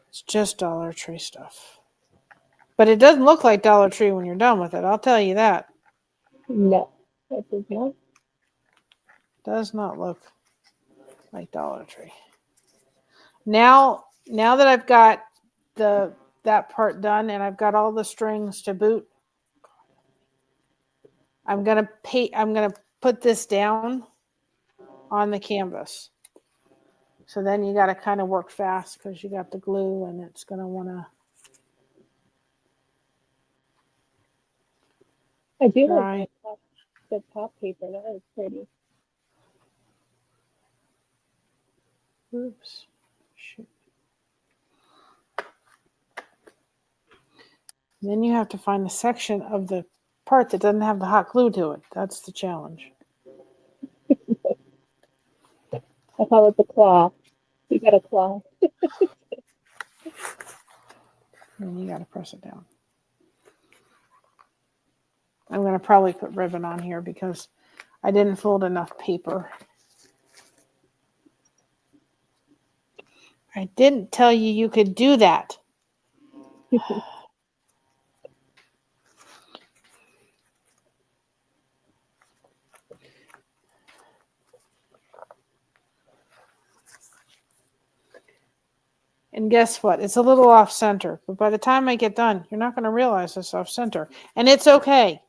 It's just Dollar Tree stuff. But it doesn't look like Dollar Tree when you're done with it. I'll tell you that. No, that does not. Does not look like Dollar Tree. Now that I've got that part done and I've got all the strings to boot, I'm gonna put this down on the canvas. So then you got to kind of work fast because you got the glue and it's gonna want to. I do Dry. like the top paper. That is pretty. Oops. Shoot. Then you have to find the section of the part that doesn't have the hot glue to it. That's the challenge. I call it the claw. You got a claw. And you got to press it down. I'm going to probably put ribbon on here because I didn't fold enough paper. I didn't tell you could do that. And guess what? It's a little off center, but by the time I get done, you're not going to realize it's off center. And it's okay.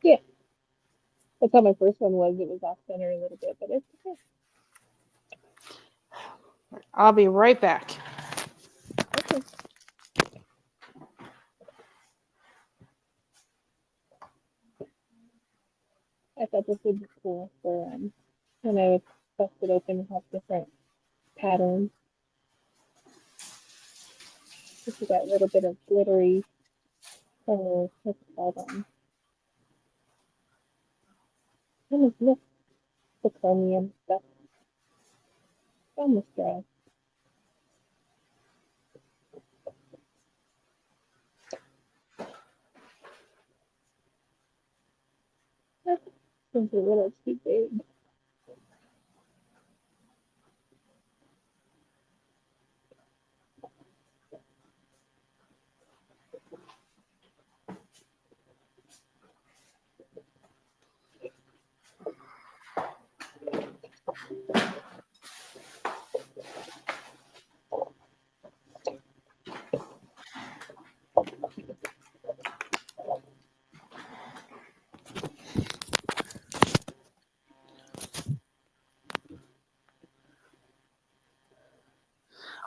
Yeah. That's how my first one was. It was off center a little bit, but it's okay. I'll be right back. Okay. I thought this would be cool for when I would bust it open and have different patterns. Just that little bit of glittery, what's it called? What is this? The chromium stuff. It's almost dry. Seems a little too big.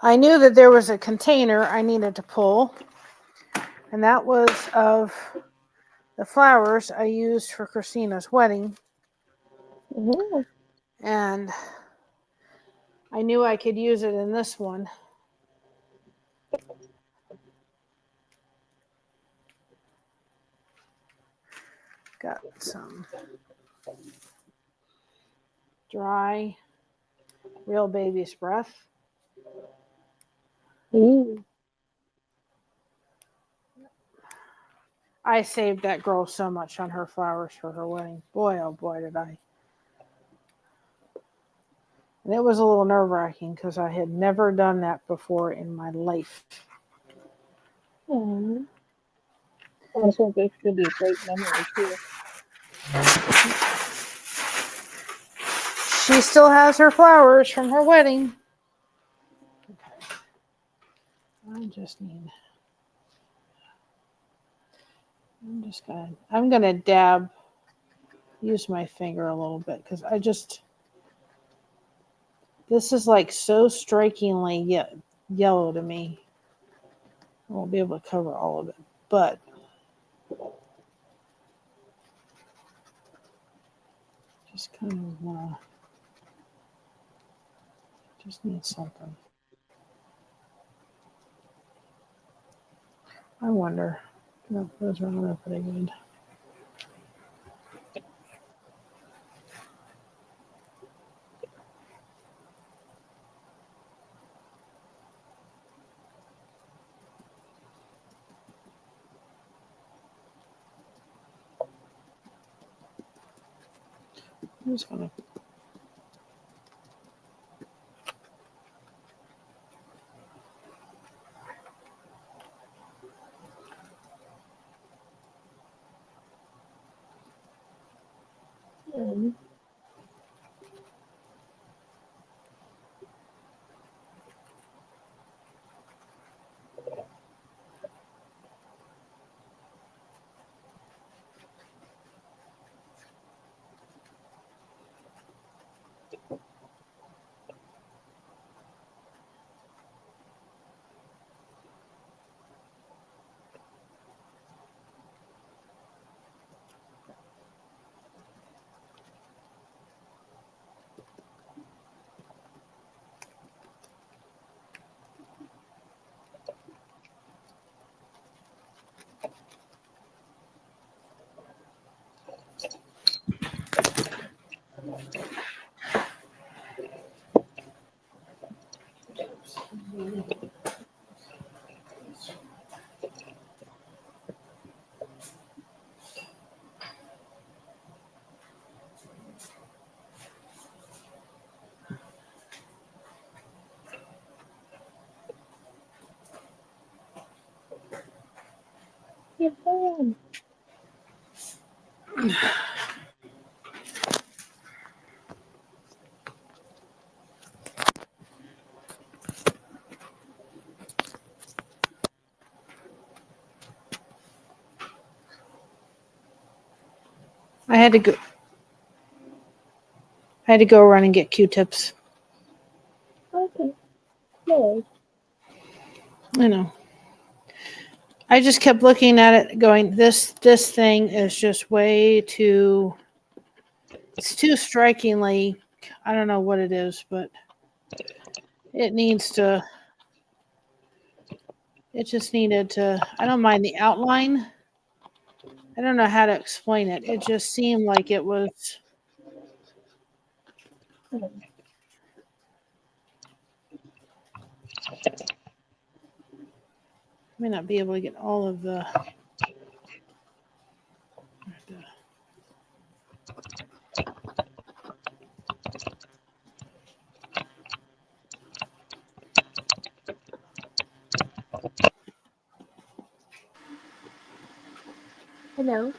I knew that there was a container I needed to pull, and that was of the flowers I used for Christina's wedding. Oh, And I knew I could use it in this one. Got some dry real baby's breath. ooh. I saved that girl so much on her flowers for her wedding. Boy, oh boy, did I. And it was a little nerve-wracking because I had never done that before in my life. Oh. I'm sure this could be a great memory too. She still has her flowers from her wedding. Okay. I'm gonna dab, use my finger a little bit because this is like so strikingly yellow to me. I won't be able to cover all of it, but just kind of just need something. I wonder. No, those are not pretty good. I'm just gonna. Mm. You're fine. I had to go. I had to go run and get Q-tips. Okay. No. I know. I just kept looking at it, going, this thing is just way too. It's too strikingly. I don't know what it is, but it needs to. It just needed to. I don't mind the outline. I don't know how to explain it. It just seemed like it was. Mm. I may not be able to get all of the. Hello.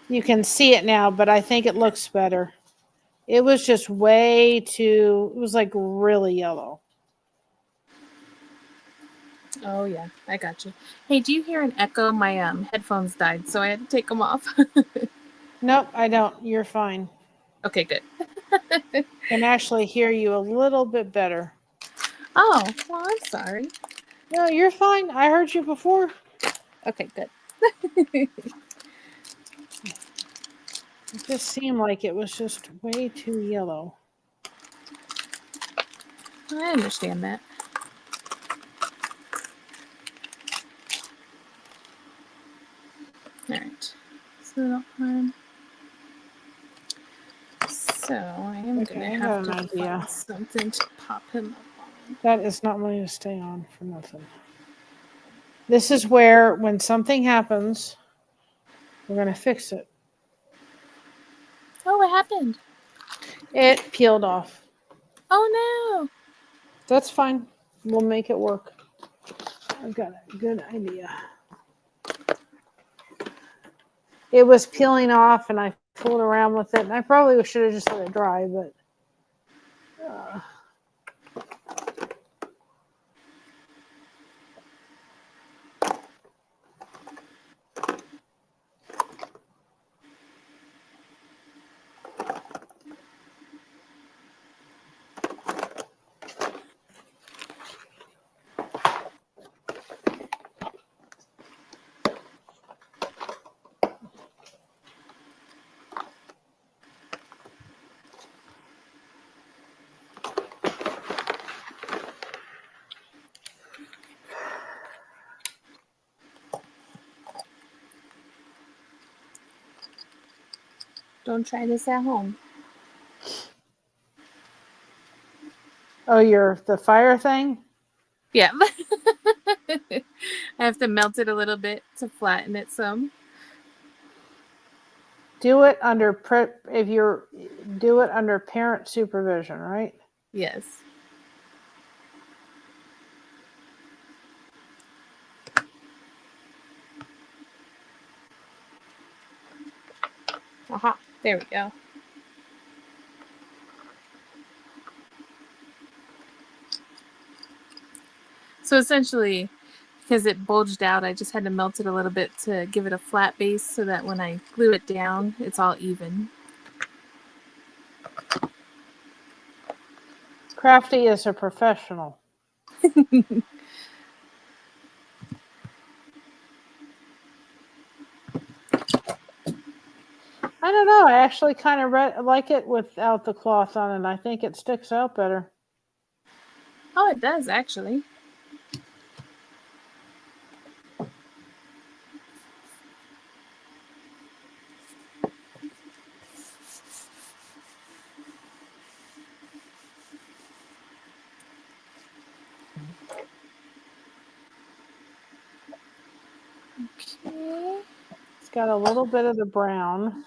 You can see it now, but I think it looks better. It was just way too, it was like really yellow. Oh yeah, I got you. Hey, do you hear an echo? My headphones died, so I had to take them off. Nope, I don't. You're fine. Okay, good. Can actually hear you a little bit better. Oh, well, I'm sorry. No, you're fine. I heard you before. Okay, good. It just seemed like it was just way too yellow. I understand that. All right. So, I am Okay, gonna I have got to an idea. find something to pop him up on. That is not going to stay on for nothing. This is where, when something happens, we're going to fix it. Oh, what happened? It peeled off. Oh no! That's fine. We'll make it work. I've got a good idea. It was peeling off, and I fooled around with it. And I probably should have just let it dry, but Don't try this at home. oh, the fire thing? Yeah. I have to melt it a little bit to flatten it some. Do it under parent supervision, right? Yes. Aha, there we go. So essentially, because it bulged out, I just had to melt it a little bit to give it a flat base so that when I glue it down, it's all even. Crafty is a professional. I don't know. I actually kind of like it without the cloth on it. I think it sticks out better. Oh, it does actually. Okay. It's got a little bit of the brown.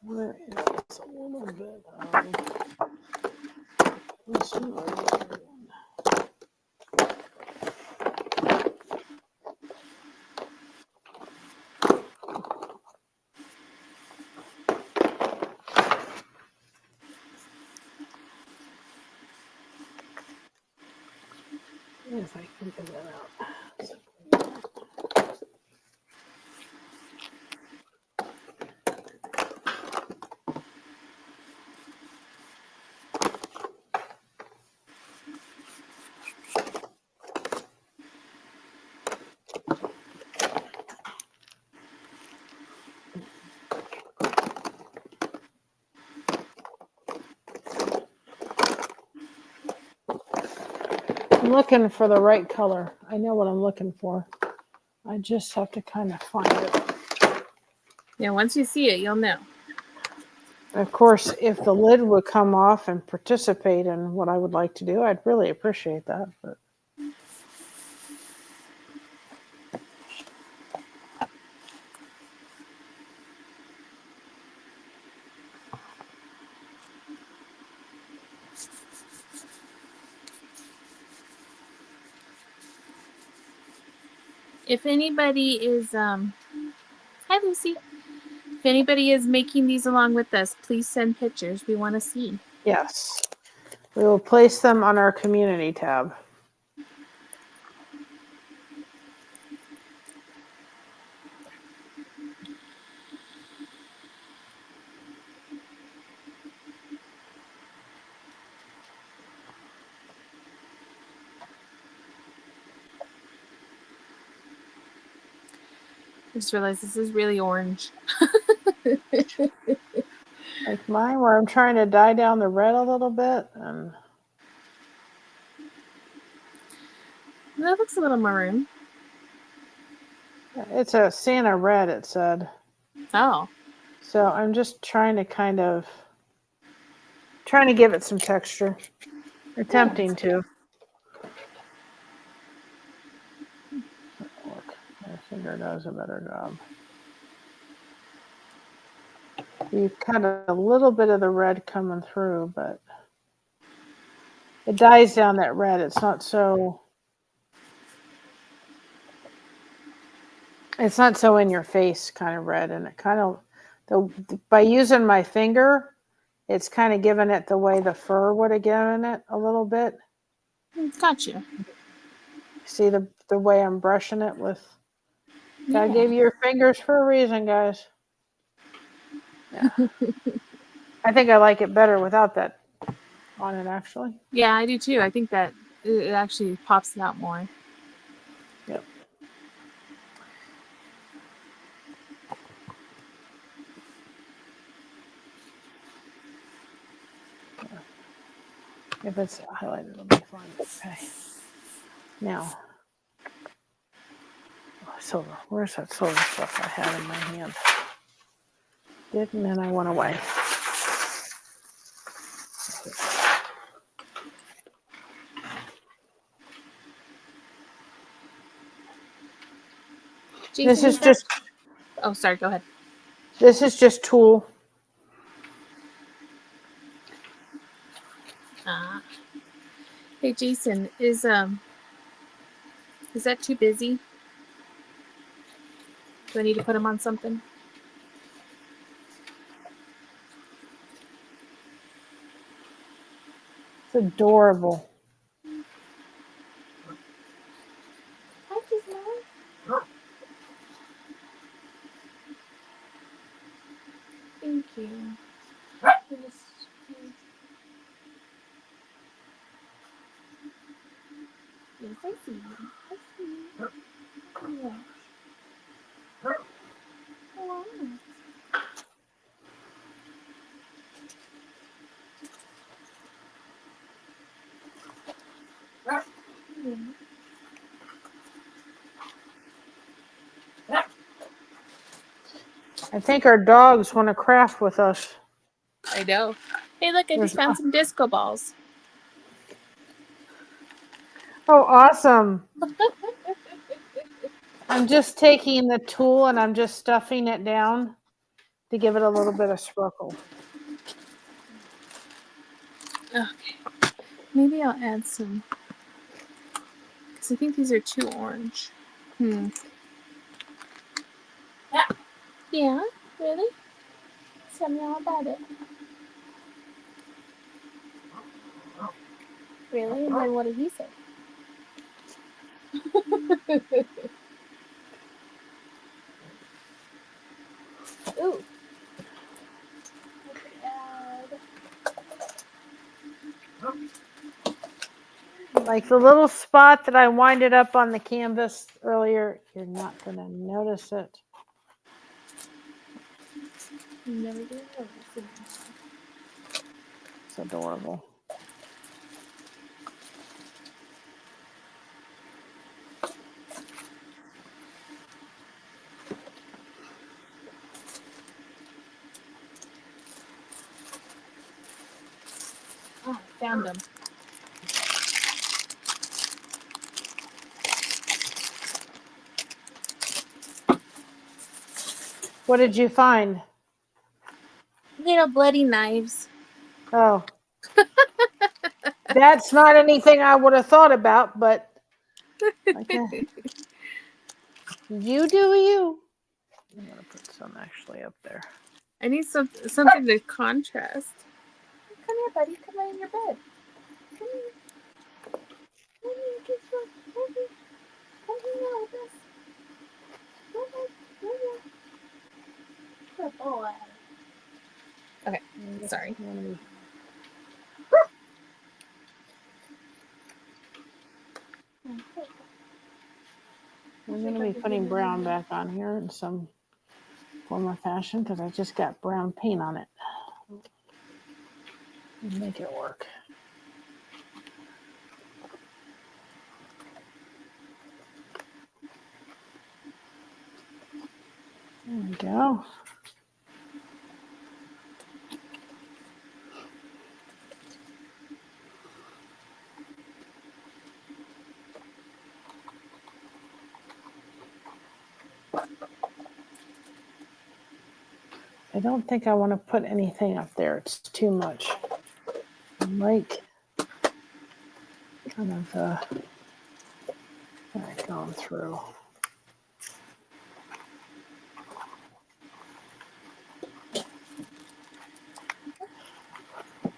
Where is a little bit of this one? If I can get that out. I'm looking for the right color. I know what I'm looking for. I just have to kind of find it. Yeah, once you see it, you'll know. Of course, if the lid would come off and participate in what I would like to do, I'd really appreciate that. But If anybody is hi Lucy. If anybody is making these along with us, please send pictures. We want to see. Yes. We will place them on our community tab. I just realized this is really orange. Like mine, where I'm trying to dye down the red a little bit. And That looks a little maroon. it's a Santa red, it said. Oh. So I'm just trying to give it some texture. Attempting to. Look, my finger does a better job. You cut a little bit of the red coming through, but it dyes down that red. It's not so in your face kind of red, and it kind of by using my finger, it's kind of giving it the way the fur would have given it a little bit. Gotcha. See the way I'm brushing it with. Yeah. God gave you your fingers for a reason, guys. Yeah. I think I like it better without that on it, actually. Yeah, I do too. I think that it actually pops it out more. Yep. If it's highlighted, it'll be fine. Okay. Now, silver. Where's that silver stuff I had in my hand? Didn't, and I went away. Jason, This is just. Oh, sorry. Go ahead. This is just tulle. Hey, Jason, is that too busy? Do I need to put him on something? It's adorable. Hi, Gizmo. Thank you. Yes, I see you. I see you. Yeah. Oh, yeah. I think our dogs want to craft with us. I know. Hey, look, I just found some disco balls. Oh, awesome. I'm just taking the tulle and I'm just stuffing it down to give it a little bit of sparkle. Okay. Maybe I'll add some. Because I think these are too orange. Yeah? Really? Tell me all about it. Really? And then what did he say? Ooh. Like the little spot that I winded up on the canvas earlier, you're not going to notice it. Never did notice it. It's adorable. Oh, I found them. What did you find? Little bloody knives. Oh. That's not anything I would have thought about, but okay. You do you. I'm gonna put some actually up there. I need something to contrast. Come here, buddy. Come lay in your bed. Come here. Come here, kiss me. Come here. Come hang out with us. Come here. Come here. Good boy. Okay, sorry. I'm going to be putting brown back on here in some form or fashion because I just got brown paint on it. Make it work. There we go. I don't think I want to put anything up there. It's too much. I'm like kind of going through.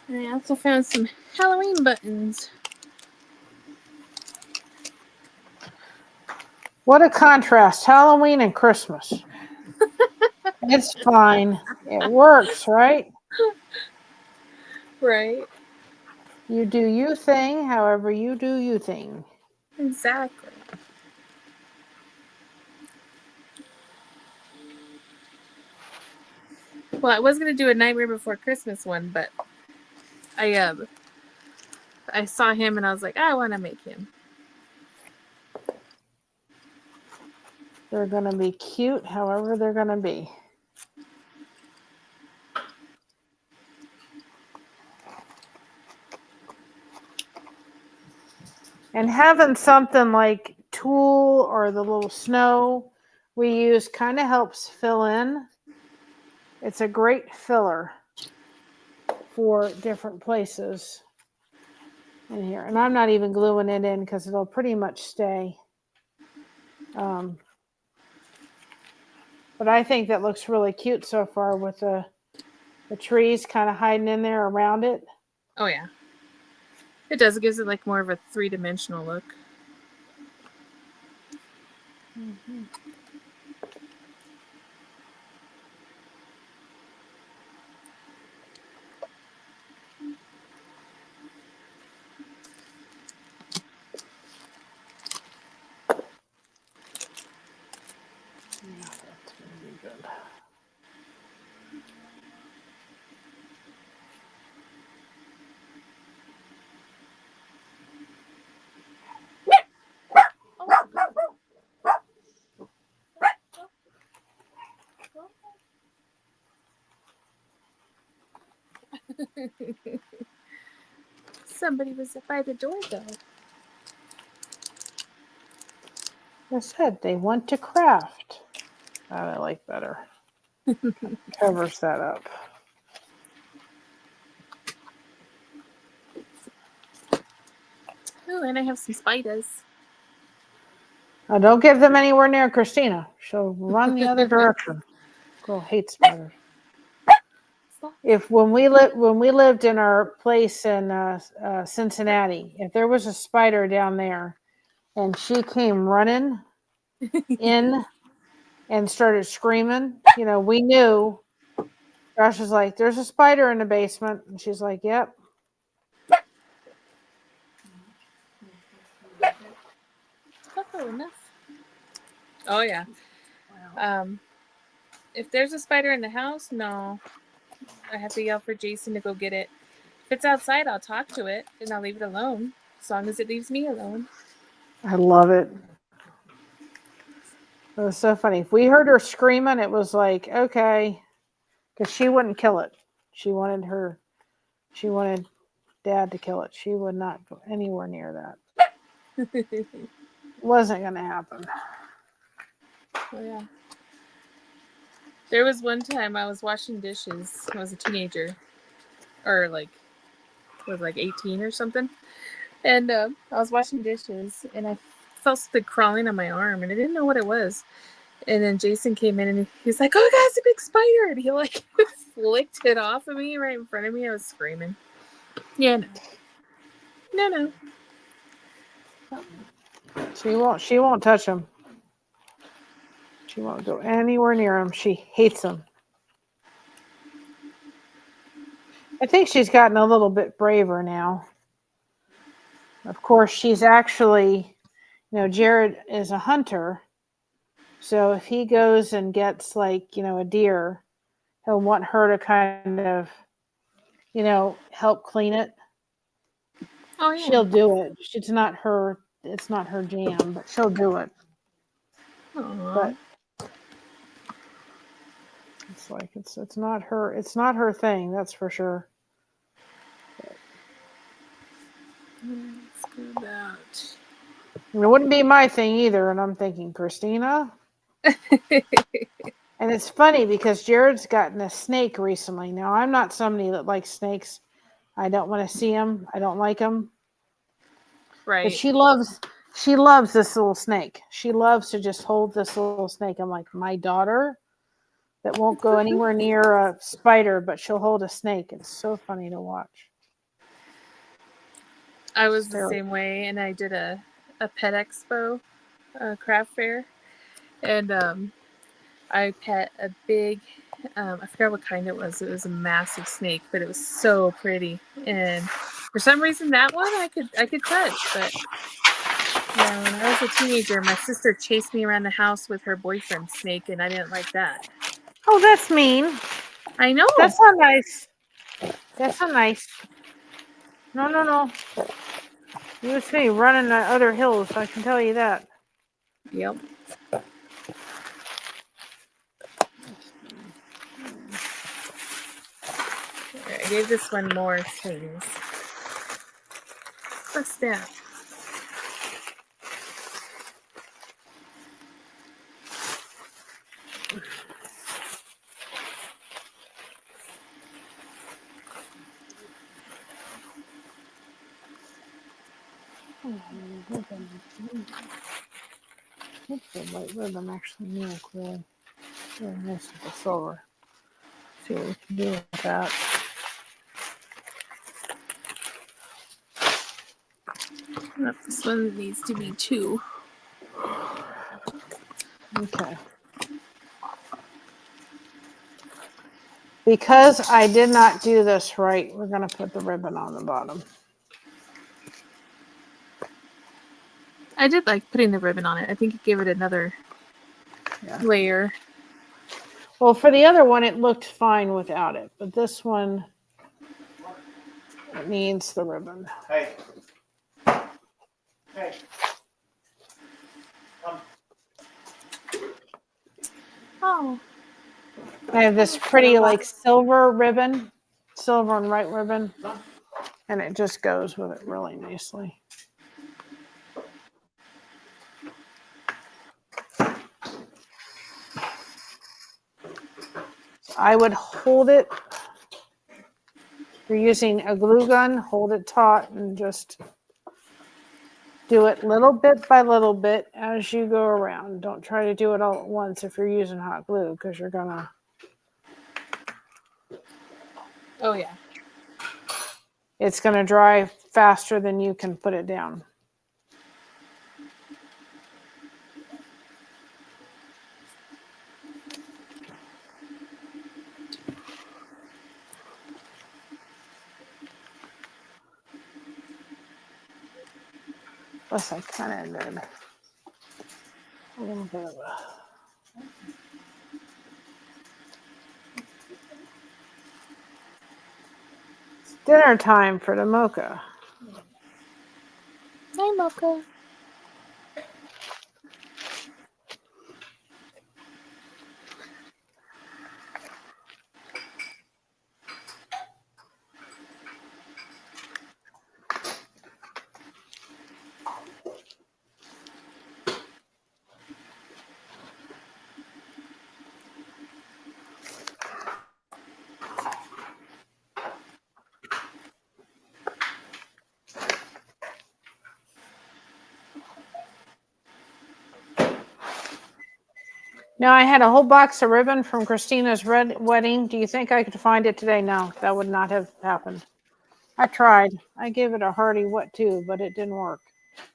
And I also found some Halloween buttons. What a contrast, Halloween and Christmas. It's fine. It works, right? Right. You do you thing, however you do you thing. Exactly. Well, I was gonna do a Nightmare Before Christmas one, but I saw him and I was like, I want to make him. They're going to be cute, however they're going to be. And having something like tulle or the little snow we use kind of helps fill in. It's a great filler for different places in here. And I'm not even gluing it in because it'll pretty much stay. But I think that looks really cute so far with the trees kind of hiding in there around it. Oh, yeah. It does. It gives it like more of a three-dimensional look. Mm-hmm. Yeah, that's going to be good. Somebody was by the door, though. I said they want to craft. That I like better. Covers that up. Oh, and I have some spiders. Don't give them anywhere near Christina. She'll run the other direction. Girl hates spiders. When we lived in our place in Cincinnati, if there was a spider down there, and she came running in and started screaming, we knew. Josh was like, "There's a spider in the basement," and she's like, "Yep." Oh, enough. Oh yeah. If there's a spider in the house, no, I have to yell for Jason to go get it. If it's outside, I'll talk to it and I'll leave it alone, as long as it leaves me alone. I love it. It was so funny. If we heard her screaming, it was like, okay, because she wouldn't kill it. She wanted Dad to kill it. She would not go anywhere near that. Wasn't going to happen. Oh yeah. There was one time I was washing dishes. I was a teenager, or was 18 or something, and I was washing dishes, and I felt something crawling on my arm, and I didn't know what it was. And then Jason came in and he's like, "Oh, God, it's a big spider!" And he like flicked it off of me right in front of me. I was screaming. Yeah, no. She won't touch him. She won't go anywhere near him. She hates him. I think she's gotten a little bit braver now. Of course, she's actually, Jared is a hunter. So if he goes and gets like, a deer, he'll want her to kind of, help clean it. Oh yeah. She'll do it. It's not her jam, but she'll do it. Aww. But it's like it's not her thing, that's for sure. Let's go about. It wouldn't be my thing either, and I'm thinking, Christina. And it's funny because Jared's gotten a snake recently. Now, I'm not somebody that likes snakes. I don't want to see them. I don't like them. Right. But she loves this little snake. She loves to just hold this little snake. I'm like, my daughter that won't go anywhere near a spider, but she'll hold a snake. It's so funny to watch. I was the same way, and I did a pet expo, craft fair, and I pet a big, I forgot what kind it was. It was a massive snake, but it was so pretty. And for some reason, that one I could touch. But yeah, when I was a teenager, my sister chased me around the house with her boyfriend's snake, and I didn't like that. Oh, that's mean. I know. That's not nice. That's not nice. No. You was me running the other hills, I can tell you that. Yep. I gave this one more things. What's that? The white ribbon actually look really nice with the silver. See what we can do with that. This one needs to be 2. Okay. Because I did not do this right, we're going to put the ribbon on the bottom. I did like putting the ribbon on it. I think it gave it another layer. Well, for the other one, it looked fine without it. But this one, it needs the ribbon. Hey. Oh. I have this pretty like silver ribbon, silver and white ribbon, and it just goes with it really nicely. I would hold it. If you're using a glue gun, hold it taut and just do it little bit by little bit as you go around. Don't try to do it all at once if you're using hot glue, because you're gonna. Oh yeah. It's gonna dry faster than you can put it down. Plus, I kind of did a little bit of a. It's dinner time for the mocha. Hi, Mocha. Now, I had a whole box of ribbon from Christina's red wedding. Do you think I could find it today? No, that would not have happened. I tried. I gave it a hearty what to, but it didn't work.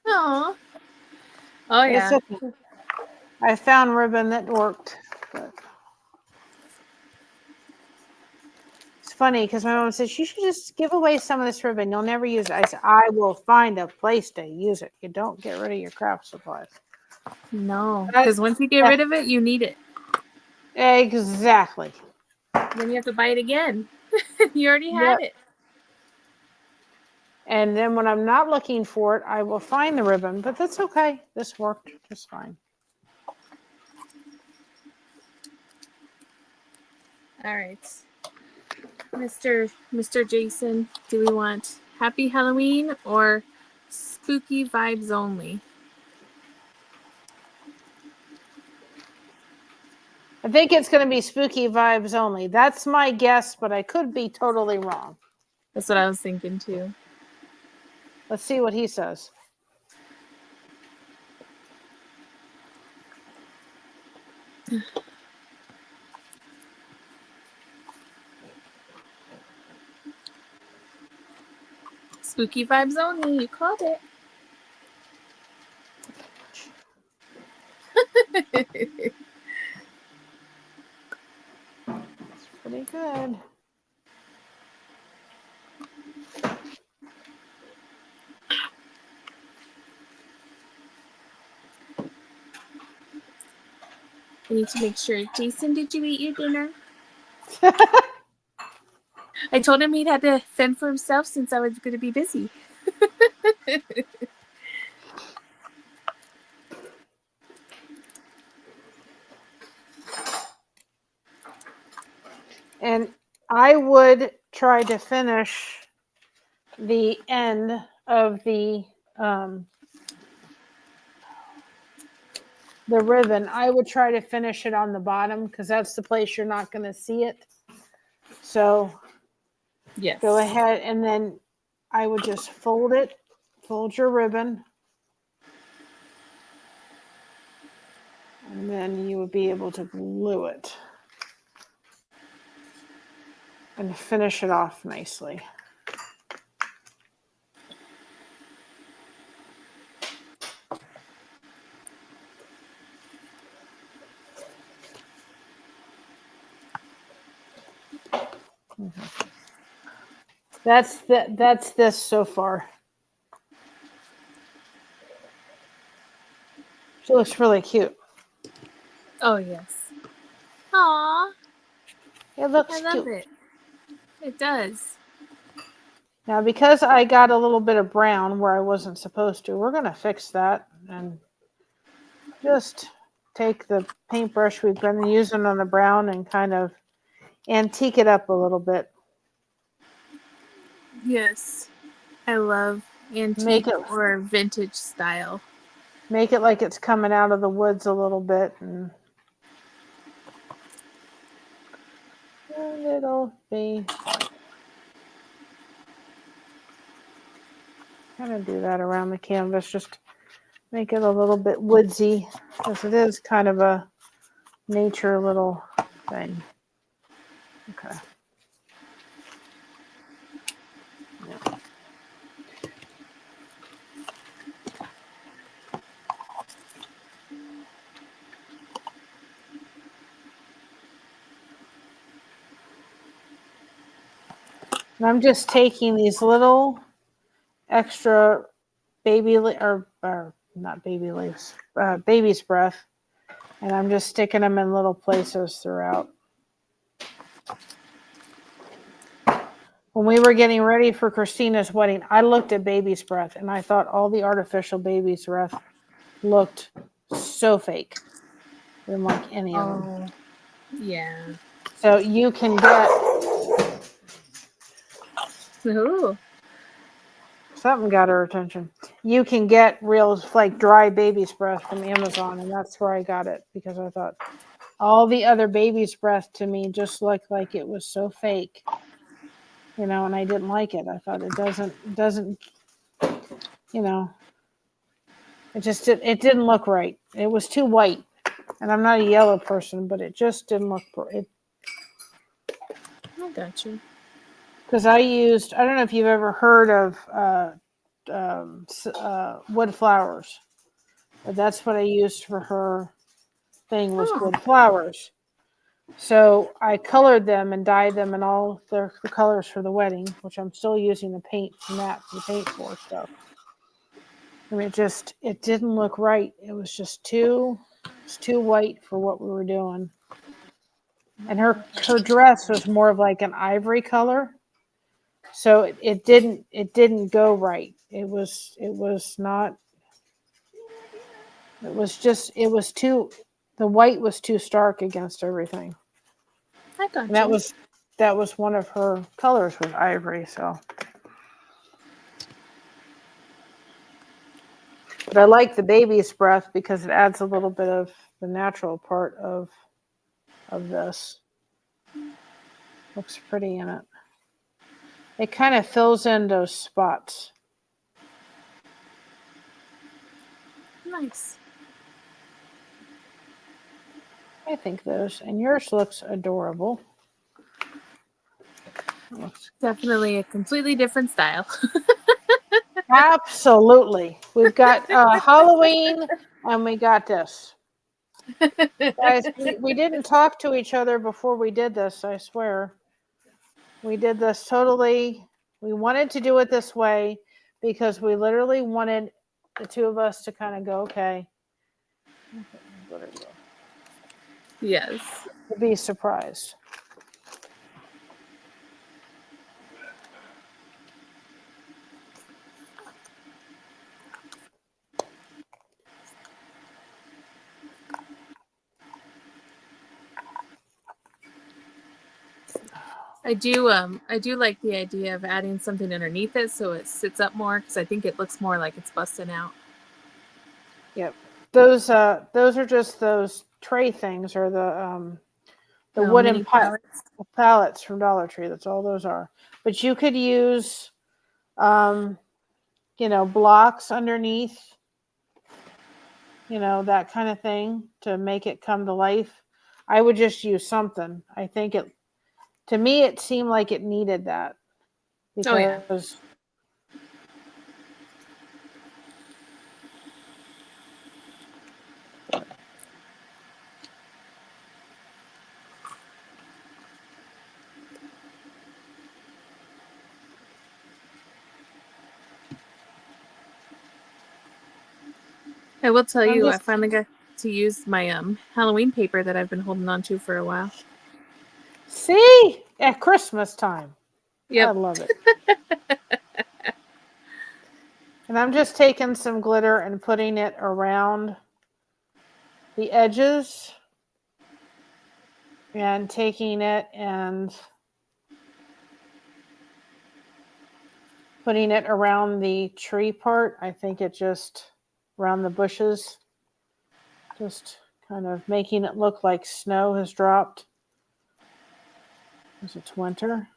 Oh. Oh It's yeah. okay. I found ribbon that worked. But it's funny because my mom says, you should just give away some of this ribbon. You'll never use it. I said, I will find a place to use it. You don't get rid of your craft supplies. No, because once you get rid of it, you need it. Exactly. Then you have to buy it again. You already had it. And then when I'm not looking for it, I will find the ribbon. But that's okay. This worked just fine. All right. Mr. Jason, do we want Happy Halloween or spooky vibes only? I think it's going to be spooky vibes only. That's my guess, but I could be totally wrong. That's what I was thinking too. Let's see what he says. Spooky vibes only. You called it. Pretty good. I need to make sure. Jason, did you eat your dinner? I told him he'd had to fend for himself since I was going to be busy. And I would try to finish the end of the ribbon. I would try to finish it on the bottom because that's the place you're not going to see it. So Yes. go ahead and then I would just fold it, fold your ribbon. And then you would be able to glue it and finish it off nicely. That's this so far. She looks really cute. Oh, yes. Aw. It looks I love cute. it. It does. Now, because I got a little bit of brown where I wasn't supposed to, we're going to fix that and just take the paintbrush we've been using on the brown and kind of antique it up a little bit. Yes. I love antique Make it, or vintage style. make it like it's coming out of the woods a little bit. And it'll be fine. Kind of do that around the canvas, just make it a little bit woodsy, because it is kind of a nature little thing. Okay. Yeah. And I'm just taking these little extra baby's breath, and I'm just sticking them in little places throughout. When we were getting ready for Christina's wedding, I looked at baby's breath and I thought all the artificial baby's breath looked so fake. I didn't like any of them. Yeah. So you can get... Ooh. Something got her attention. You can get real like dry baby's breath from Amazon, and that's where I got it, because I thought all the other baby's breath to me just looked like it was so fake, and I didn't like it. I thought it doesn't, it didn't look right. It was too white. And I'm not a yellow person, but it just didn't look it. I got you. Because I don't know if you've ever heard of wood flowers, but that's what I used for her thing was Oh, wood flowers. So I colored them and dyed them in all the colors for the wedding, which I'm still using the paint from that for the paint for stuff. I mean, it didn't look right. It was just too white for what we were doing. And her dress was more of like an ivory color, so it didn't go right. It was not. It was too. The white was too stark against everything. I got And you. that was one of her colors was ivory. So, but I like the baby's breath because it adds a little bit of the natural part of this. Looks pretty in it. It kind of fills in those spots. Nice. I think those, and yours looks adorable. Definitely a completely different style. Absolutely. We've got Halloween and we got this. Guys, we didn't talk to each other before we did this, I swear. We did this totally. We wanted to do it this way because we literally wanted the two of us to kind of go, okay. Yes. To be surprised. I do like the idea of adding something underneath it so it sits up more because I think it looks more like it's busting out. Yep. Those are just those tray things or the wooden Mini pallets. pallets from Dollar Tree. That's all those are. But you could use blocks underneath, that kind of thing to make it come to life. I would just use something. I think to me it seemed like it needed that because Oh yeah. I will tell you, I finally got to use my Halloween paper that I've been holding on to for a while. See? At Christmas time. Yep. I love it. And I'm just taking some glitter and putting it around the edges and taking it and putting it around the tree part. I think it just around the bushes, just kind of making it look like snow has dropped because it's winter.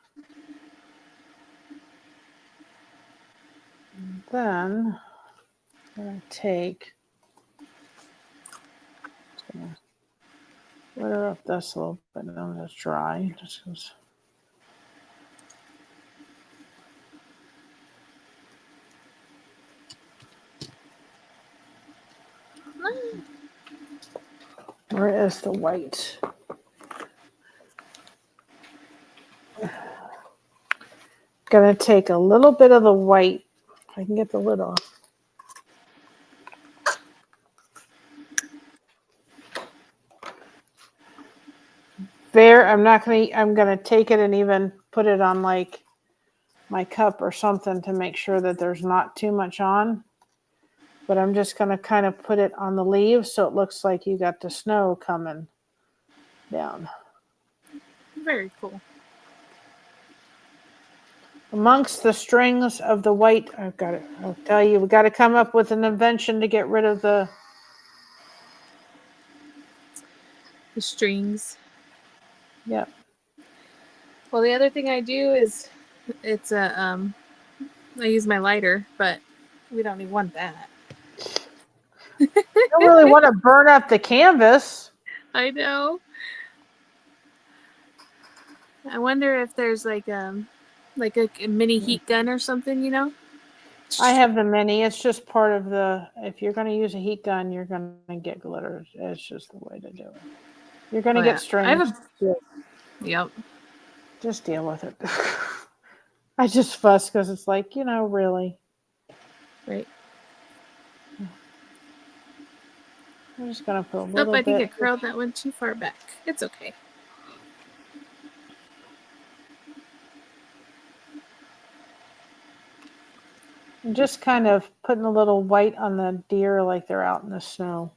And then I'm going to take, glitter up this a little bit and then it's dry. Just goes. Where is the white? Gonna take a little bit of the white. If I can get the lid off. I'm gonna take it and even put it on like my cup or something to make sure that there's not too much on. But I'm just gonna kind of put it on the leaves so it looks like you got the snow coming down. Very cool. Amongst the strings of the white, I'll tell you, we got to come up with an invention to get rid of the strings. Yep. Well, the other thing I do is I use my lighter, but we don't even want that. don't really want to burn up the canvas. I know. I wonder if there's like a mini heat gun or something, you know? I have the mini. It's just part of the. If you're going to use a heat gun, you're going to get glitter. It's just the way to do it. You're going to Oh, get yeah. strings. Yep. Just deal with it. I just fuss because it's like, really. Right. I'm just going to put a Nope, little I think I bit. curled that one too far back. It's okay. I'm just kind of putting a little white on the deer like they're out in the snow.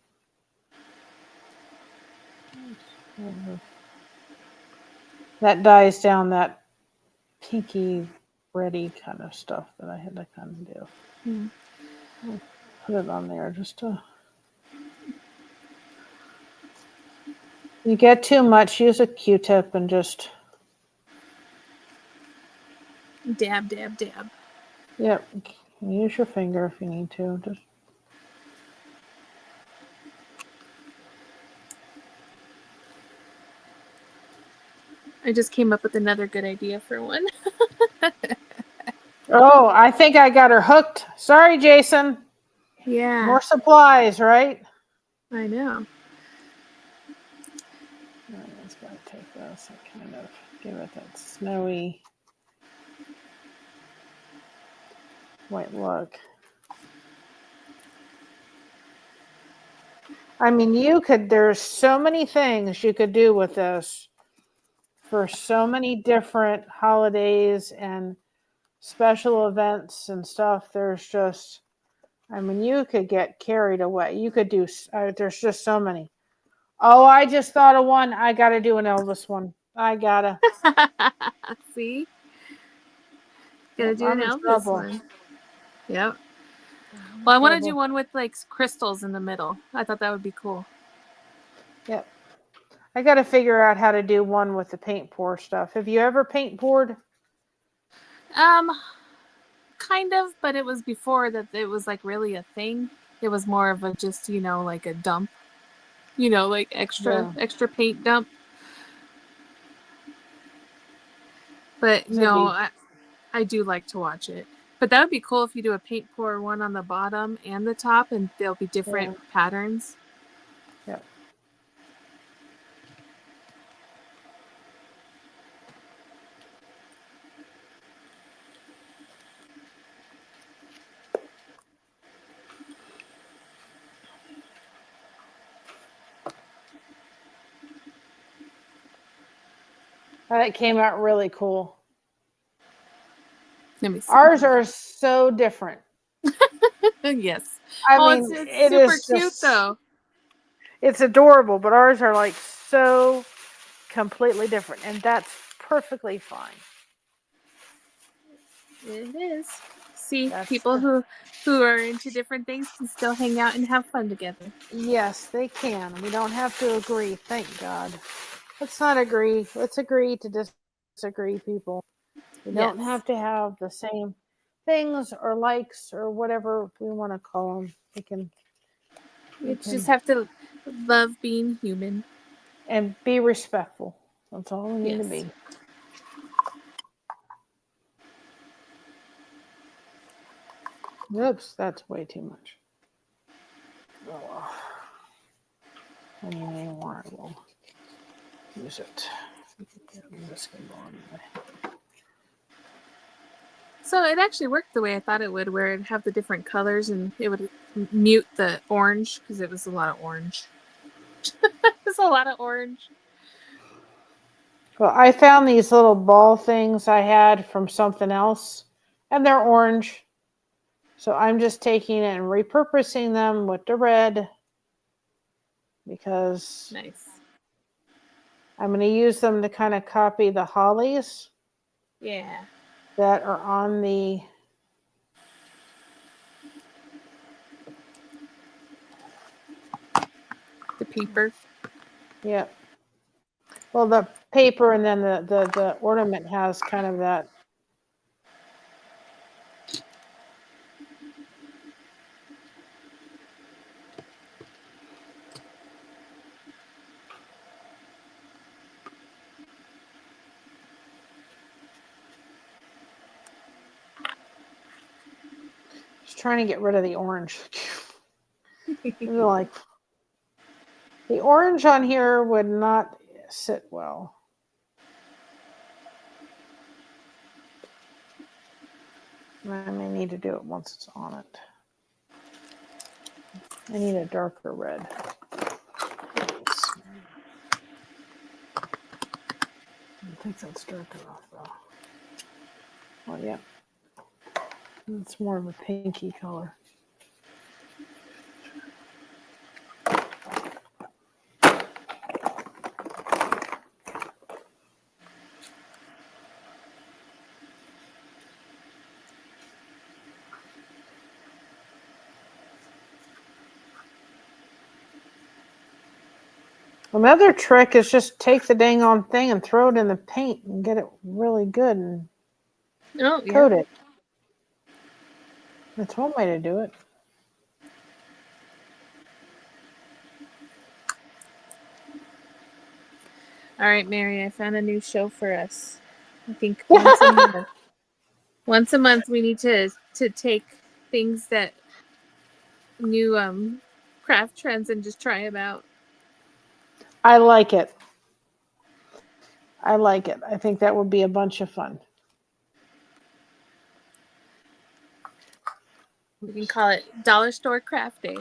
That dies down that pinky reddy kind of stuff that I had to kind of do. I'll put it on there just to. You get too much, use a Q-tip and just. Dab, dab, dab. Yep. Use your finger if you need to. Just. I just came up with another good idea for one. Oh, I think I got her hooked. Sorry, Jason. Yeah. More supplies, right? I know. I just gotta take this and kind of give it that snowy white look. I mean, there's so many things you could do with this for so many different holidays and special events and stuff. There's just, you could get carried away. You could do, there's just so many. Oh, I just thought of one. I got to do an Elvis one. I gotta. See? Gotta do I'm an in Elvis trouble. one. Yep. Well, I want to do one with like crystals in the middle. I thought that would be cool. Yep. I got to figure out how to do one with the paint pour stuff. Have you ever paint poured? Kind of, but it was before that it was like really a thing. It was more of a just, like a dump. Like extra paint dump. But no, I do like to watch it. But that would be cool if you do a paint pour one on the bottom and the top, and there'll be different patterns. Yeah. That came out really cool. Let me see. Ours are so different. Yes. I mean, it's super cute though. It's adorable, but ours are like so completely different, and that's perfectly fine. It is. See, people who are into different things can still hang out and have fun together. Yes, they can. We don't have to agree, thank God. Let's not agree. Let's agree to disagree, people. We don't have to have the same things or likes or whatever we want to call them. We just have to love being human. And be respectful. That's all we need to be. Oops, that's way too much. Oh, anymore, I will use it. This can go on anyway. So it actually worked the way I thought it would, where it'd have the different colors and it would mute the orange because it was a lot of orange. It's a lot of orange. Well, I found these little ball things I had from something else, and they're orange. So I'm just taking it and repurposing them with the red because nice. I'm going to use them to kind of copy the hollies. Yeah. That are on the paper. Yeah. Well, the paper and then the ornament has kind of that. was trying to get rid of the orange. Like the orange on here would not sit well. I may need to do it once it's on it. I need a darker red. I think that's dark enough though. Oh yeah. It's more of a pinky color. Another trick is just take the dang on thing and throw it in the paint and get it really good and coat it. That's one way to do it. All right, Mary, I found a new show for us. I think once a month. Once a month, we need to take things that new craft trends and just try them out. I like it. I like it. I think that would be a bunch of fun. We can call it Dollar Store Craft Day.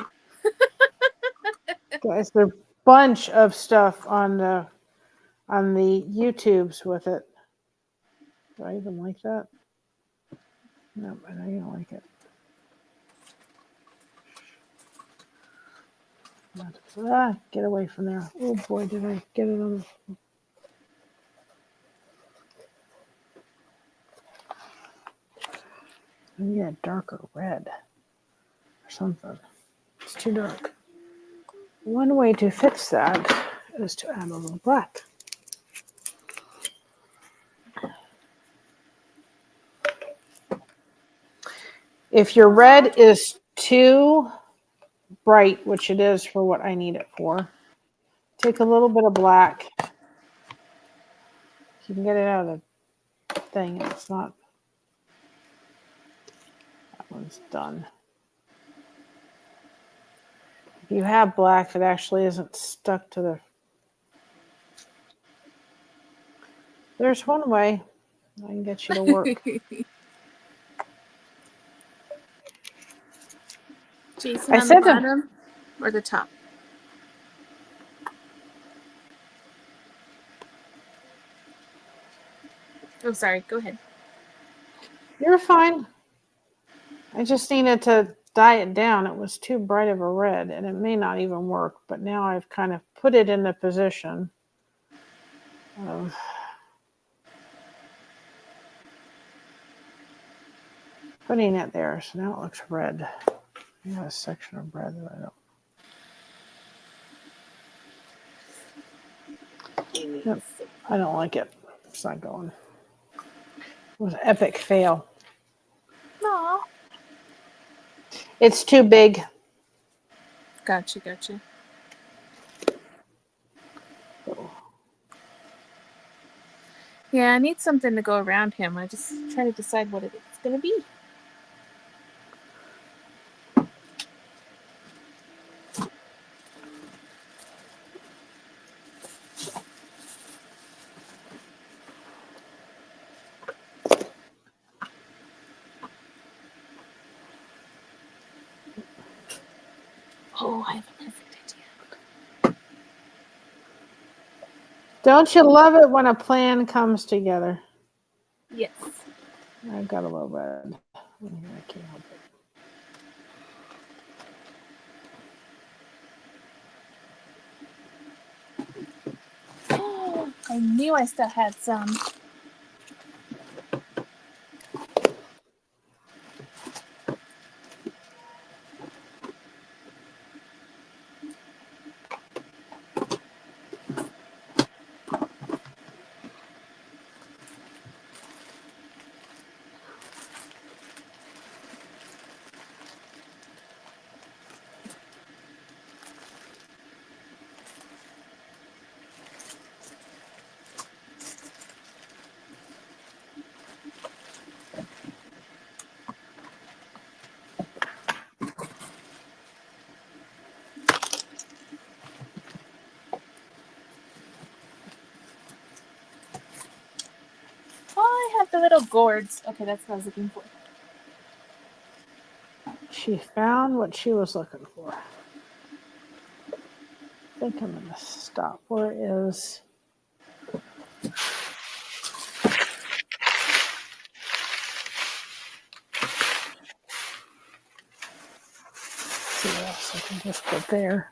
Guys, there's a bunch of stuff on the YouTubes with it. Do I even like that? No, I know you don't like it. Get away from there. Oh boy, did I get it on the... I need a darker red or something. It's too dark. One way to fix that is to add a little black. If your red is too bright, which it is for what I need it for, take a little bit of black. You can get it out of the thing. It's not... That one's done. If you have black that actually isn't stuck to the... There's one way I can get you to work. Jason, on the bottom or the top? Oh, sorry. Go ahead. You're fine. I just needed to dye it down. It was too bright of a red, and it may not even work, but now I've kind of put it in the position of putting it there. So now it looks red. I got a section of red that I don't... Nope, I don't like it. It's not going. It was an epic fail. Aww. It's too big. Gotcha. Yeah, I need something to go around him. I just try to decide what it's going to be. Oh, I have a perfect idea. Don't you love it when a plan comes together? Yes. I've got a little red. I can't help it. Oh, I knew I still had some. the little gourds? Okay, that's what I was looking for. She found what she was looking for. I think I'm going to stop where it is. See what else I can just put there.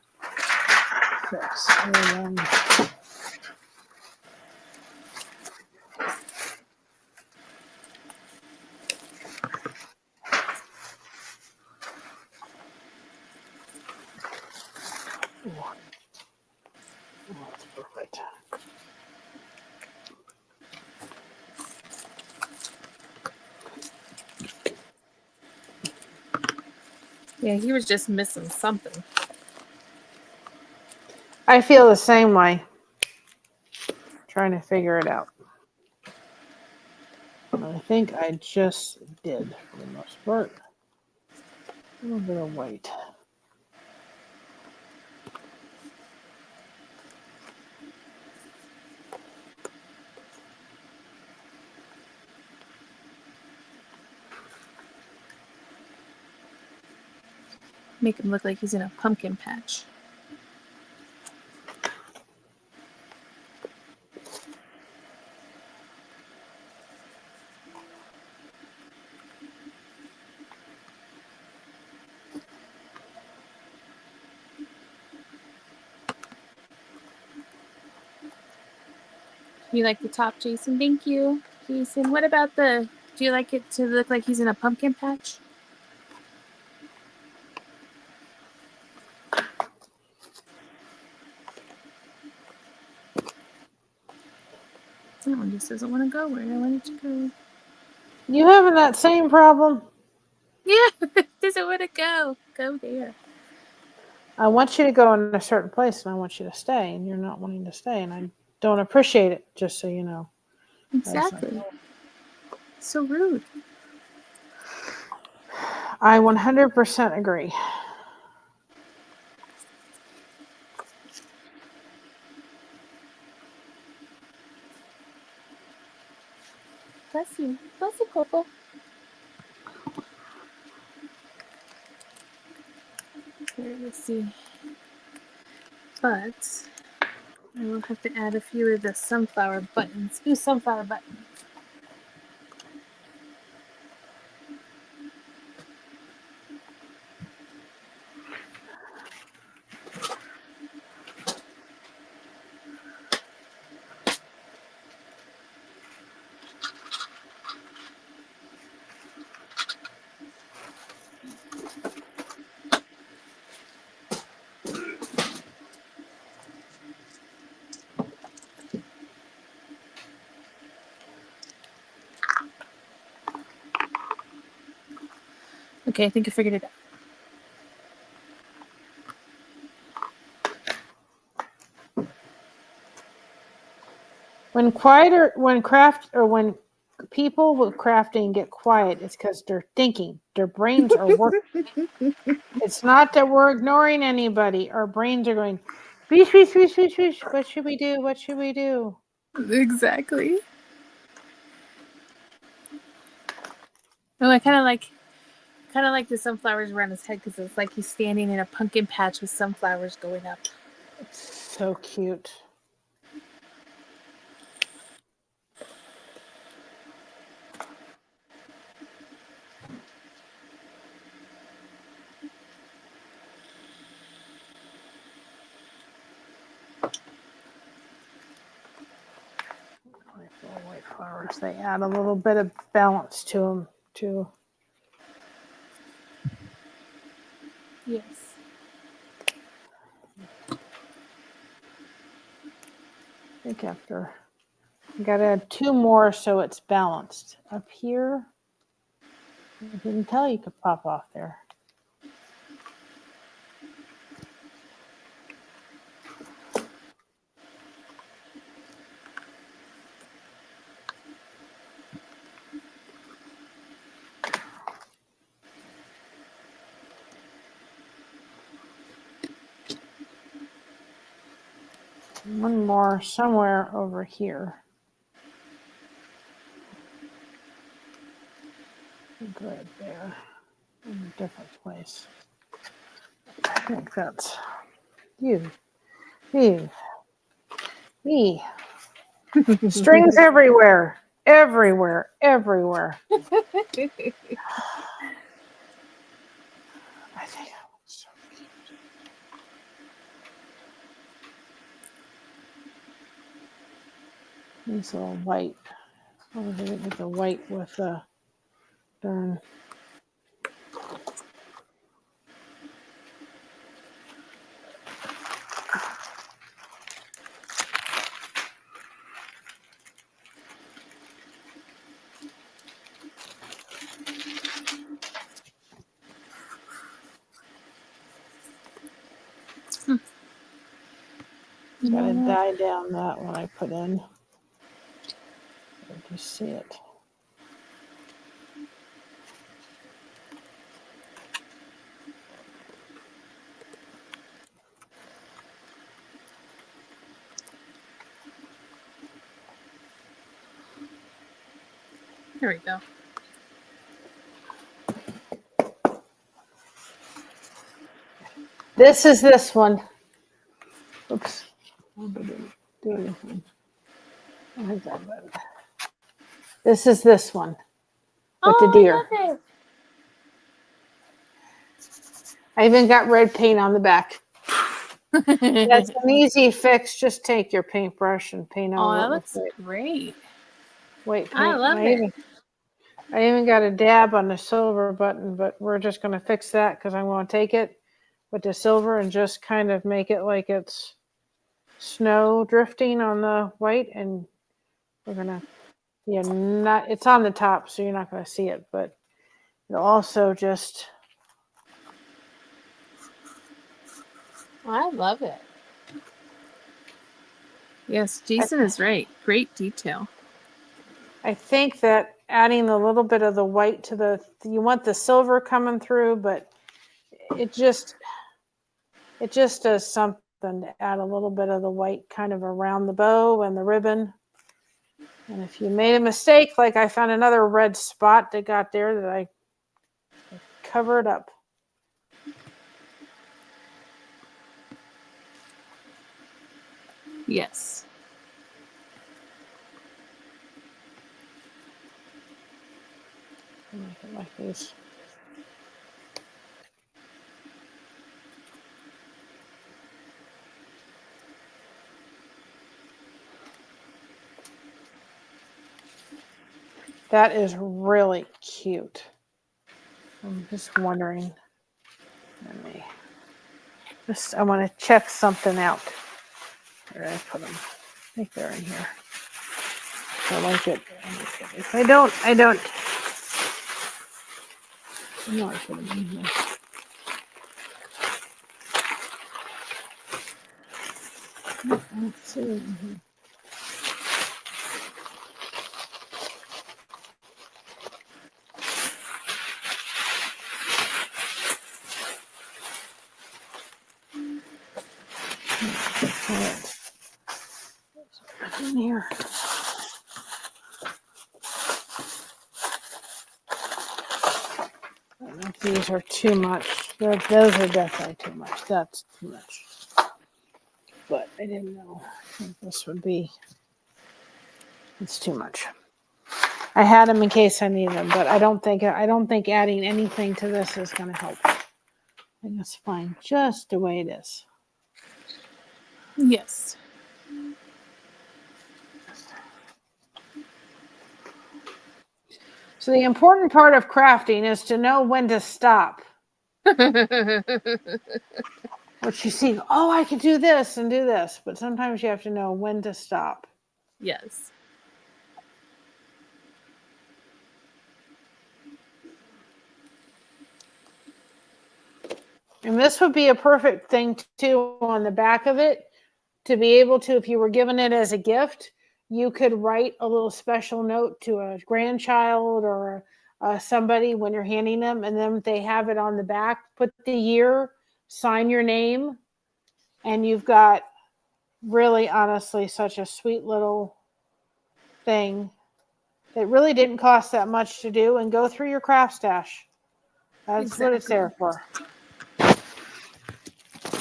Fix. And then oh, that's perfect. Yeah, he was just missing something. I feel the same way. Trying to figure it out. I think I just did for the most part. A little bit of white. Make him look like he's in a pumpkin patch. You like the top, Jason? Thank you. Jason, what about do you like it to look like he's in a pumpkin patch? That one just doesn't want to go where I want it to go. You having that same problem? Yeah, doesn't want to go. Go there. I want you to go in a certain place and I want you to stay, and you're not wanting to stay, and I don't appreciate it, just so you know. Exactly. So rude. I 100% agree. Bless you. Bless you, Coco. Here, let's see. But I will have to add a few of the sunflower buttons. Ooh, sunflower buttons. Okay, I think I figured it out. When people with crafting get quiet, it's because they're thinking. Their brains are working. It's not that we're ignoring anybody. Our brains are going, "Swish, swish, swish, swish, swish. What should we do? What should we do?" Exactly. Oh, I kind of like the sunflowers around his head because it's like he's standing in a pumpkin patch with sunflowers going up. It's so cute. Little white flowers. They add a little bit of balance to them too. Yes. I think after you gotta add 2 more so it's balanced. Up here, I didn't tell you could pop off there. One more somewhere over here. Good there. In a different place. I think that's you. Me. Strings everywhere. Everywhere. Everywhere. I think that looks so cute. These little white. Oh, they didn't get the white with the darn. Gotta dye down that one I put in. You see it. There we go. This is this one. Oops. I didn't do anything. This is this one with the deer. I love I even got red paint on the back. it. That's an easy fix. Just take your paintbrush and paint Oh, over that it with looks great. white I paint. love it. I even got a dab on the silver button, but we're just going to fix that because I'm going to take it with the silver and just kind of make it like it's snow drifting on the white, and we're going to, it's on the top, so you're not going to see it, but it'll also just. I love it. Yes, Jason is right. Great detail. I think that adding a little bit of the white to you want the silver coming through, but it just does something to add a little bit of the white kind of around the bow and the ribbon. And if you made a mistake, like I found another red spot that got there that I covered up. Yes. Make it like these. That is really cute. I'm just wondering. I want to check something out. Where did I put them? I think they're in here. I like it. If I don't. I know I put them in here. I don't see it in here. In here. I don't know if these are too much. Those are definitely too much. That's too much. But I didn't know if this would be. It's too much. I had them in case I need them, but I don't think adding anything to this is going to help. I think it's fine, just the way it is. Yes. So the important part of crafting is to know when to stop. What you see, oh, I could do this and do this, but sometimes you have to know when to stop. Yes. And this would be a perfect thing too on the back of it to be able to, if you were given it as a gift, you could write a little special note to a grandchild or somebody when you're handing them, and then they have it on the back, put the year, sign your name, and you've got really honestly such a sweet little thing It really didn't cost that much to do, and go through your craft stash. That's what it's there for.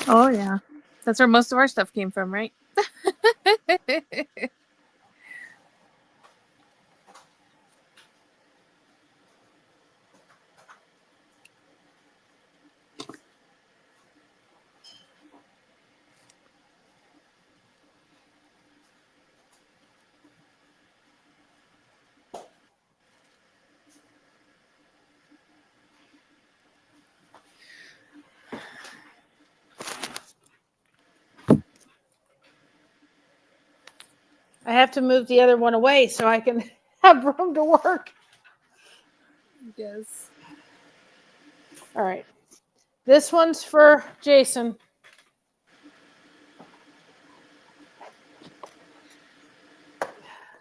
Oh yeah, that's where most of our stuff came from, right? I have to move the other one away so I can have room to work. Yes. All right. This one's for Jason.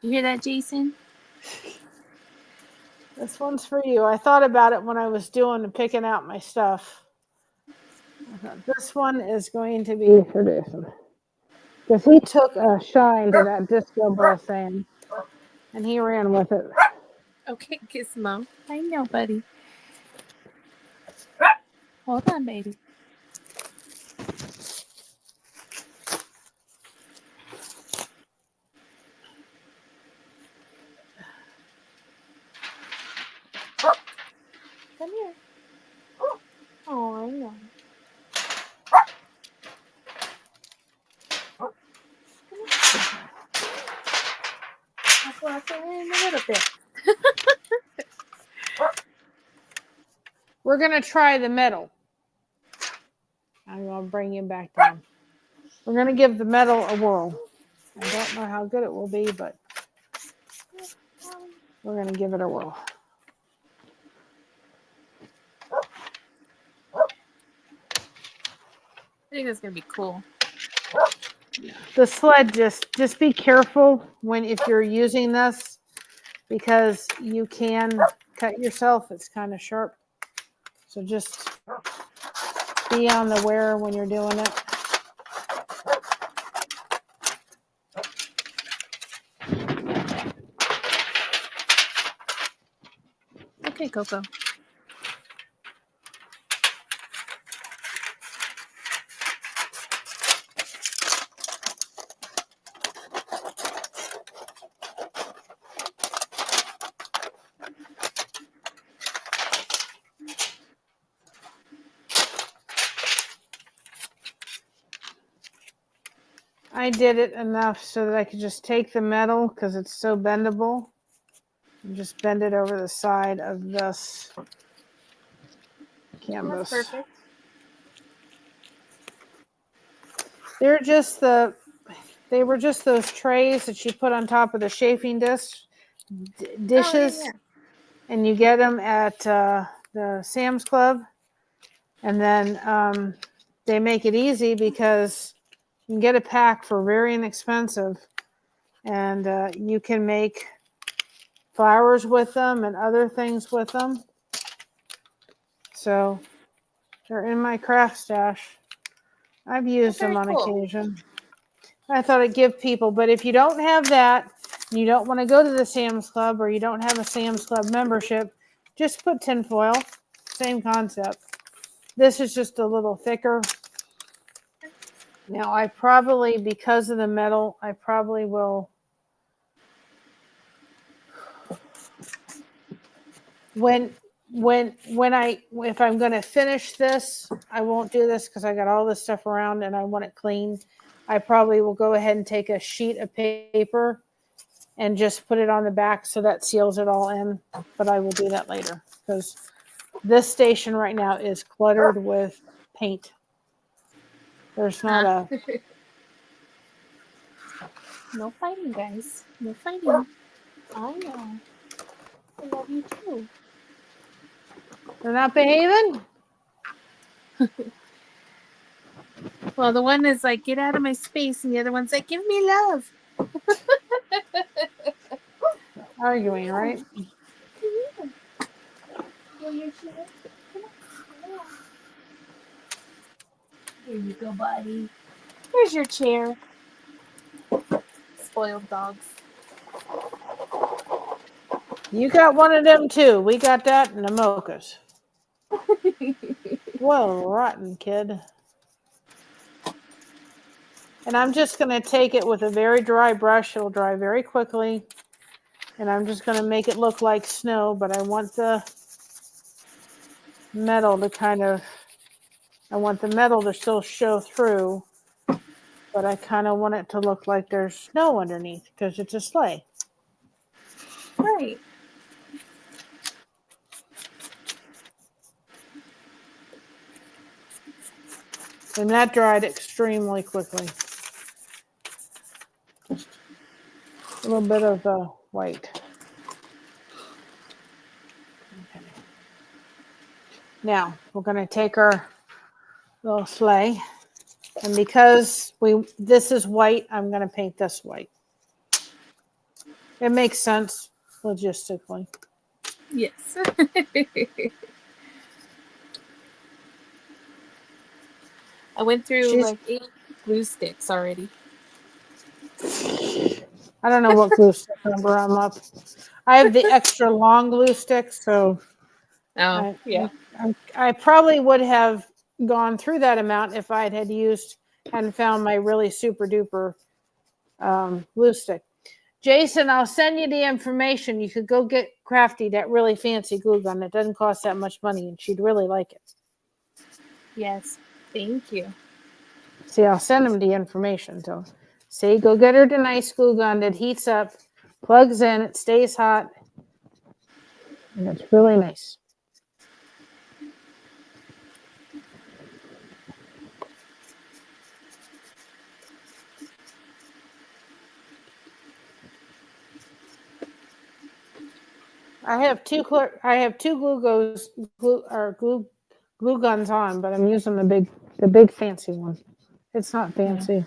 You hear that, Jason? This one's for you. I thought about it when I was doing and picking out my stuff. I thought this one is going to be for Jason. Because he took a shine to that disco ball thing and he ran with it. Okay, kiss Mom. I know, buddy. Hold on, baby. Come here. Oh, I know. I'll walk in a little bit. We're going to try the metal. I'm going to bring you back down. We're going to give the metal a whirl. I don't know how good it will be, but we're going to give it a whirl. I think that's gonna be cool. The sled, just be careful if you're using this, because you can cut yourself. It's kind of sharp. So just be on the ware when you're doing it. Okay, Coco. I did it enough so that I could just take the metal, because it's so bendable, and just bend it over the side of this canvas. That's perfect. They were just those trays that you put on top of the chafing dishes, Oh, yeah. and you get them at the Sam's Club, and then they make it easy because you can get a pack for very inexpensive, and you can make flowers with them and other things with them. So they're in my craft stash. I've used them on occasion. I thought I'd give people, but if you don't have that, you don't want to go to the Sam's Club, or you don't have a Sam's Club membership, just put tinfoil. Same concept. This is just a little thicker. Now I probably, because of the metal, I probably will, if I'm going to finish this, I won't do this because I got all this stuff around and I want it clean. I probably will go ahead and take a sheet of paper and just put it on the back so that seals it all in. But I will do that later, because this station right now is cluttered with paint. There's not a... No fighting, guys. No fighting. I know. I love you too. They're not behaving? Well, the one is like, get out of my space, and the other one's like, give me love. Arguing, right? Here you go, buddy. Here's your chair. Spoiled dogs. You got one of them too. We got that in the mochas. Whoa, rotten kid. And I'm just going to take it with a very dry brush. It'll dry very quickly. And I'm just going to make it look like snow, but I want the metal to still show through, but I kind of want it to look like there's snow underneath because it's a sleigh. Right. And that dried extremely quickly. Just a little bit of white. Okay. Now we're going to take our little sleigh, and because this is white, I'm going to paint this white. It makes sense logistically. Yes. I went through like 8 glue sticks already. I don't know what glue stick number I'm up. I have the extra long glue sticks, so Oh, yeah. I probably would have gone through that amount if I had used and found my really super duper glue stick. Jason, I'll send you the information. You could go get Crafty that really fancy glue gun. It doesn't cost that much money, and she'd really like it. Yes. Thank you. See, I'll send him the information. So, see, go get her the nice glue gun that heats up, plugs in, it stays hot, and it's really nice. I have two glue guns on, but I'm using the big fancy one. It's not fancy,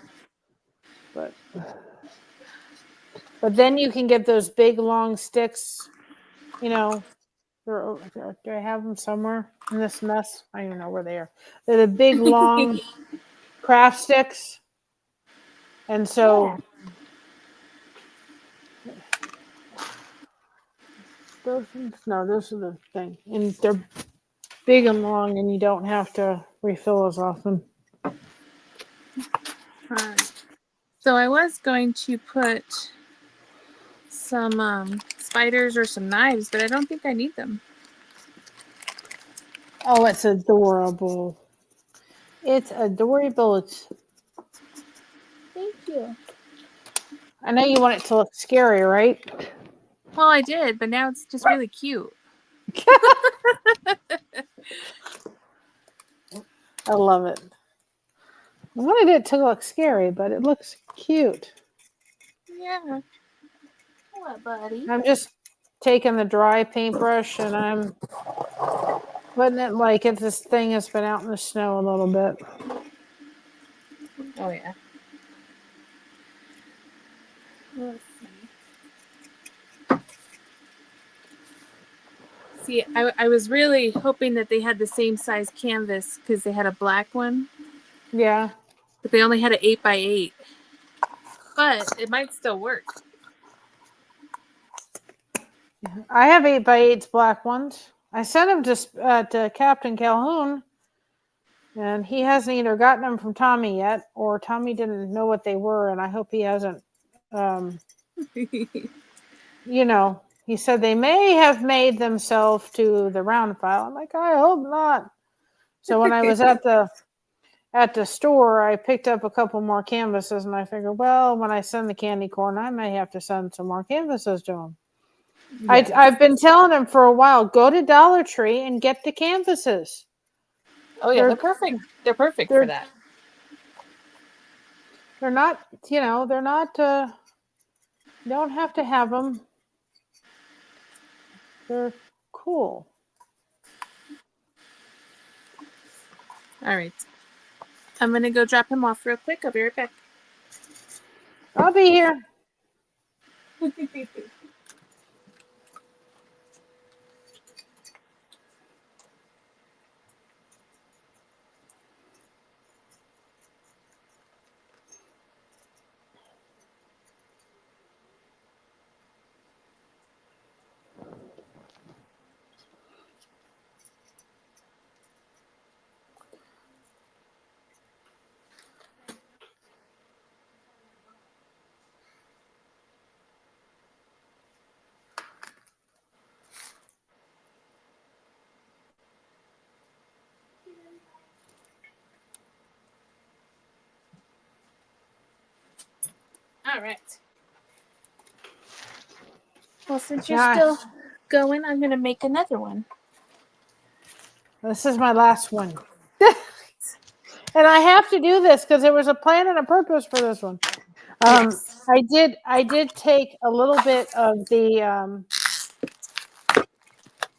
but then you can get those big long sticks. You know, do I have them somewhere in this mess? I don't even know where they are. They're the big long craft sticks, and so those are the thing, and they're big and long, and you don't have to refill as often. Alright. So I was going to put some spiders or some knives, but I don't think I need them. Oh, it's adorable. It's adorable. Thank you. I know you want it to look scary, right? Well, I did, but now it's just really cute. I love it. I wanted it to look scary, but it looks cute. Yeah. What, buddy? I'm just taking the dry paintbrush and I'm putting it like if this thing has been out in the snow a little bit. Oh, yeah. Let's see. I was really hoping that they had the same size canvas because they had a black one, Yeah. but they only had an 8x8. But it might still work. I have 8x8s black ones. I sent them to Captain Calhoun, and he hasn't either gotten them from Tommy yet, or Tommy didn't know what they were, and I hope he hasn't. He said they may have made themselves to the round file. I'm like, I hope not. So when I was at the store, I picked up a couple more canvases, and I figured, well, when I send the candy corn, I may have to send some more canvases to them. Yes. I've been telling them for a while, go to Dollar Tree and get the canvases. Oh yeah, they're perfect. They're perfect for that. They're not, they're not. You don't have to have them. They're cool. All right. I'm going to go drop him off real quick. I'll be right back. I'll be here. All right. Well, since you're Yeah. still going, I'm gonna make another one. This is my last one. And I have to do this because there was a plan and a purpose for this one. Yes. I did take a little bit of the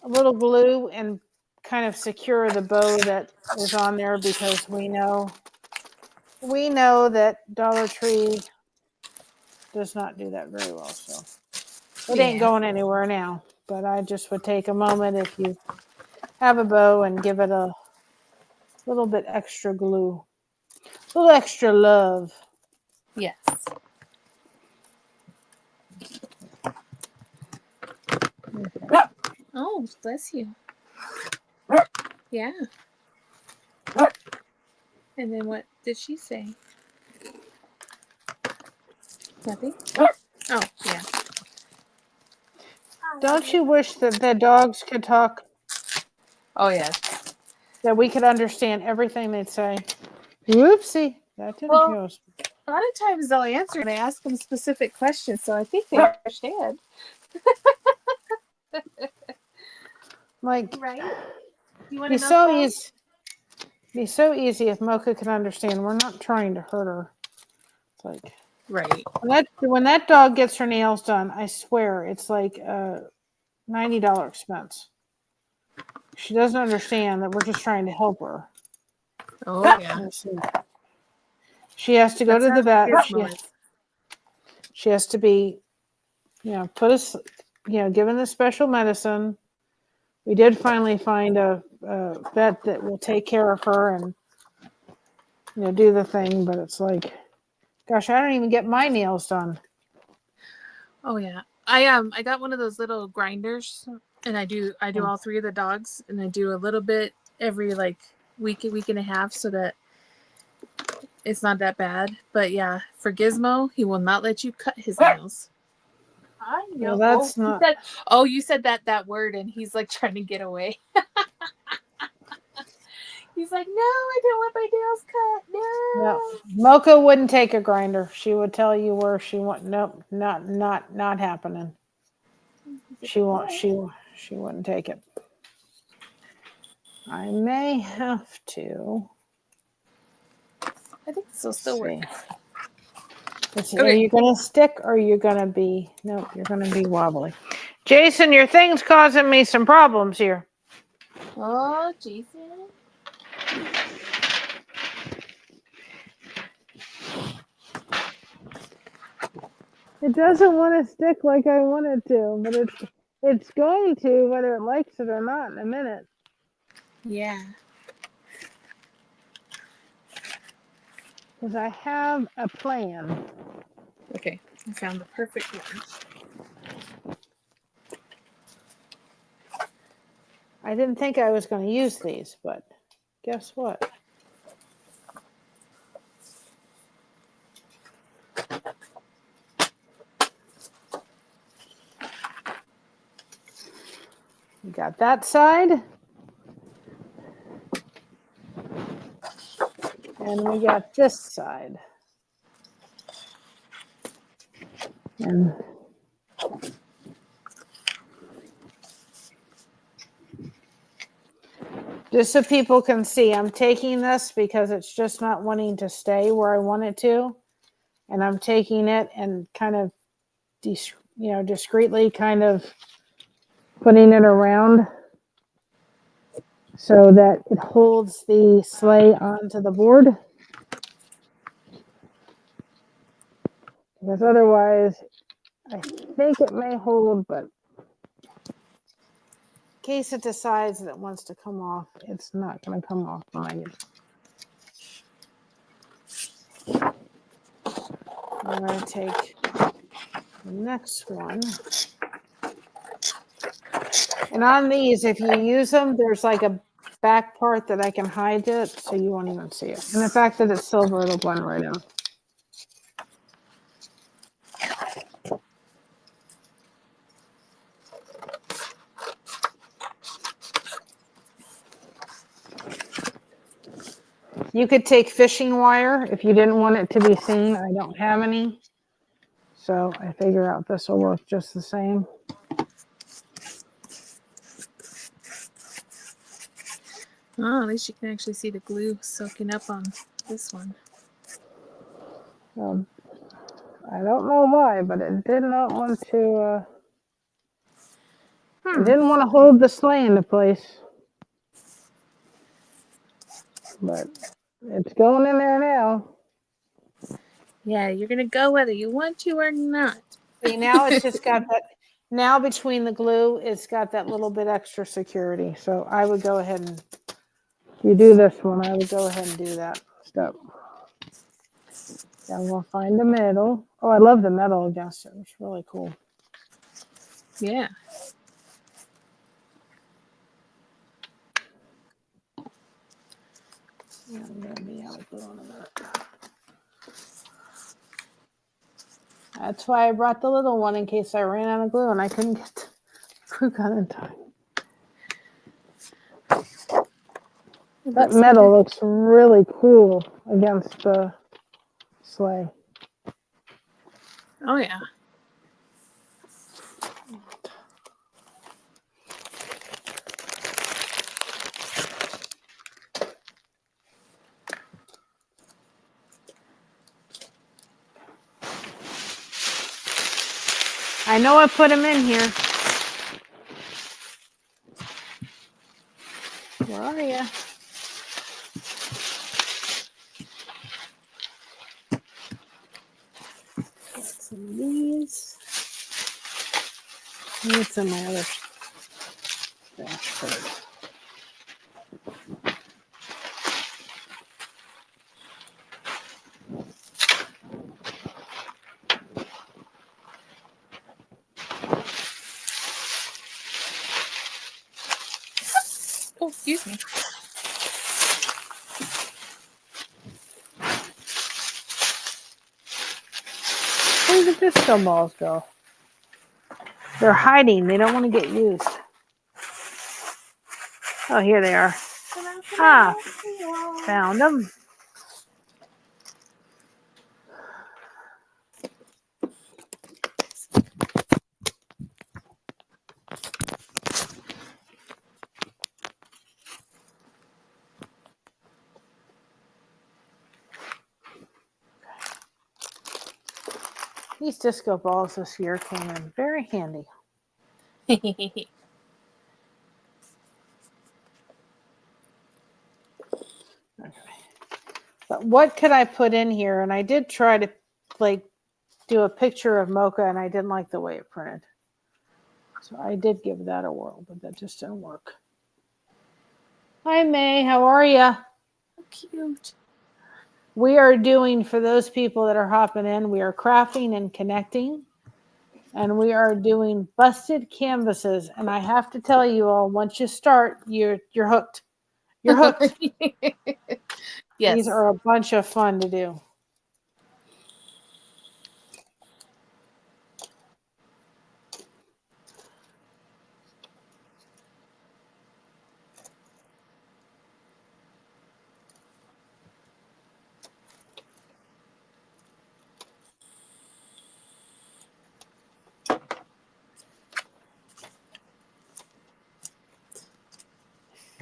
a little glue and kind of secure the bow that is on there because we know that Dollar Tree does not do that very well. So it ain't going anywhere now. But I just would take a moment if you have a bow and give it a little bit extra glue, a little extra love. Yes. Oh, bless you. Yeah. And then what did she say? Nothing? Oh, yeah. Don't you wish that the dogs could talk, Oh, yeah. that we could understand everything they'd say? Whoopsie, that didn't Well, go. a lot of times they'll answer and I ask them specific questions, so I think they understand. Like, Right? You want be to know so so? easy. Be so easy if Mocha could understand. We're not trying to hurt her. It's like Right. when that dog gets her nails done, I swear it's like a $90 expense. She doesn't understand that we're just trying to help her. Oh, yeah. She has to go That's to the how vet. Gizmo is. She has to be, given the special medicine. We did finally find a vet that will take care of her and, do the thing. But it's like, gosh, I don't even get my nails done. Oh, yeah. I got one of those little grinders, and I do all three of the dogs, and I do a little bit every like week and a half, so that it's not that bad. But yeah, for Gizmo, he will not let you cut his nails. I know. Well, that's not. You said that word, and he's like trying to get away. He's like, no, I don't want my nails cut. No. Mocha wouldn't take a grinder. She would tell you where she went. Nope, not happening. She won't. She wouldn't take it. I may have to. I think this will still work. Let's see. Okay. Are you going to stick or are you going to be? No, you're going to be wobbly. Jason, your thing's causing me some problems here. Oh, Jason. It doesn't want to stick like I want it to, but it's going to, whether it likes it or not, in a minute. Yeah. Because I have a plan. Okay, I found the perfect one. I didn't think I was going to use these, but guess what? We got that side. And we got this side. And just so people can see, I'm taking this because it's just not wanting to stay where I want it to. And I'm taking it and kind of, discreetly kind of putting it around so that it holds the sleigh onto the board. Because otherwise, I think it may hold, but in case it decides that it wants to come off, it's not going to come off when I get it. I'm going to take the next one. And on these, if you use them, there's like a back part that I can hide it so you won't even see it. And the fact that it's silver, it'll blend right in. You could take fishing wire if you didn't want it to be seen. I don't have any. So I figure out this will work just the same. Oh, at least you can actually see the glue soaking up on this one. I don't know why, but it did not want to, it didn't want to hold the sleigh into place. But it's going in there now. Yeah, you're gonna go whether you want to or not. See, now it's just got that, now between the glue, it's got that little bit extra security. So I would go ahead and, if you do this one, I would go ahead and do that step. Then we'll find the middle. Oh, I love the metal against it. It's really cool. Yeah. Yeah, I'm going to be out of glue in a minute. That's why I brought the little one in case I ran out of glue and I couldn't get the glue gun in time. That metal looks really cool against the sleigh. Oh yeah. I know I put them in here. Where are you? Got some of these. What's in my other basket? Oh, excuse me. Where did the disco balls go? They're hiding. They don't want to get used. Oh, here they are. Ah, found them. These disco balls this year came in very handy. Okay. But what could I put in here? And I did try to like do a picture of Mocha and I didn't like the way it printed. So I did give that a whirl, but that just didn't work. Hi, May. How are you? Cute. We are doing, for those people that are hopping in, we are crafting and connecting. And we are doing busted canvases. And I have to tell you all, once you start, you're hooked. You're hooked. Yes. These are a bunch of fun to do.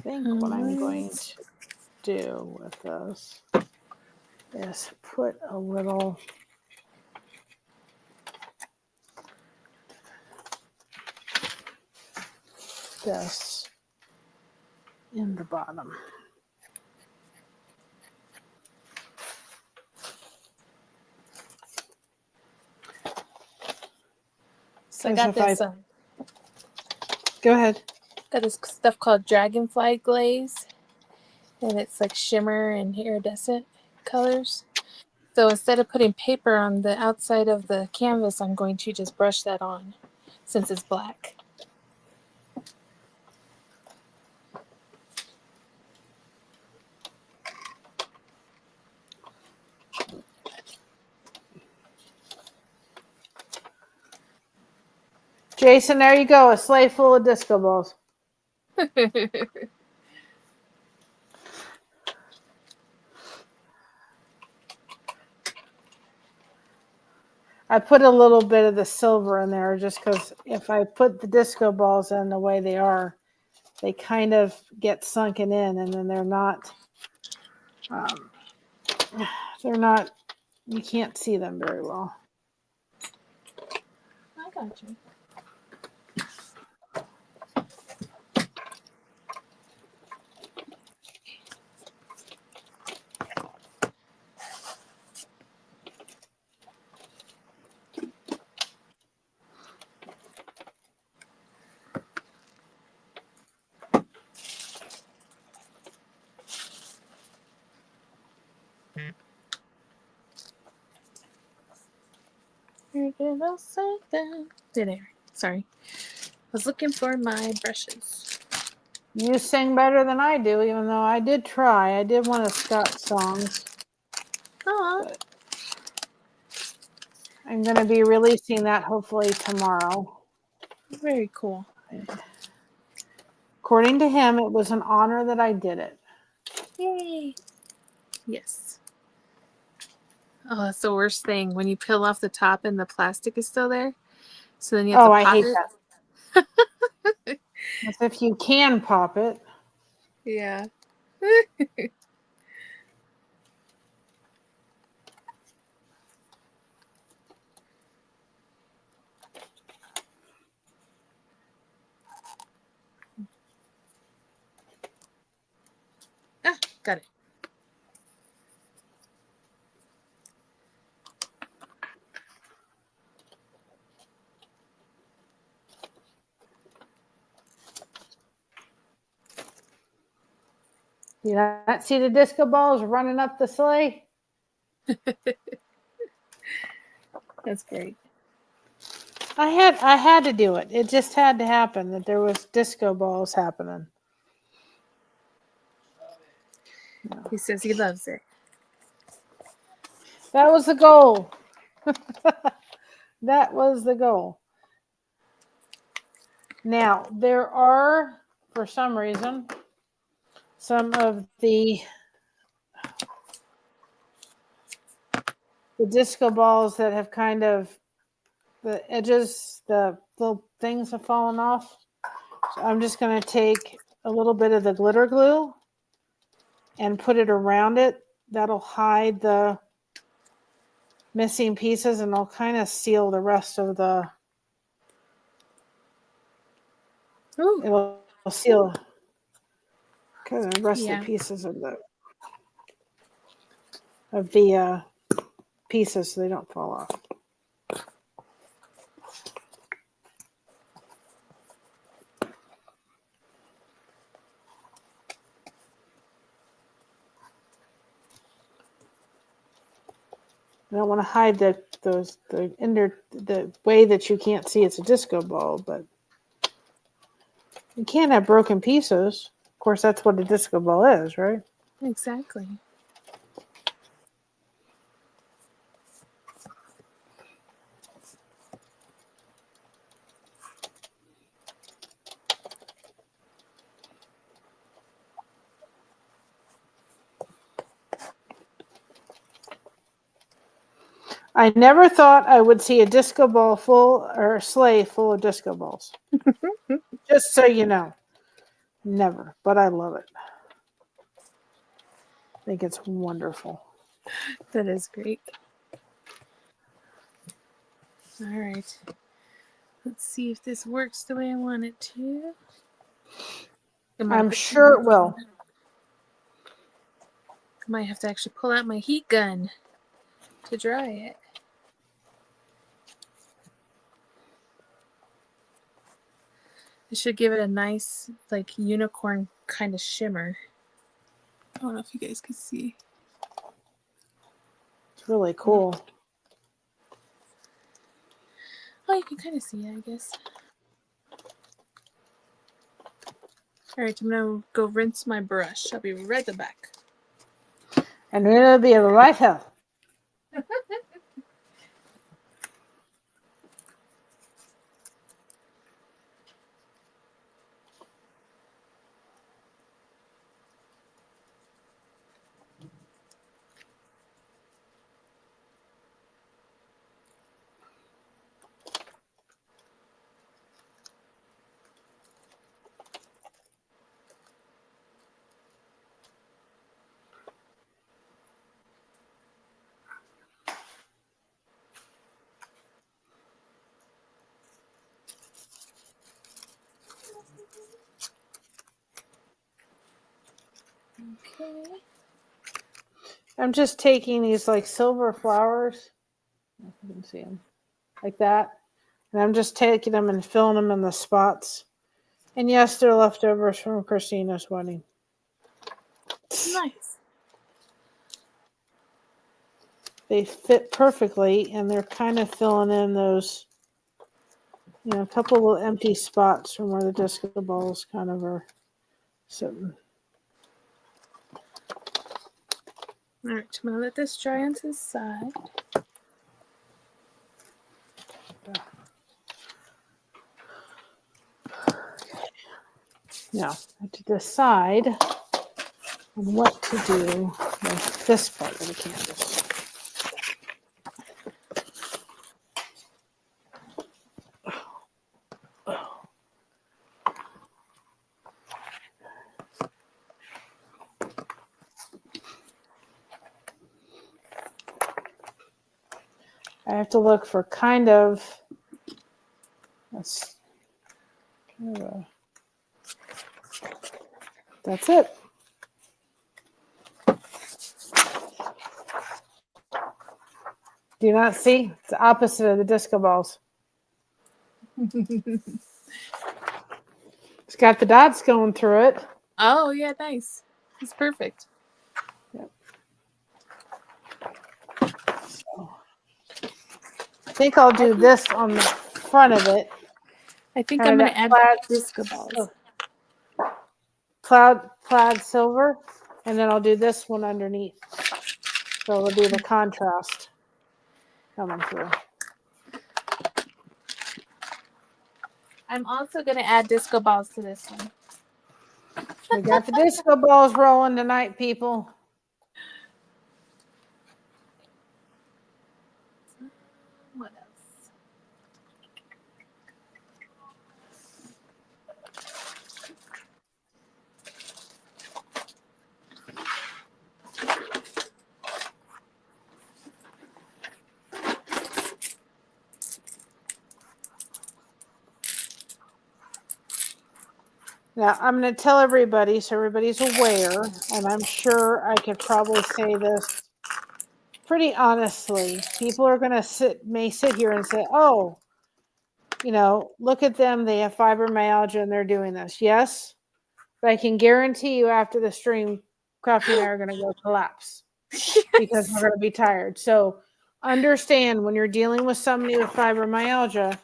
I think what I'm going to do with this is put a little this in the bottom. So I got this. Go ahead. Got this stuff called dragonfly glaze, and it's like shimmer and iridescent colors. So instead of putting paper on the outside of the canvas, I'm going to just brush that on, since it's black. Jason, there you go. A sleigh full of disco balls. I put a little bit of the silver in there just because if I put the disco balls in the way they are, they kind of get sunken in, and then um, they're not, you can't see them very well. I got you. There. Sorry. I was looking for my brushes. You sing better than I do, even though I did try. I did one of Scott's songs. Aw. But I'm going to be releasing that hopefully tomorrow. Very cool. According to him, it was an honor that I did it. Yay. Yes. Oh, that's the worst thing when you peel off the top and the plastic is still there. So then you have to I pop hate it. that. As if you can pop it. Yeah. Ah, got it. You not see the disco balls running up the sleigh? That's great. I had to do it. It just had to happen that there was disco balls happening. He says he loves it. That was the goal. That was the goal. Now, there are, for some reason, some of the disco balls that have kind of, the edges, the little things have fallen off. So I'm just going to take a little bit of the glitter glue and put it around it. That'll hide the missing pieces, and it'll kind of seal the rest of the, Ooh. it'll seal kind of the rest Yeah. of the pieces of the pieces so they don't fall off. I don't want to hide the way that you can't see it's a disco ball, but you can't have broken pieces. Of course, that's what a disco ball is, right? Exactly. I never thought I would see a disco ball full or a sleigh full of disco balls. Just so you know. Never. But I love it. I think it's wonderful. That is great. All right. Let's see if this works the way I want it to. I'm sure it will. I might have to actually pull out my heat gun to dry it. It should give it a nice, like, unicorn kind of shimmer. I don't know if you guys can see. It's really cool. Oh, you can kind of see it, I guess. All right, I'm going to go rinse my brush. I'll be right back. And it'll be right here. Okay. I'm just taking these like silver flowers. I don't know if you can see them like that. And I'm just taking them and filling them in the spots. And yes, they're leftovers from Christina's wedding. Nice. They fit perfectly, and they're kind of filling in those, a couple of little empty spots from where the disco balls kind of are sitting. All right, I'm gonna let this dry on to the side. Now, I have to decide on what to do with this part of the canvas. I have to look for kind of that's it. Do you not see? It's the opposite of the disco balls. It's got the dots going through it. Oh yeah, nice. It's perfect. Yep. So, I think I'll do this on the front of it. I think Kind I'm of gonna that add disco balls. Plaid silver, and then I'll do this one underneath. So it'll be the contrast coming through. I'm also gonna add disco balls to this one. We got the disco balls rolling tonight, people. What else? Now, I'm going to tell everybody so everybody's aware, and I'm sure I could probably say this pretty honestly. People are going to may sit here and say, oh, look at them. They have fibromyalgia and they're doing this. Yes, but I can guarantee you after the stream, Crafty and I are going to go collapse because we're going to be tired. So understand when you're dealing with somebody with fibromyalgia,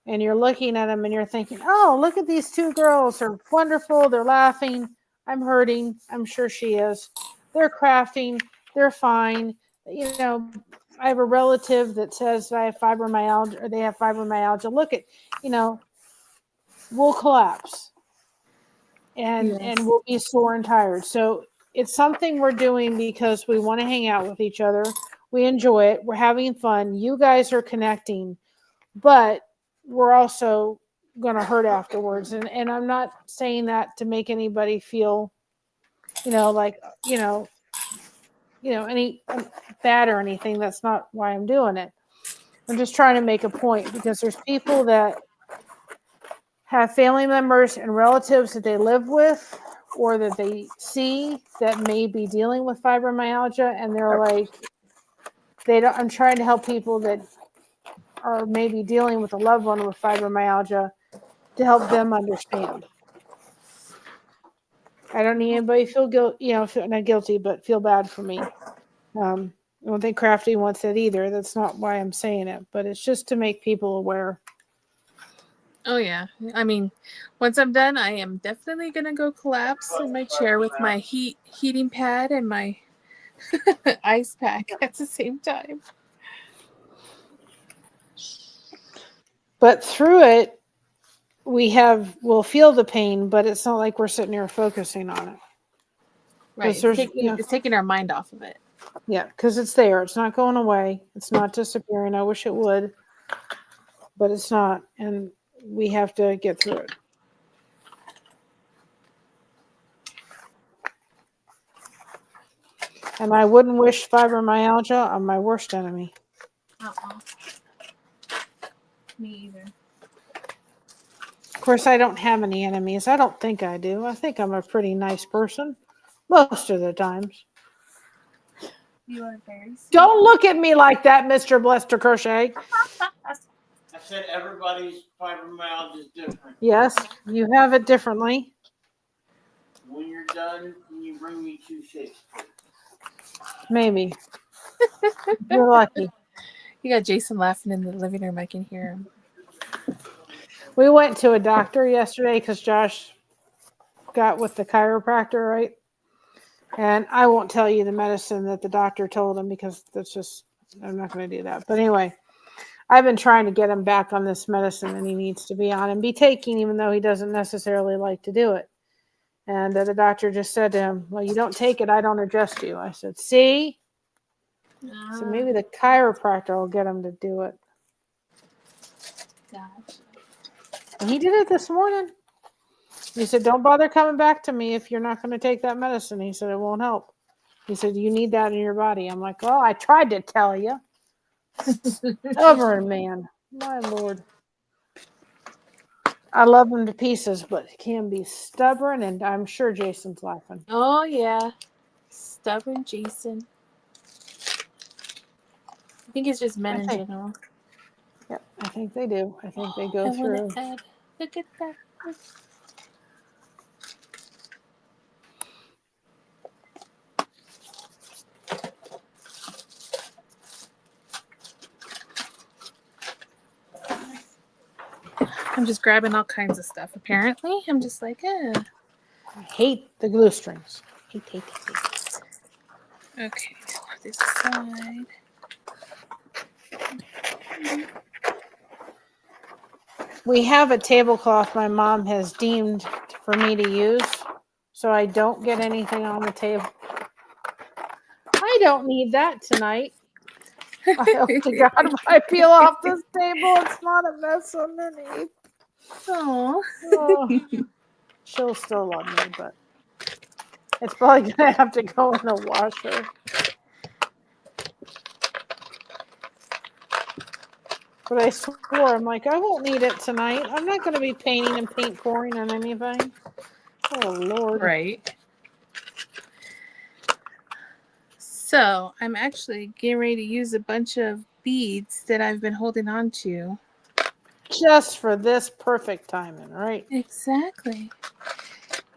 and you're looking at them and you're thinking, oh, look at these two girls. They're wonderful. They're laughing. I'm hurting. I'm sure she is. They're crafting. They're fine. I have a relative that says I have fibromyalgia or they have fibromyalgia. Look at, we'll collapse and we'll be sore and tired. So it's something we're doing because we want to hang out with each other. We enjoy it. We're having fun. You guys are connecting, but we're also going to hurt afterwards. And I'm not saying that to make anybody feel, any bad or anything. That's not why I'm doing it. I'm just trying to make a point because there's people that have family members and relatives that they live with or that they see that may be dealing with fibromyalgia. And they're like, I'm trying to help people that are maybe dealing with a loved one with fibromyalgia to help them understand. I don't need anybody to feel guilty, not guilty, but feel bad for me. I don't think Crafty wants it either. That's not why I'm saying it, but it's just to make people aware. Oh yeah. I mean, once I'm done, I am definitely gonna go collapse in my chair with my heating pad and my ice pack at the same time. But through it, we'll feel the pain, but it's not like we're sitting here focusing on it. Right. It's taking our mind off of it. Yeah, because it's there. It's not going away. It's not disappearing. I wish it would, but it's not. And we have to get through it. And I wouldn't wish fibromyalgia on my worst enemy. Me either. Of course, I don't have any enemies. I don't think I do. I think I'm a pretty nice person. most of the times. You are very sweet. Don't look at me like that, Mr. Blessed2crochet. I said everybody's fibromyalgia is different. Yes, you have it differently. When you're done, can you bring me 2 shakes? Maybe. You're lucky. You got Jason laughing in the living room. I can hear him. We went to a doctor yesterday because Josh got with the chiropractor, right? And I won't tell you the medicine that the doctor told him because that's just, I'm not going to do that. But anyway, I've been trying to get him back on this medicine and he needs to be on and be taking, even though he doesn't necessarily like to do it. And the doctor just said to him, well, you don't take it, I don't adjust you. I said, see? So maybe the chiropractor will get him to do it. Gotcha. And he did it this morning. He said, don't bother coming back to me if you're not going to take that medicine. He said, it won't help. He said, you need that in your body. I'm like, well, I tried to tell you. Stubborn man. My Lord. I love him to pieces, but he can be stubborn, and I'm sure Jason's laughing. Oh, yeah. Stubborn Jason. I think it's just men in general. Yep, I think they do. I think they go I through. want to add. Look at that. I'm just grabbing all kinds of stuff, apparently. I'm just like, I hate the glue strings. Hate. Okay, put this aside. We have a tablecloth my mom has deemed for me to use, so I don't get anything on the table. I don't need that tonight. I hope to God if I peel off this table, it's not a mess underneath. Oh, She'll still love me, but it's probably going to have to go in the washer. But I swore, I'm like, I won't need it tonight. I'm not going to be painting and paint pouring on anything. Oh, Lord. right. So I'm actually getting ready to use a bunch of beads that I've been holding on to. Just for this perfect timing, right? Exactly.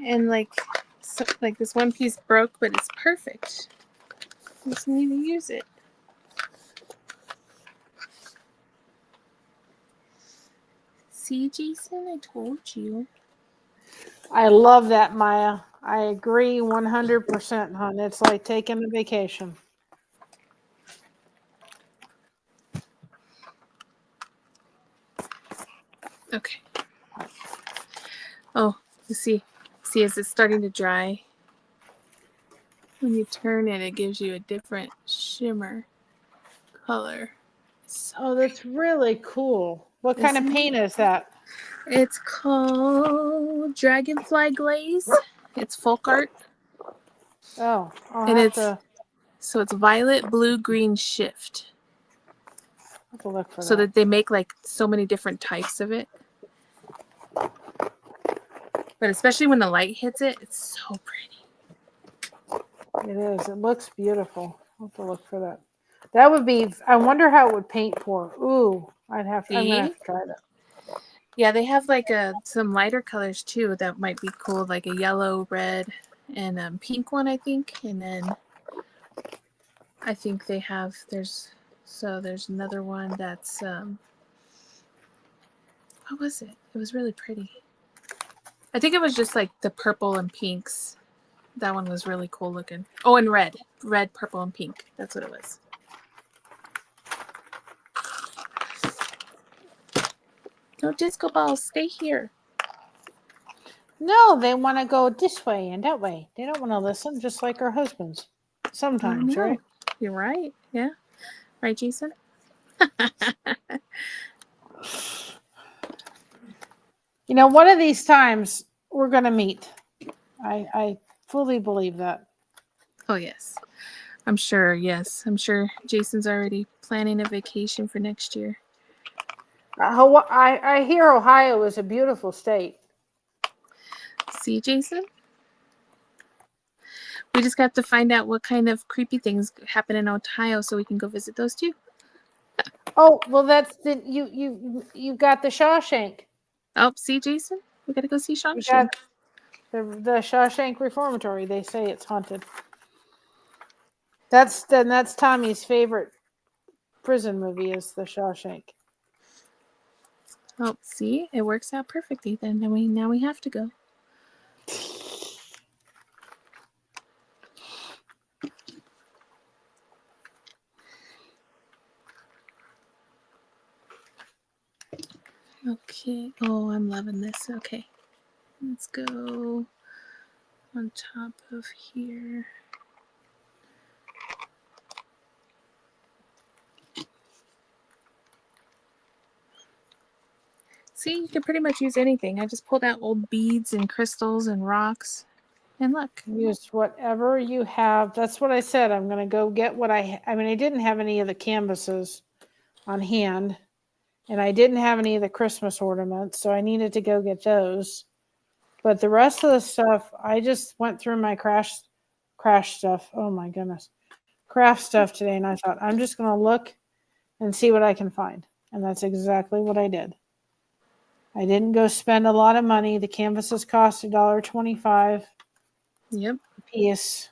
And like this one piece broke, but it's perfect. I just need to use it. See, Jason, I told you. I love that, Maya. I agree 100%, hon. It's like taking a vacation. Okay. Oh, you see as it's starting to dry. When you turn it, it gives you a different shimmer color. Oh, that's really cool. What kind of paint is that? It's called Dragonfly Glaze. It's folk art. Oh, And so it's violet, blue, green shift. have to look for So that. that they make like so many different types of it. But especially when the light hits it, it's so pretty. It is. It looks beautiful. I'll have to look for that. That would be, I wonder how it would paint pour. Ooh, I'm going to have to try that. Yeah, they have like some lighter colors too that might be cool, like a yellow, red, and pink one, I think. And then I think they have, there's another one that's, what was it? It was really pretty. I think it was just like the purple and pinks. That one was really cool looking. Oh, and red, purple, and pink. That's what it was. No disco balls, stay here. No, they want to go this way and that way. They don't want to listen, just like our husbands. Sometimes, right? You're right. Yeah. Right, Jason? You know, one of these times we're going to meet. I fully believe that. Oh, yes. I'm sure. Yes. I'm sure Jason's already planning a vacation for next year. I hear Ohio is a beautiful state. See, Jason? We just got to find out what kind of creepy things happen in Ohio so we can go visit those too. Oh, well, that's the you got the Shawshank. Oh, see, Jason? We got to go see You Shawshank. got the Shawshank Reformatory. They say it's haunted. That's Tommy's favorite prison movie is the Shawshank. Oh, see? It works out perfectly then. Now we have to go. Okay. Oh, I'm loving this. Okay. Let's go on top of here. See, you can pretty much use anything. I just pulled out old beads and crystals and rocks. And look. Use whatever you have. That's what I said. I'm going to go get what I mean, I didn't have any of the canvases on hand, and I didn't have any of the Christmas ornaments, so I needed to go get those. But the rest of the stuff, I just went through my crash stuff. Oh my goodness. Craft stuff today, and I thought, I'm just going to look and see what I can find. And that's exactly what I did. I didn't go spend a lot of money. The canvases cost $1.25 Yep. a piece.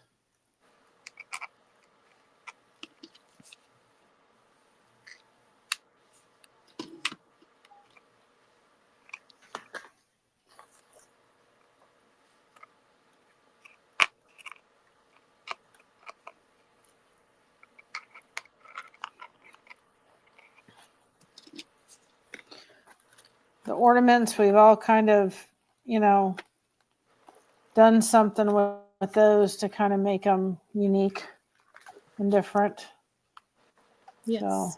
The ornaments, we've all kind of, done something with those to kind of make them unique and different. Yes. So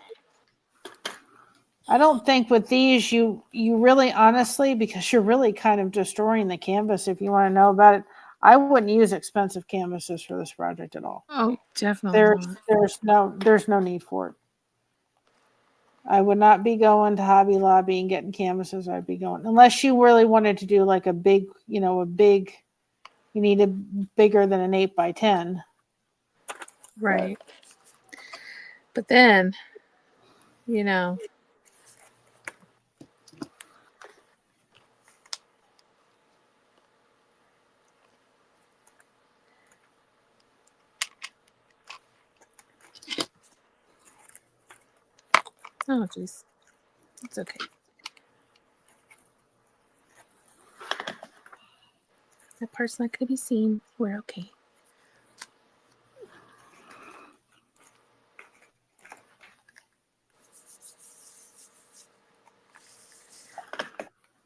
I don't think with these you really honestly, because you're really kind of destroying the canvas if you want to know about it. I wouldn't use expensive canvases for this project at all. Oh, definitely not. There's no need for it. I would not be going to Hobby Lobby and getting canvases. I'd be going unless you really wanted to do like a big, you needed bigger than an 8x10. Right. But then, oh, jeez. It's okay. That part's not going to be seen. We're okay.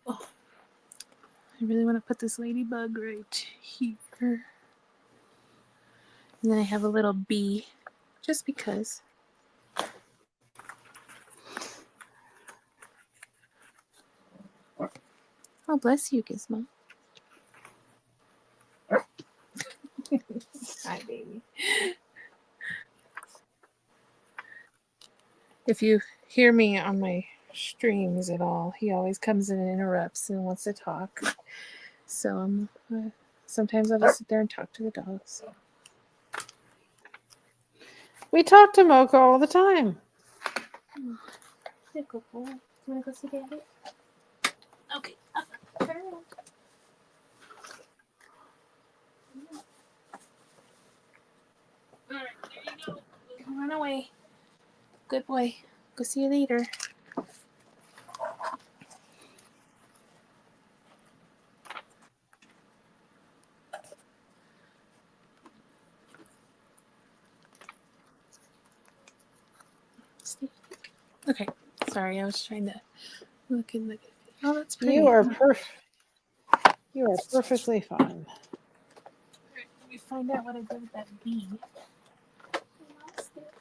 Oh, I really want to put this ladybug right here. And then I have a little bee, just because. Oh, bless you, Gizmo. Hi, baby. If you hear me on my streams at all, he always comes in and interrupts and wants to talk. So sometimes I'll just sit there and talk to the dogs. We talk to Mocha all the time. Yeah, go for it. You want to go see Daddy? Okay. Turn around. All right, there you go. Come on away. Good boy. Go see you later. Okay. Sorry, I was trying to look and look. Oh, that's pretty. You are perfectly fine. Let me find out what I did with that bee. I lost it.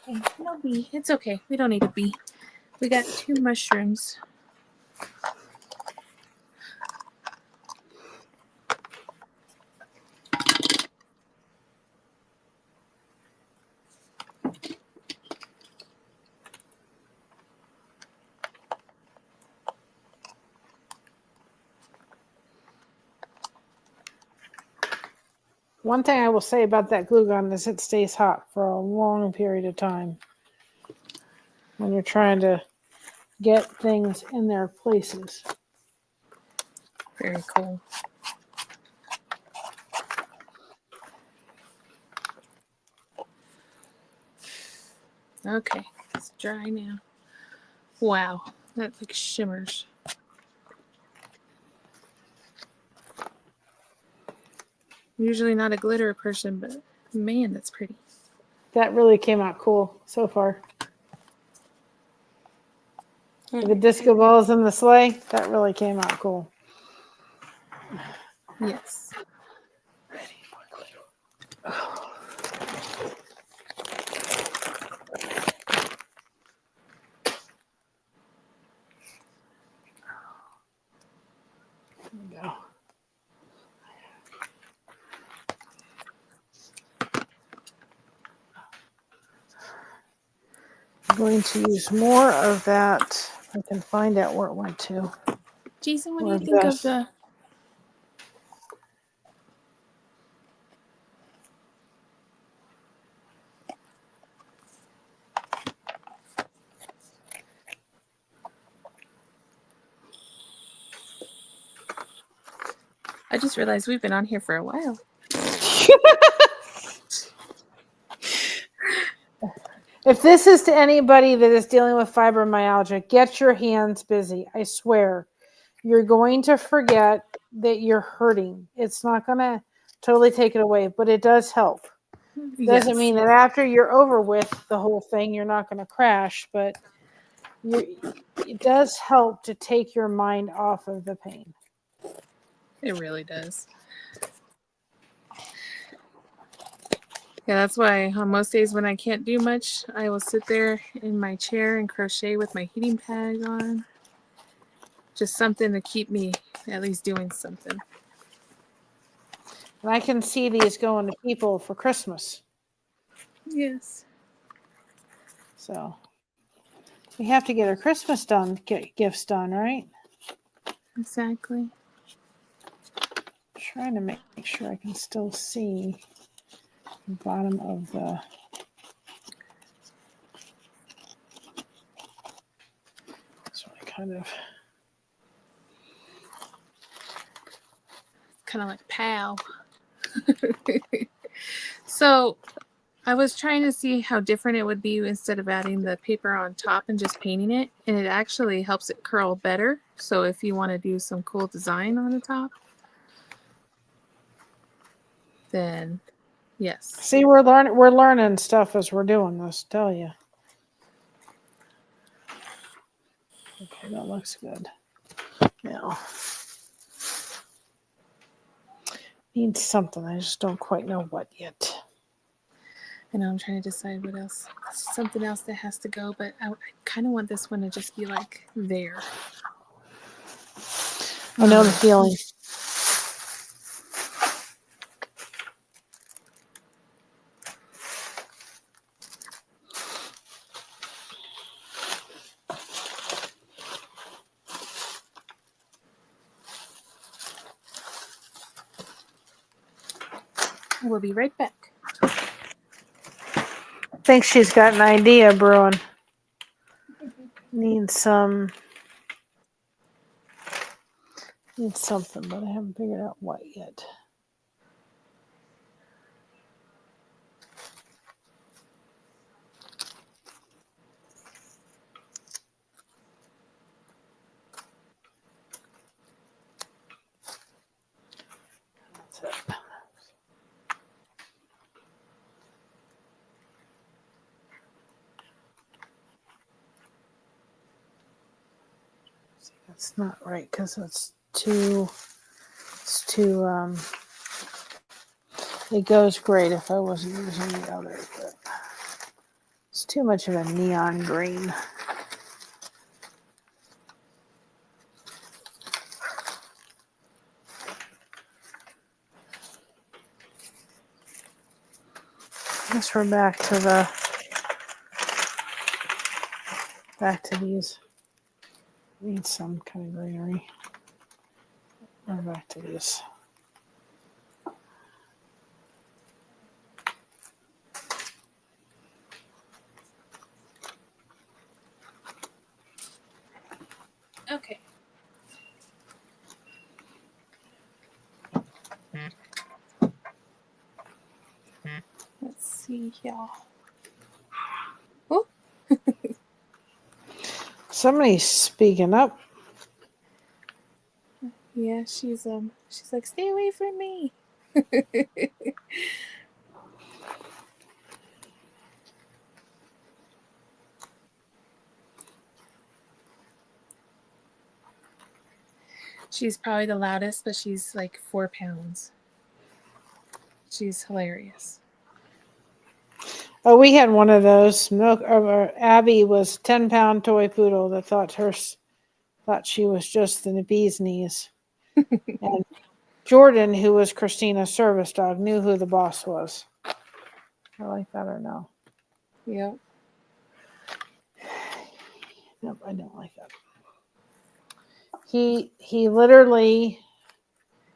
Okay, no bee. It's okay. We don't need a bee. We got 2 mushrooms. One thing I will say about that glue gun is it stays hot for a long period of time when you're trying to get things in their places. Very cool. Okay, it's dry now. Wow, that like shimmers. I'm usually not a glitter person, but man, that's pretty. That really came out cool so far. The disco balls in the sleigh, that really came out cool. Yes. There we go. I'm going to use more of that. I can find out where it went to. Jason, what do More you think of this. the... I just realized we've been on here for a while. If this is to anybody that is dealing with fibromyalgia, get your hands busy. I swear. You're going to forget that you're hurting. It's not going to totally take it away, but it does help. Doesn't Yes. mean that after you're over with the whole thing, you're not going to crash, but it does help to take your mind off of the pain. It really does. Yeah, that's why on most days when I can't do much, I will sit there in my chair and crochet with my heating pad on. Just something to keep me at least doing something. And I can see these going to people for Christmas. Yes. So we have to get our Christmas done, get gifts done, right? Exactly. Trying to make sure I can still see the bottom of the... So I kind of... Kind of like pow. So I was trying to see how different it would be instead of adding the paper on top and just painting it. And it actually helps it curl better. So if you want to do some cool design on the top, then yes. See, we're learning stuff as we're doing this, tell you. Okay, that looks good. Now, need something. I just don't quite know what yet. I know I'm trying to decide what else. Something else that has to go, but I kind of want this one to just be like there. I know the feeling. We'll be right back. I think she's got an idea brewing. Need something, but I haven't figured out what yet. That's it. See, that's not right because it's too. It goes great if I wasn't using the other, but It's too much of a neon green. Guess we're back to these. Need some kind of greenery. We're back to these. Okay. Let's see, y'all. Oh, Somebody's speaking up. yeah, she's like, stay away from me. She's probably the loudest, but she's like 4 pounds. She's hilarious. Oh, we had one of those. Abby was 10-pound toy poodle that thought she was just the bee's knees. And Jordan, who was Christina's service dog, knew who the boss was. I like that or no? Yep. Nope, I don't like that. He literally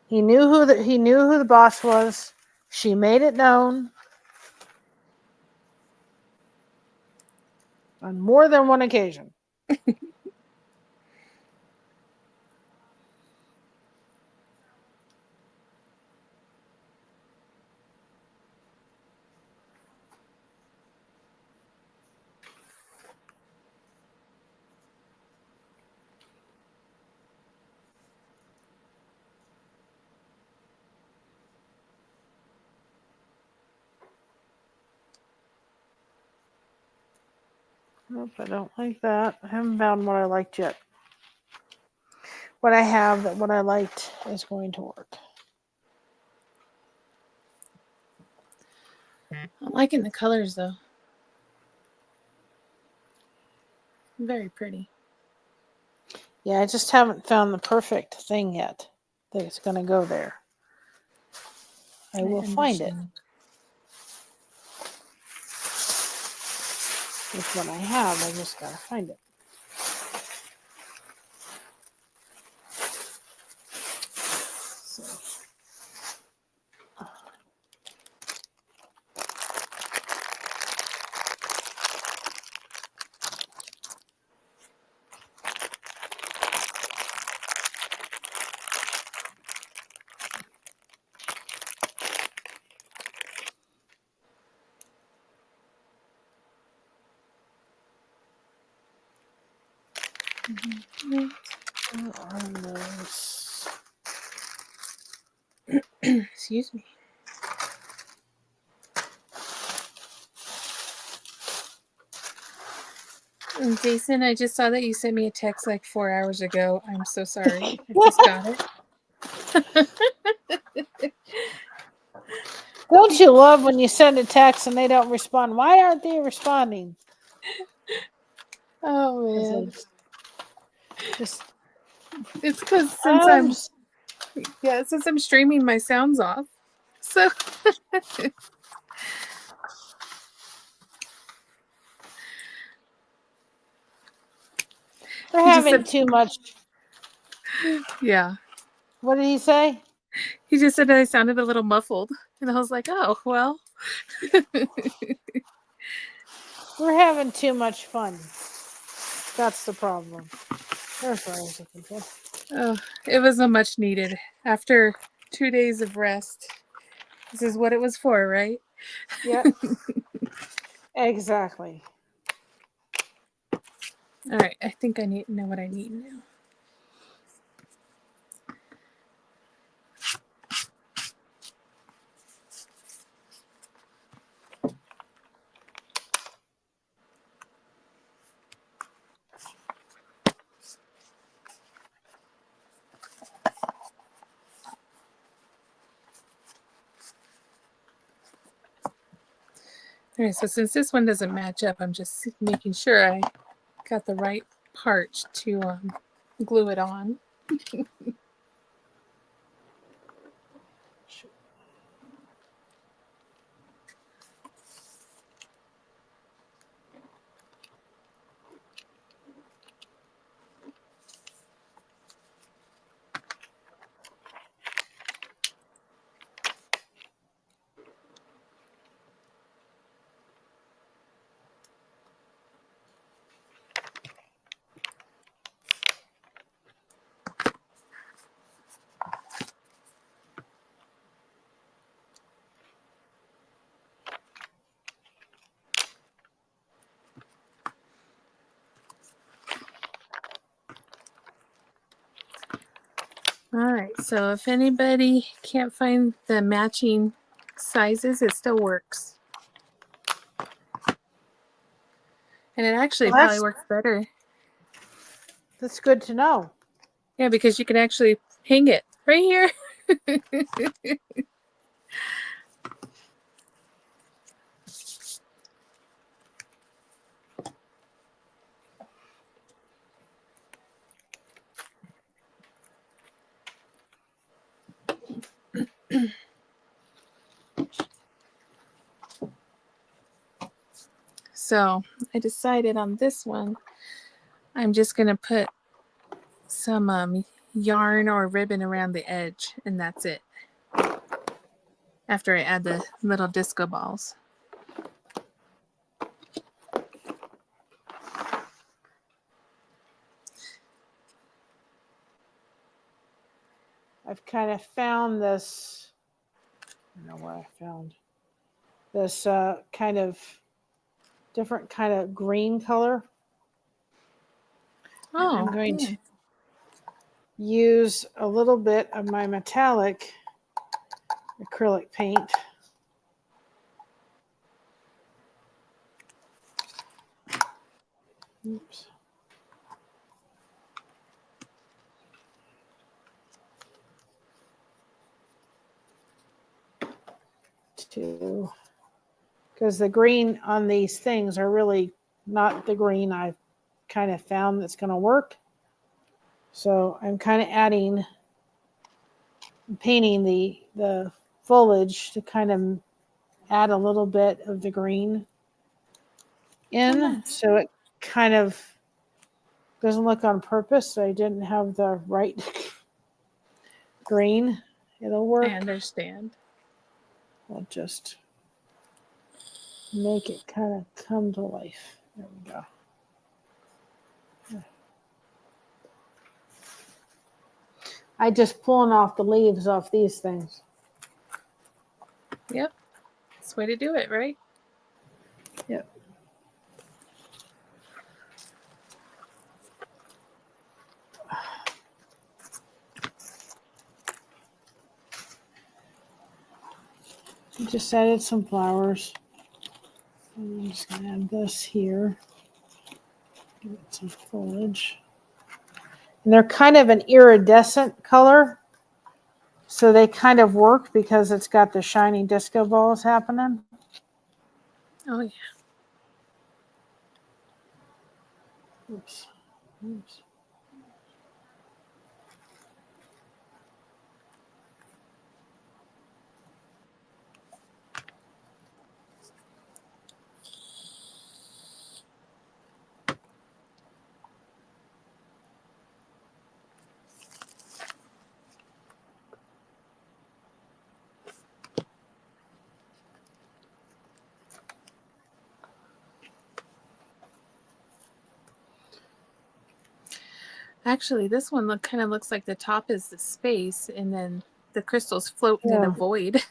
he knew who the boss was. She made it known on more than one occasion. Nope, I don't like that. I haven't found what I liked yet. What I liked is going to work. I'm liking the colors though. Very pretty. Yeah, I just haven't found the perfect thing yet that is going to go there. I will find it. With what I have, I just got to find it. So. Where are those? Excuse me. And Jason, I just saw that you sent me a text like 4 hours ago. I'm so sorry. I just got it. Don't you love when you send a text and they don't respond? Why aren't they responding? Oh man. Just It's because since I'm streaming my sounds off. So they're having too much. Yeah. What did he say? He just said I sounded a little muffled. And I was like, oh, well. We're having too much fun. That's the problem. There's what I was looking for. Oh, it was a much needed. After 2 days of rest. This is what it was for, right? Yep. Exactly. All right. I think I know what I need now. Okay, so since this one doesn't match up, I'm just making sure I got the right part to glue it on. All right, so if anybody can't find the matching sizes, it still works. And it actually Well, probably works better. that's good to know. Yeah, because you can actually hang it right here. So I decided on this one, I'm just going to put some yarn or ribbon around the edge, and that's it. After I add the little disco balls. I've kind of found this. I don't know where I found this kind of different kind of green color. Oh, I'm going to use a little bit of my metallic acrylic paint. Oops. Because the green on these things are really not the green I've kind of found that's going to work. So I'm kind of painting the foliage to kind of add a little bit of the green in. Oh, nice. So it kind of doesn't look on purpose. So I didn't have the right green. It'll work. I understand. I'll just make it kind of come to life. There we go. I just pulling off the leaves off these things. Yep. That's the way to do it, right? Yep. I just added some flowers. I'm just going to add this here. Give it some foliage. And they're kind of an iridescent color. So they kind of work because it's got the shiny disco balls happening. Oh, yeah. Oops. Oops. Actually, this one kind of looks like the top is the space, and then the crystals float into the void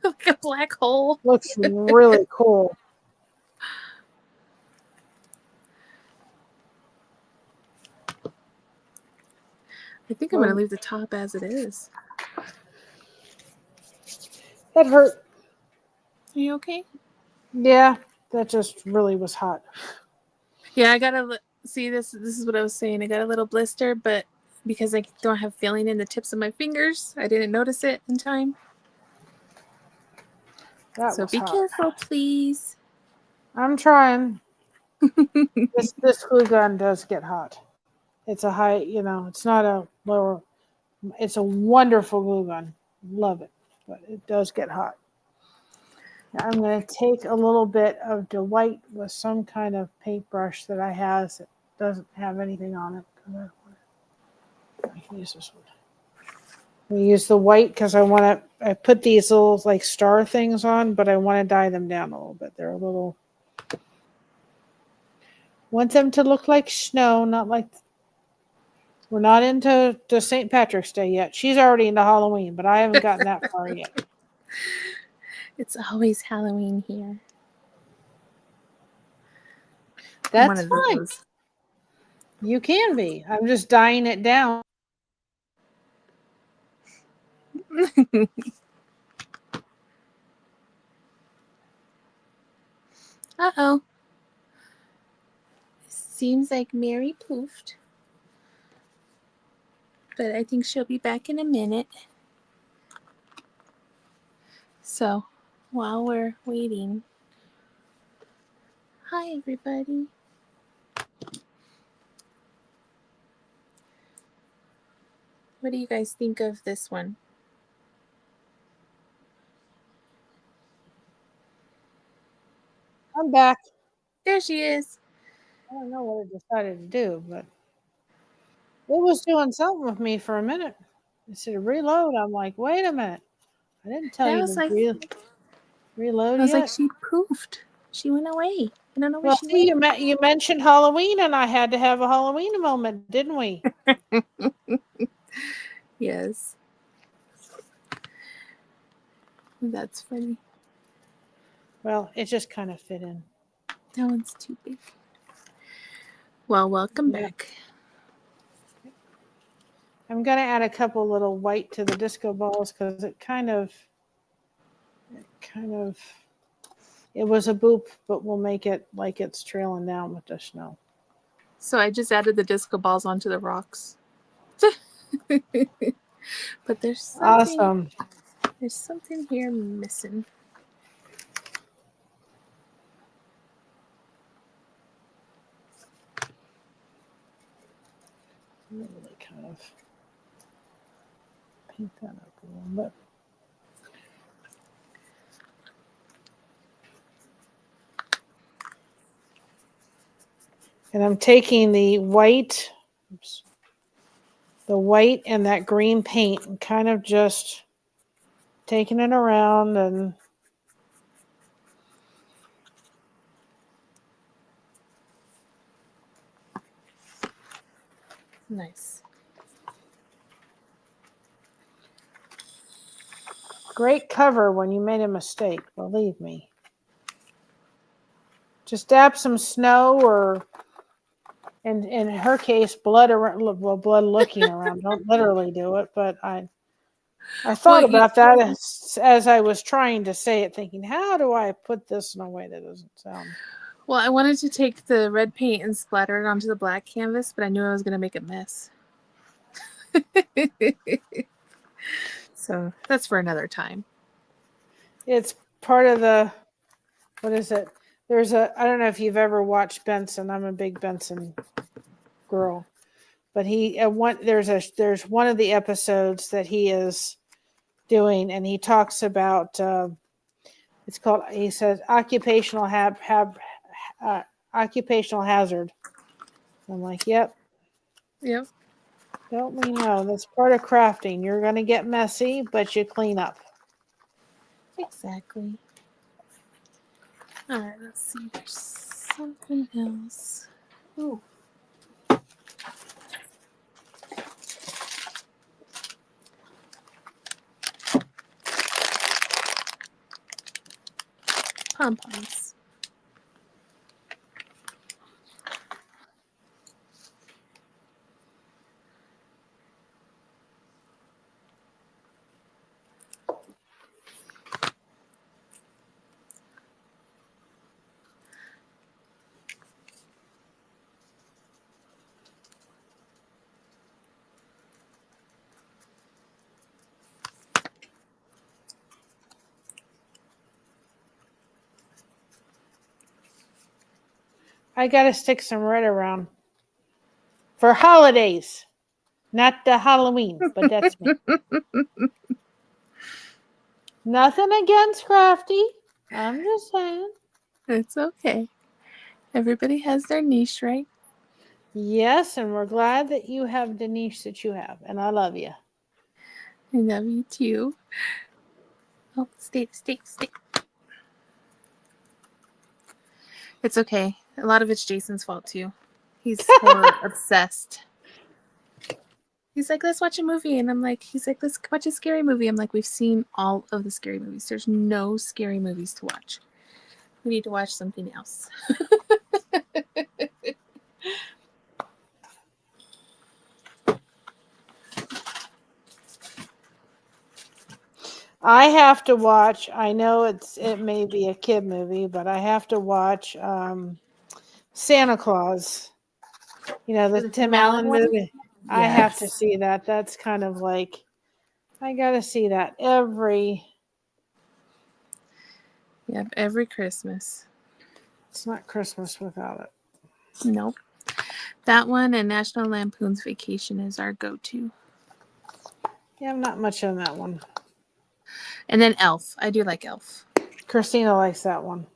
like a black hole. Looks really cool. I think I'm going to leave the top as it is. That hurt. Are you okay? Yeah, that just really was hot. Yeah, I got to see this. This is what I was saying. I got a little blister, but because I don't have feeling in the tips of my fingers, I didn't notice it in time. That So was be hot. careful, please. I'm trying. This glue gun does get hot. It's a high, it's not a lower. It's a wonderful glue gun. Love it, but it does get hot. Now I'm going to take a little bit of the white with some kind of paintbrush that I have that doesn't have anything on it. I can use this one. We use the white because I put these little like star things on, but I want to dye them down a little bit. They're a little, want them to look like snow, not like, we're not into St. Patrick's Day yet. She's already into Halloween, but I haven't gotten that far yet. It's always Halloween here. I'm one That's of fine. those. You can be. I'm just dyeing it down. Uh-oh. Seems like Mary poofed. But I think she'll be back in a minute. So, while we're waiting, hi everybody. What do you guys think of this one? I'm back. There she is. I don't know what it decided to do, but it was doing something with me for a minute. It said reload. I'm like, wait a minute. I didn't tell And you to reload I was like, yet. she poofed. She went away. I don't know where Well, she see, went. you mentioned Halloween, and I had to have a Halloween moment, didn't we? Yes. That's funny. Well, it just kind of fit in. That one's too big. Well, welcome Yeah. back. I'm going to add a couple little white to the disco balls because it was a boop, but we'll make it like it's trailing down with the snow. So I just added the disco balls onto the rocks. But there's something, there's something here missing. Really kind of paint that up a little bit. And I'm taking the white and that green paint and kind of just taking it around and Nice. great cover when you made a mistake, believe me. Just dab some snow or, in her case, blood looking around. Don't literally do it, but I thought about that as I was trying to say it, thinking, how do I put this in a way that doesn't sound... Well, I wanted to take the red paint and splatter it onto the black canvas, but I knew I was going to make a mess. So that's for another time. It's part of the, what is it? I don't know if you've ever watched Benson. I'm a big Benson girl. But there's one of the episodes that he is doing, and he talks about, he says occupational occupational hazard. I'm like, yep. Yep. Don't we know? That's part of crafting. You're going to get messy, but you clean up. Exactly. All right, let's see. There's something else. Ooh. Pom-poms. I gotta stick some red around for holidays, not the Halloween, but that's me. Nothing against Crafty. I'm just saying. It's okay. Everybody has their niche, right? Yes, and we're glad that you have the niche that you have, and I love you. I love you too. Oh, stay. It's okay. A lot of it's Jason's fault too. He's horror obsessed. He's like, let's watch a movie. And I'm like, he's like, let's watch a scary movie. I'm like, we've seen all of the scary movies. There's no scary movies to watch. We need to watch something else. I have to watch. I know it may be a kid movie, but I have to watch Santa Claus. You know, the Tim Allen one? movie. I have to see that. That's kind of like I gotta see that every. Yep, every Christmas. It's not Christmas without it. Nope. That one and National Lampoon's Vacation is our go-to. Yeah, I'm not much on that one. And then Elf. I do like Elf. Christina likes that one.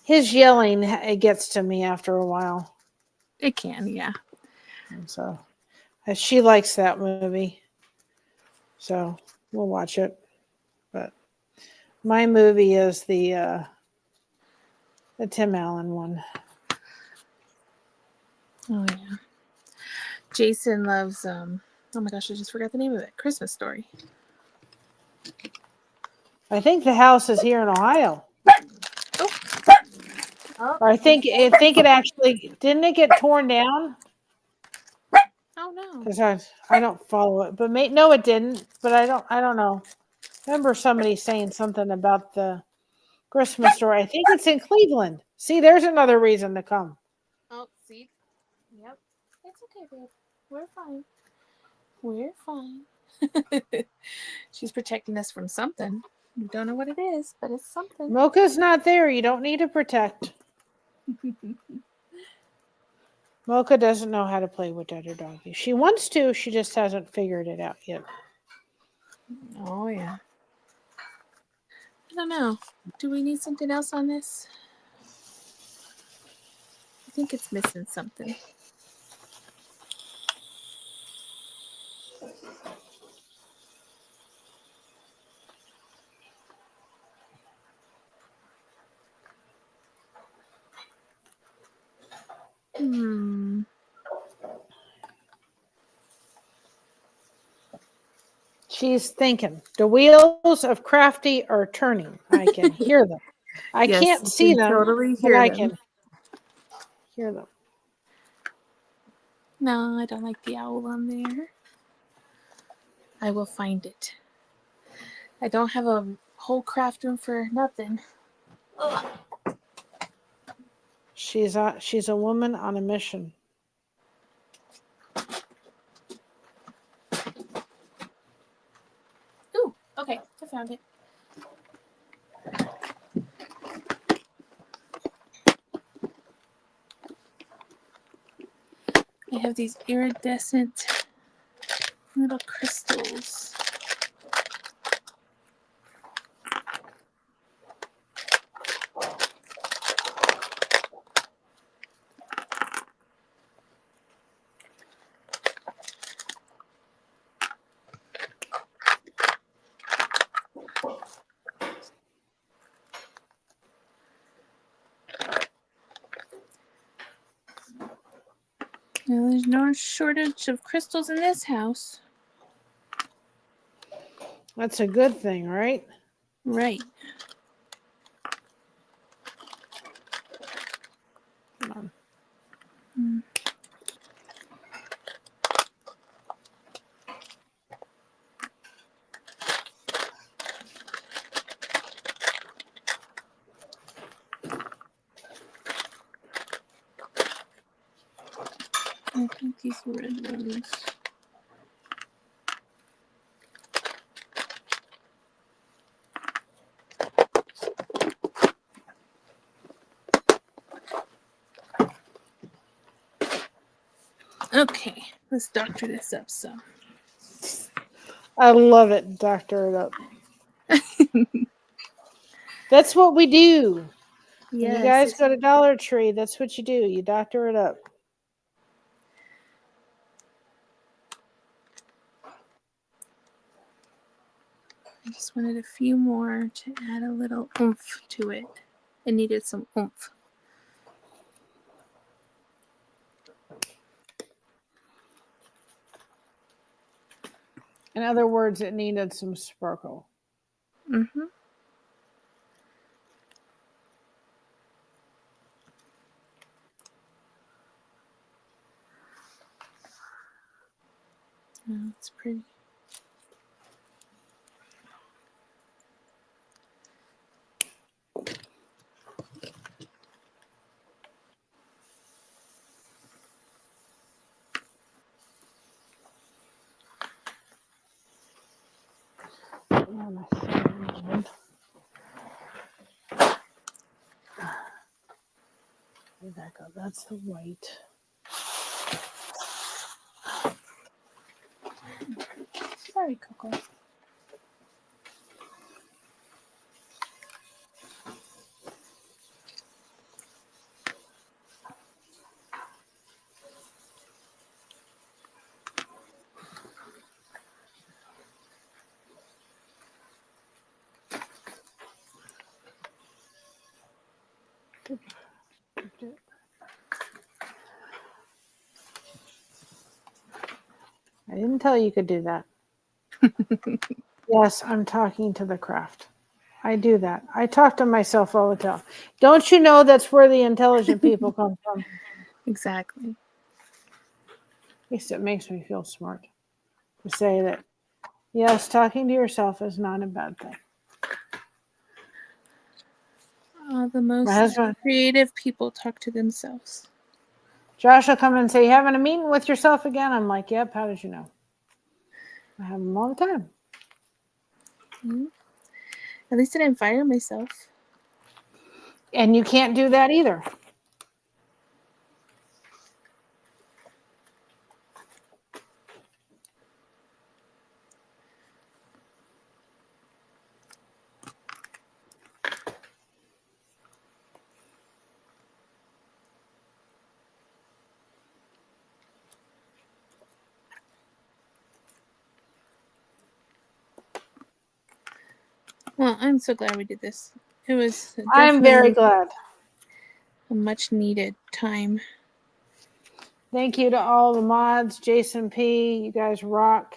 His yelling, it gets to me after a while. It can, yeah. And so she likes that movie. So we'll watch it. But my movie is the Tim Allen one. Oh yeah. Jason loves oh my gosh, I just forgot the name of it. Christmas Story. I think the house is here in Ohio. Oh, Or I think it actually didn't it get torn down? oh no. Because I don't follow it, but no, it didn't. But I don't know. I remember somebody saying something about the Christmas Story. I think it's in Cleveland. See, there's another reason to come. Oh, see? Yep. It's okay, babe. We're fine. We're fine. She's protecting us from something. We don't know what it is, but it's something. Mocha's not there. You don't need to protect. Mocha doesn't know how to play with other doggies. She wants to. She just hasn't figured it out yet. Oh, yeah. I don't know. Do we need something else on this? I think it's missing something. She's thinking. The wheels of Crafty are turning. I can hear them. I Yes, can't you see can them, totally but hear I them. can hear them. No, I don't like the owl on there. I will find it. I don't have a whole craft room for nothing. Ugh. She's a woman on a mission. Ooh, okay, I found it. I have these iridescent little crystals. Now, there's no shortage of crystals in this house. That's a good thing, right? Right. Come on. I think these red ones. Okay, let's doctor this up some. I love it. Doctor it up. That's what we do. When you guys go to Dollar Tree, that's what you do. You doctor it up. I just wanted a few more to add a little oomph to it. It needed some oomph. In other words, it needed some sparkle. Mm-hmm. Oh, it's pretty. Where'd that go? That's the white. Sorry, Coco. I didn't tell you could do that. Yes, I'm talking to the craft. I do that. I talk to myself all the time. Don't you know that's where the intelligent people come from? Exactly. At least it makes me feel smart to say that, yes, talking to yourself is not a bad thing. The most creative people talk to themselves. Josh will come and say, you having a meeting with yourself again? I'm like, yep, how did you know? I have them all the time. Mm-hmm. At least I didn't fire myself. And you can't do that either. Well, I'm so glad we did this. It was I'm very glad. A much needed time. Thank you to all the mods. Jason P., you guys rock.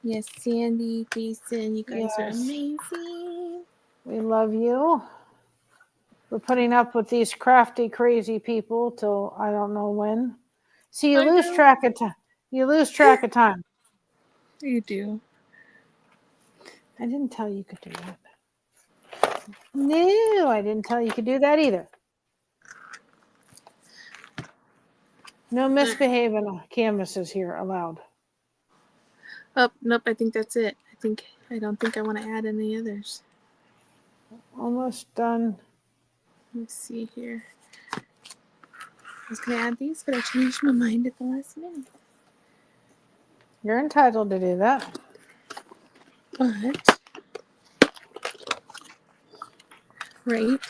Yes, Sandy, Jason, you guys are amazing. We love you. We're putting up with these crafty, crazy people till I don't know when. See, you lose track of time. You lose track of time. You do. I didn't tell you could do that. No, I didn't tell you could do that either. No misbehaving canvases here allowed. Oh, nope, I think that's it. I don't think I want to add any others. Almost done. Let's see here. I was going to add these, but I changed my mind at the last minute. You're entitled to do that. But, right.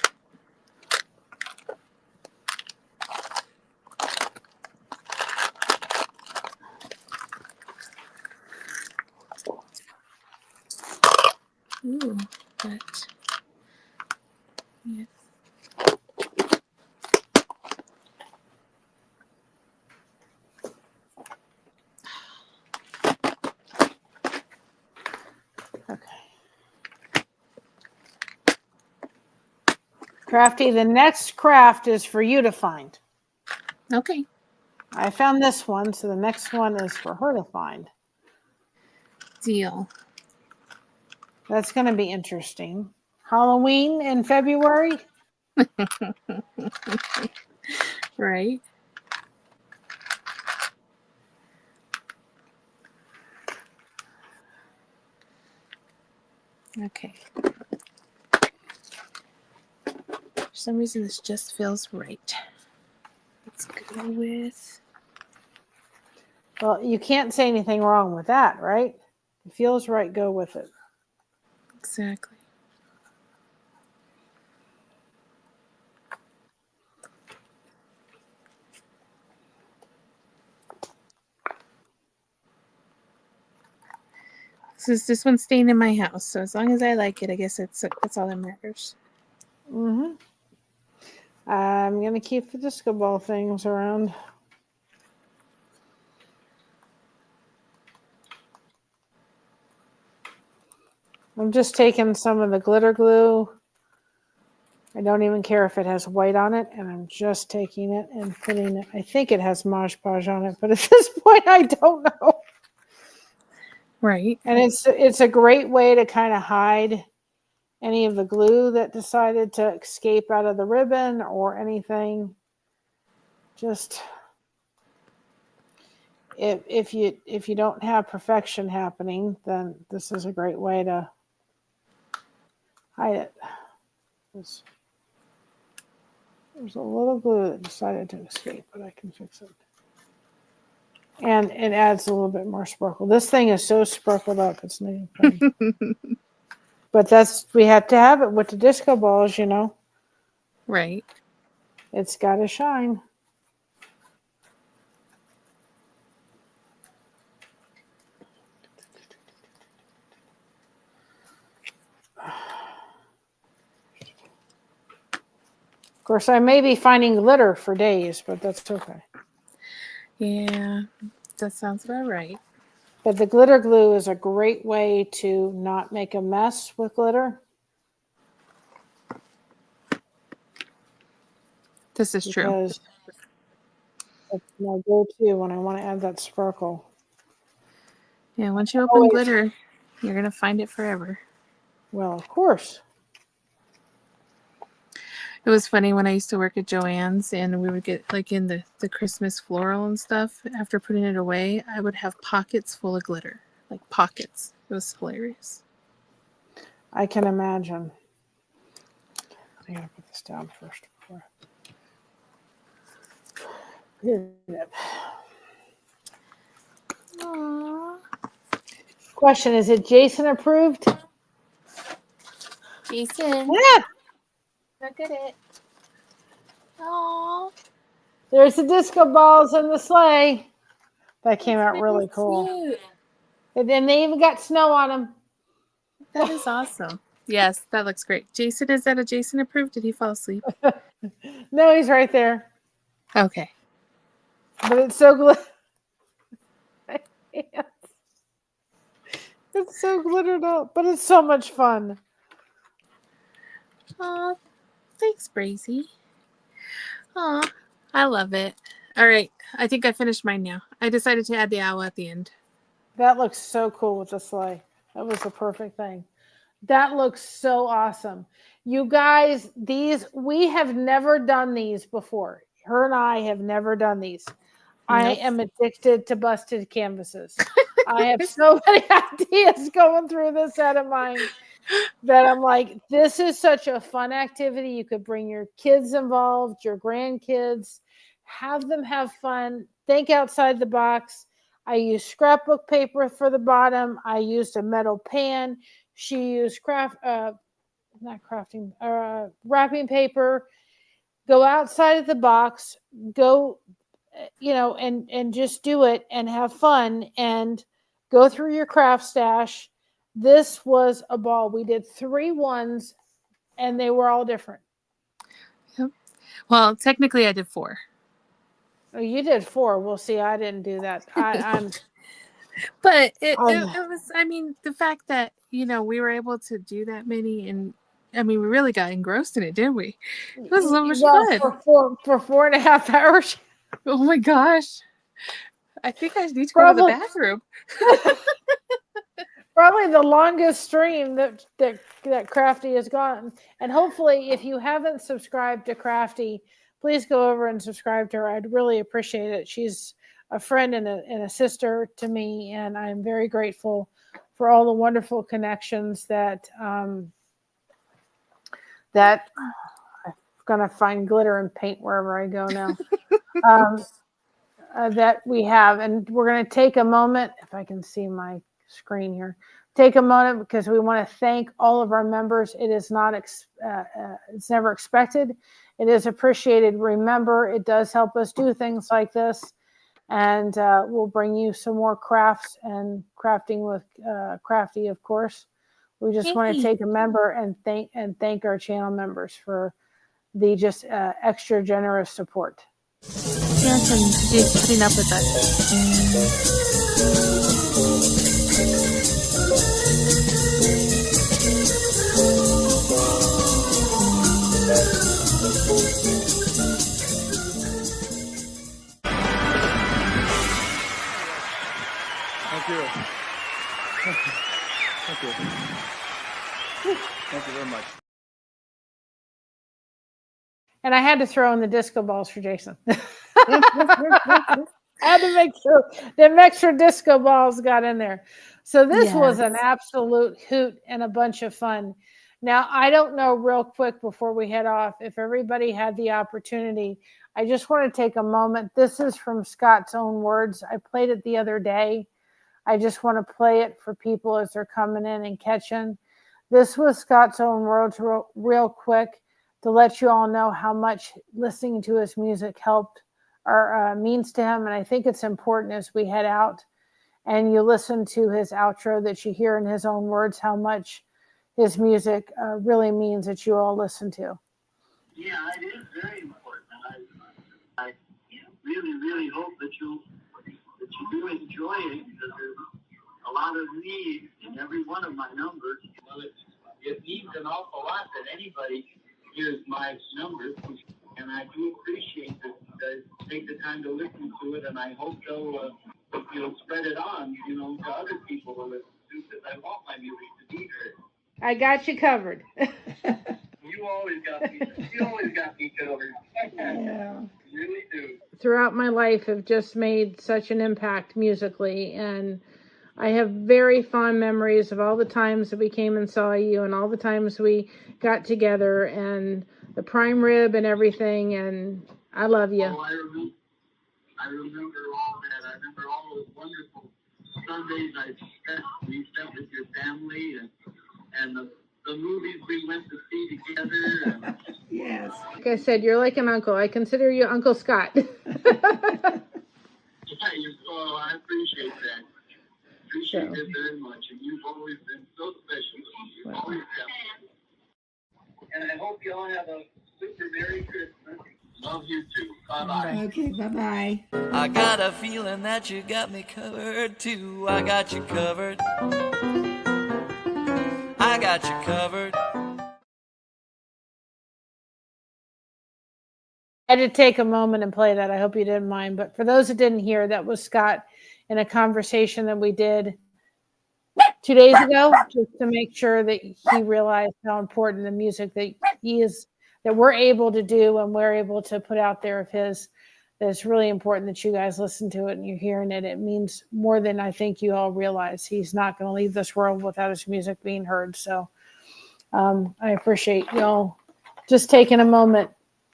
Ooh, but, yes. Okay. Crafty, the next craft is for you to find. Okay. I found this one, so the next one is for her to find. Deal. That's going to be interesting. Halloween in February? Right. Okay. For some reason, this just feels right. Let's go with Well, you can't say anything wrong with that, right? It feels right, go with it. Exactly. This one's staying in my house, so as long as I like it, I guess that's all that matters. I'm going to keep the disco ball things around. I'm just taking some of the glitter glue. I don't even care if it has white on it, and I'm just taking it and putting it. I think it has Mod Podge on it, but at this point, I don't know. Right. And it's a great way to kind of hide any of the glue that decided to escape out of the ribbon or anything. Just if you don't have perfection happening, then this is a great way to hide it. There's a little glue that decided to escape, but I can fix it. And it adds a little bit more sparkle. This thing is so sparkled up, it's not even funny. But we have to have it with the disco balls, you know. Right. It's got to shine. Of course, I may be finding glitter for days, but that's okay. Yeah, that sounds about right. But the glitter glue is a great way to not make a mess with glitter. This is true. Because it's my go-to when I want to add that sparkle. Yeah, once you open glitter, you're going to find it forever. Well, of course. It was funny when I used to work at Joann's and we would get like in the Christmas floral and stuff. After putting it away, I would have pockets full of glitter. Like pockets. It was hilarious. I can imagine. I gotta put this down first before. Aww. Question: is it Jason approved? Jason. Yeah. Look at it. Aww. There's the disco balls in the sleigh. That came out really cool. Cute. And then they even got snow on them. That is awesome. Yes, that looks great. Jason, is that a Jason approved? Did he fall asleep? No, he's right there. Okay. But it's so it's so glittered up, but it's so much fun. Aw, thanks, Brazy. Aw, I love it. All right, I think I finished mine now. I decided to add the owl at the end. That looks so cool with the sleigh. That was the perfect thing. That looks so awesome. You guys, we have never done these before. Her and I have never done these. I Nope. am addicted to busted canvases. I have so many ideas going through this head of mine that I'm like, this is such a fun activity. You could bring your kids involved, your grandkids, have them have fun, think outside the box. I used scrapbook paper for the bottom. I used a metal pan. She used wrapping paper. Go outside of the box, go, and just do it and have fun and go through your craft stash. This was a ball. We did 3 ones and they were all different. Yep. Well, technically I did 4. Oh, you did 4. Well, see, I didn't do that. But it was, I mean, the fact that, we were able to do that many, and I mean, we really got engrossed in it, didn't we? It was so much fun. For 4.5 hours. Oh my gosh. I think I need to go to the bathroom. Probably the longest stream that Crafty has gotten. And hopefully, if you haven't subscribed to Crafty, please go over and subscribe to her. I'd really appreciate it. She's a friend and a sister to me, and I'm very grateful for all the wonderful connections that I'm going to find glitter and paint wherever I go now. that we have. And we're going to take a moment, if I can see my screen here, take a moment because we want to thank all of our members. It is not, it's never expected. It is appreciated. Remember, it does help us do things like this. And we'll bring you some more crafts and crafting with Crafty, of course. We just want to take a member and thank our channel members for the just extra generous support. Jansen is putting up with us. Thank you. Thank you. Thank you very much. And I had to throw in the disco balls for Jason. I had to make sure them extra disco balls got in there. So this was an absolute hoot and a bunch of fun. Now, I don't know real quick before we head off, if everybody had the opportunity, I just want to take a moment. This is from Scott's own words. I played it the other day. I just want to play it for people as they're coming in and catching. This was Scott's own words real quick to let you all know how much listening to his music helped or means to him. And I think it's important as we head out and you listen to his outro that you hear in his own words how much his music really means that you all listen to. Yeah, it is very important. I really, really hope that you do enjoy it because there's a lot of need in every one of my numbers. Well, it means an awful lot that anybody hears my numbers, and I do appreciate that you guys take the time to listen to it, and I hope you'll spread it on, to other people to listen to, because I want my music to be heard. I got you covered. You always got me covered. Yeah. You really do. Throughout my life have just made such an impact musically, and I have very fond memories of all the times that we came and saw you and all the times we got together and the prime rib and everything, and I love you. Oh, I remember all that. I remember all those wonderful Sundays we spent with your family and the movies we went to see together. And Yes. Like I said, you're like an uncle. I consider you Uncle Scott. yeah, I appreciate that. Appreciate it very much. And you've always been so special. You've always been. And I hope you all have a super Merry Christmas. Love you too. Bye-bye. Okay, bye-bye. I got a feeling that you got me covered too. I got you covered. I got you covered. I had to take a moment and play that. I hope you didn't mind. But for those that didn't hear, that was Scott in a conversation that we did 2 days ago, just to make sure that he realized how important the music that we're able to do and we're able to put out there of his, that it's really important that you guys listen to it and you're hearing it. It means more than I think you all realize. He's not going to leave this world without his music being heard. So I appreciate y'all just taking a moment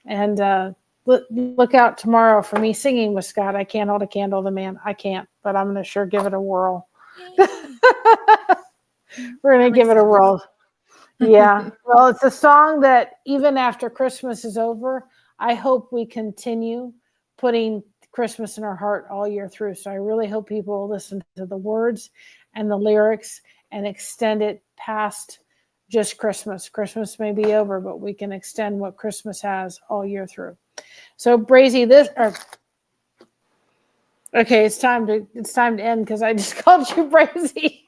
and look out tomorrow for me singing with Scott. I can't hold a candle to the man. I can't, but I'm going to sure give it a whirl. We're going to give it a whirl. Yeah. Well, it's a song that even after Christmas is over, I hope we continue putting Christmas in our heart all year through. So I really hope people will listen to the words and the lyrics and extend it past just Christmas. Christmas may be over, but we can extend what Christmas has all year through. So Brazy, okay, it's time to end because I just called you Brazy.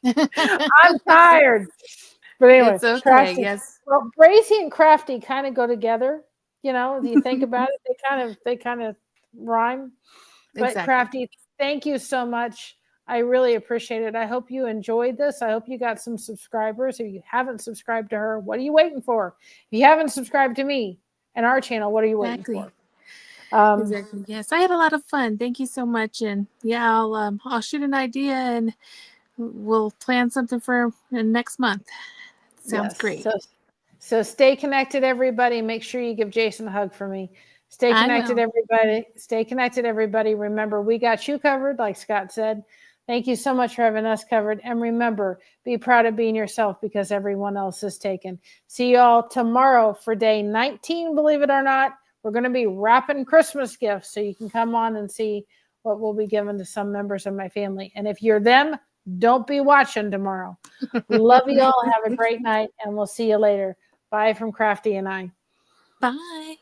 I'm tired. But anyway, It's okay. Crafty, Yes. well, Brazy and Crafty kind of go together. If you think about it, they kind of rhyme. But Exactly. Crafty, thank you so much. I really appreciate it. I hope you enjoyed this. I hope you got some subscribers. If you haven't subscribed to her, what are you waiting for? If you haven't subscribed to me and our channel, what are you waiting for? Exactly. Yes, I had a lot of fun. Thank you so much. And yeah, I'll shoot an idea and we'll plan something for next month. Sounds great. So stay connected, everybody. Make sure you give Jason a hug for me. Stay I connected, will. everybody. Stay connected, everybody. Remember, we got you covered, like Scott said. Thank you so much for having us covered. And remember, be proud of being yourself because everyone else is taken. See you all tomorrow for day 19, believe it or not. We're going to be wrapping Christmas gifts, so you can come on and see what will be given to some members of my family. And if you're them, don't be watching tomorrow. Love you all. Have a great night, and we'll see you later. Bye from Crafty and I. Bye.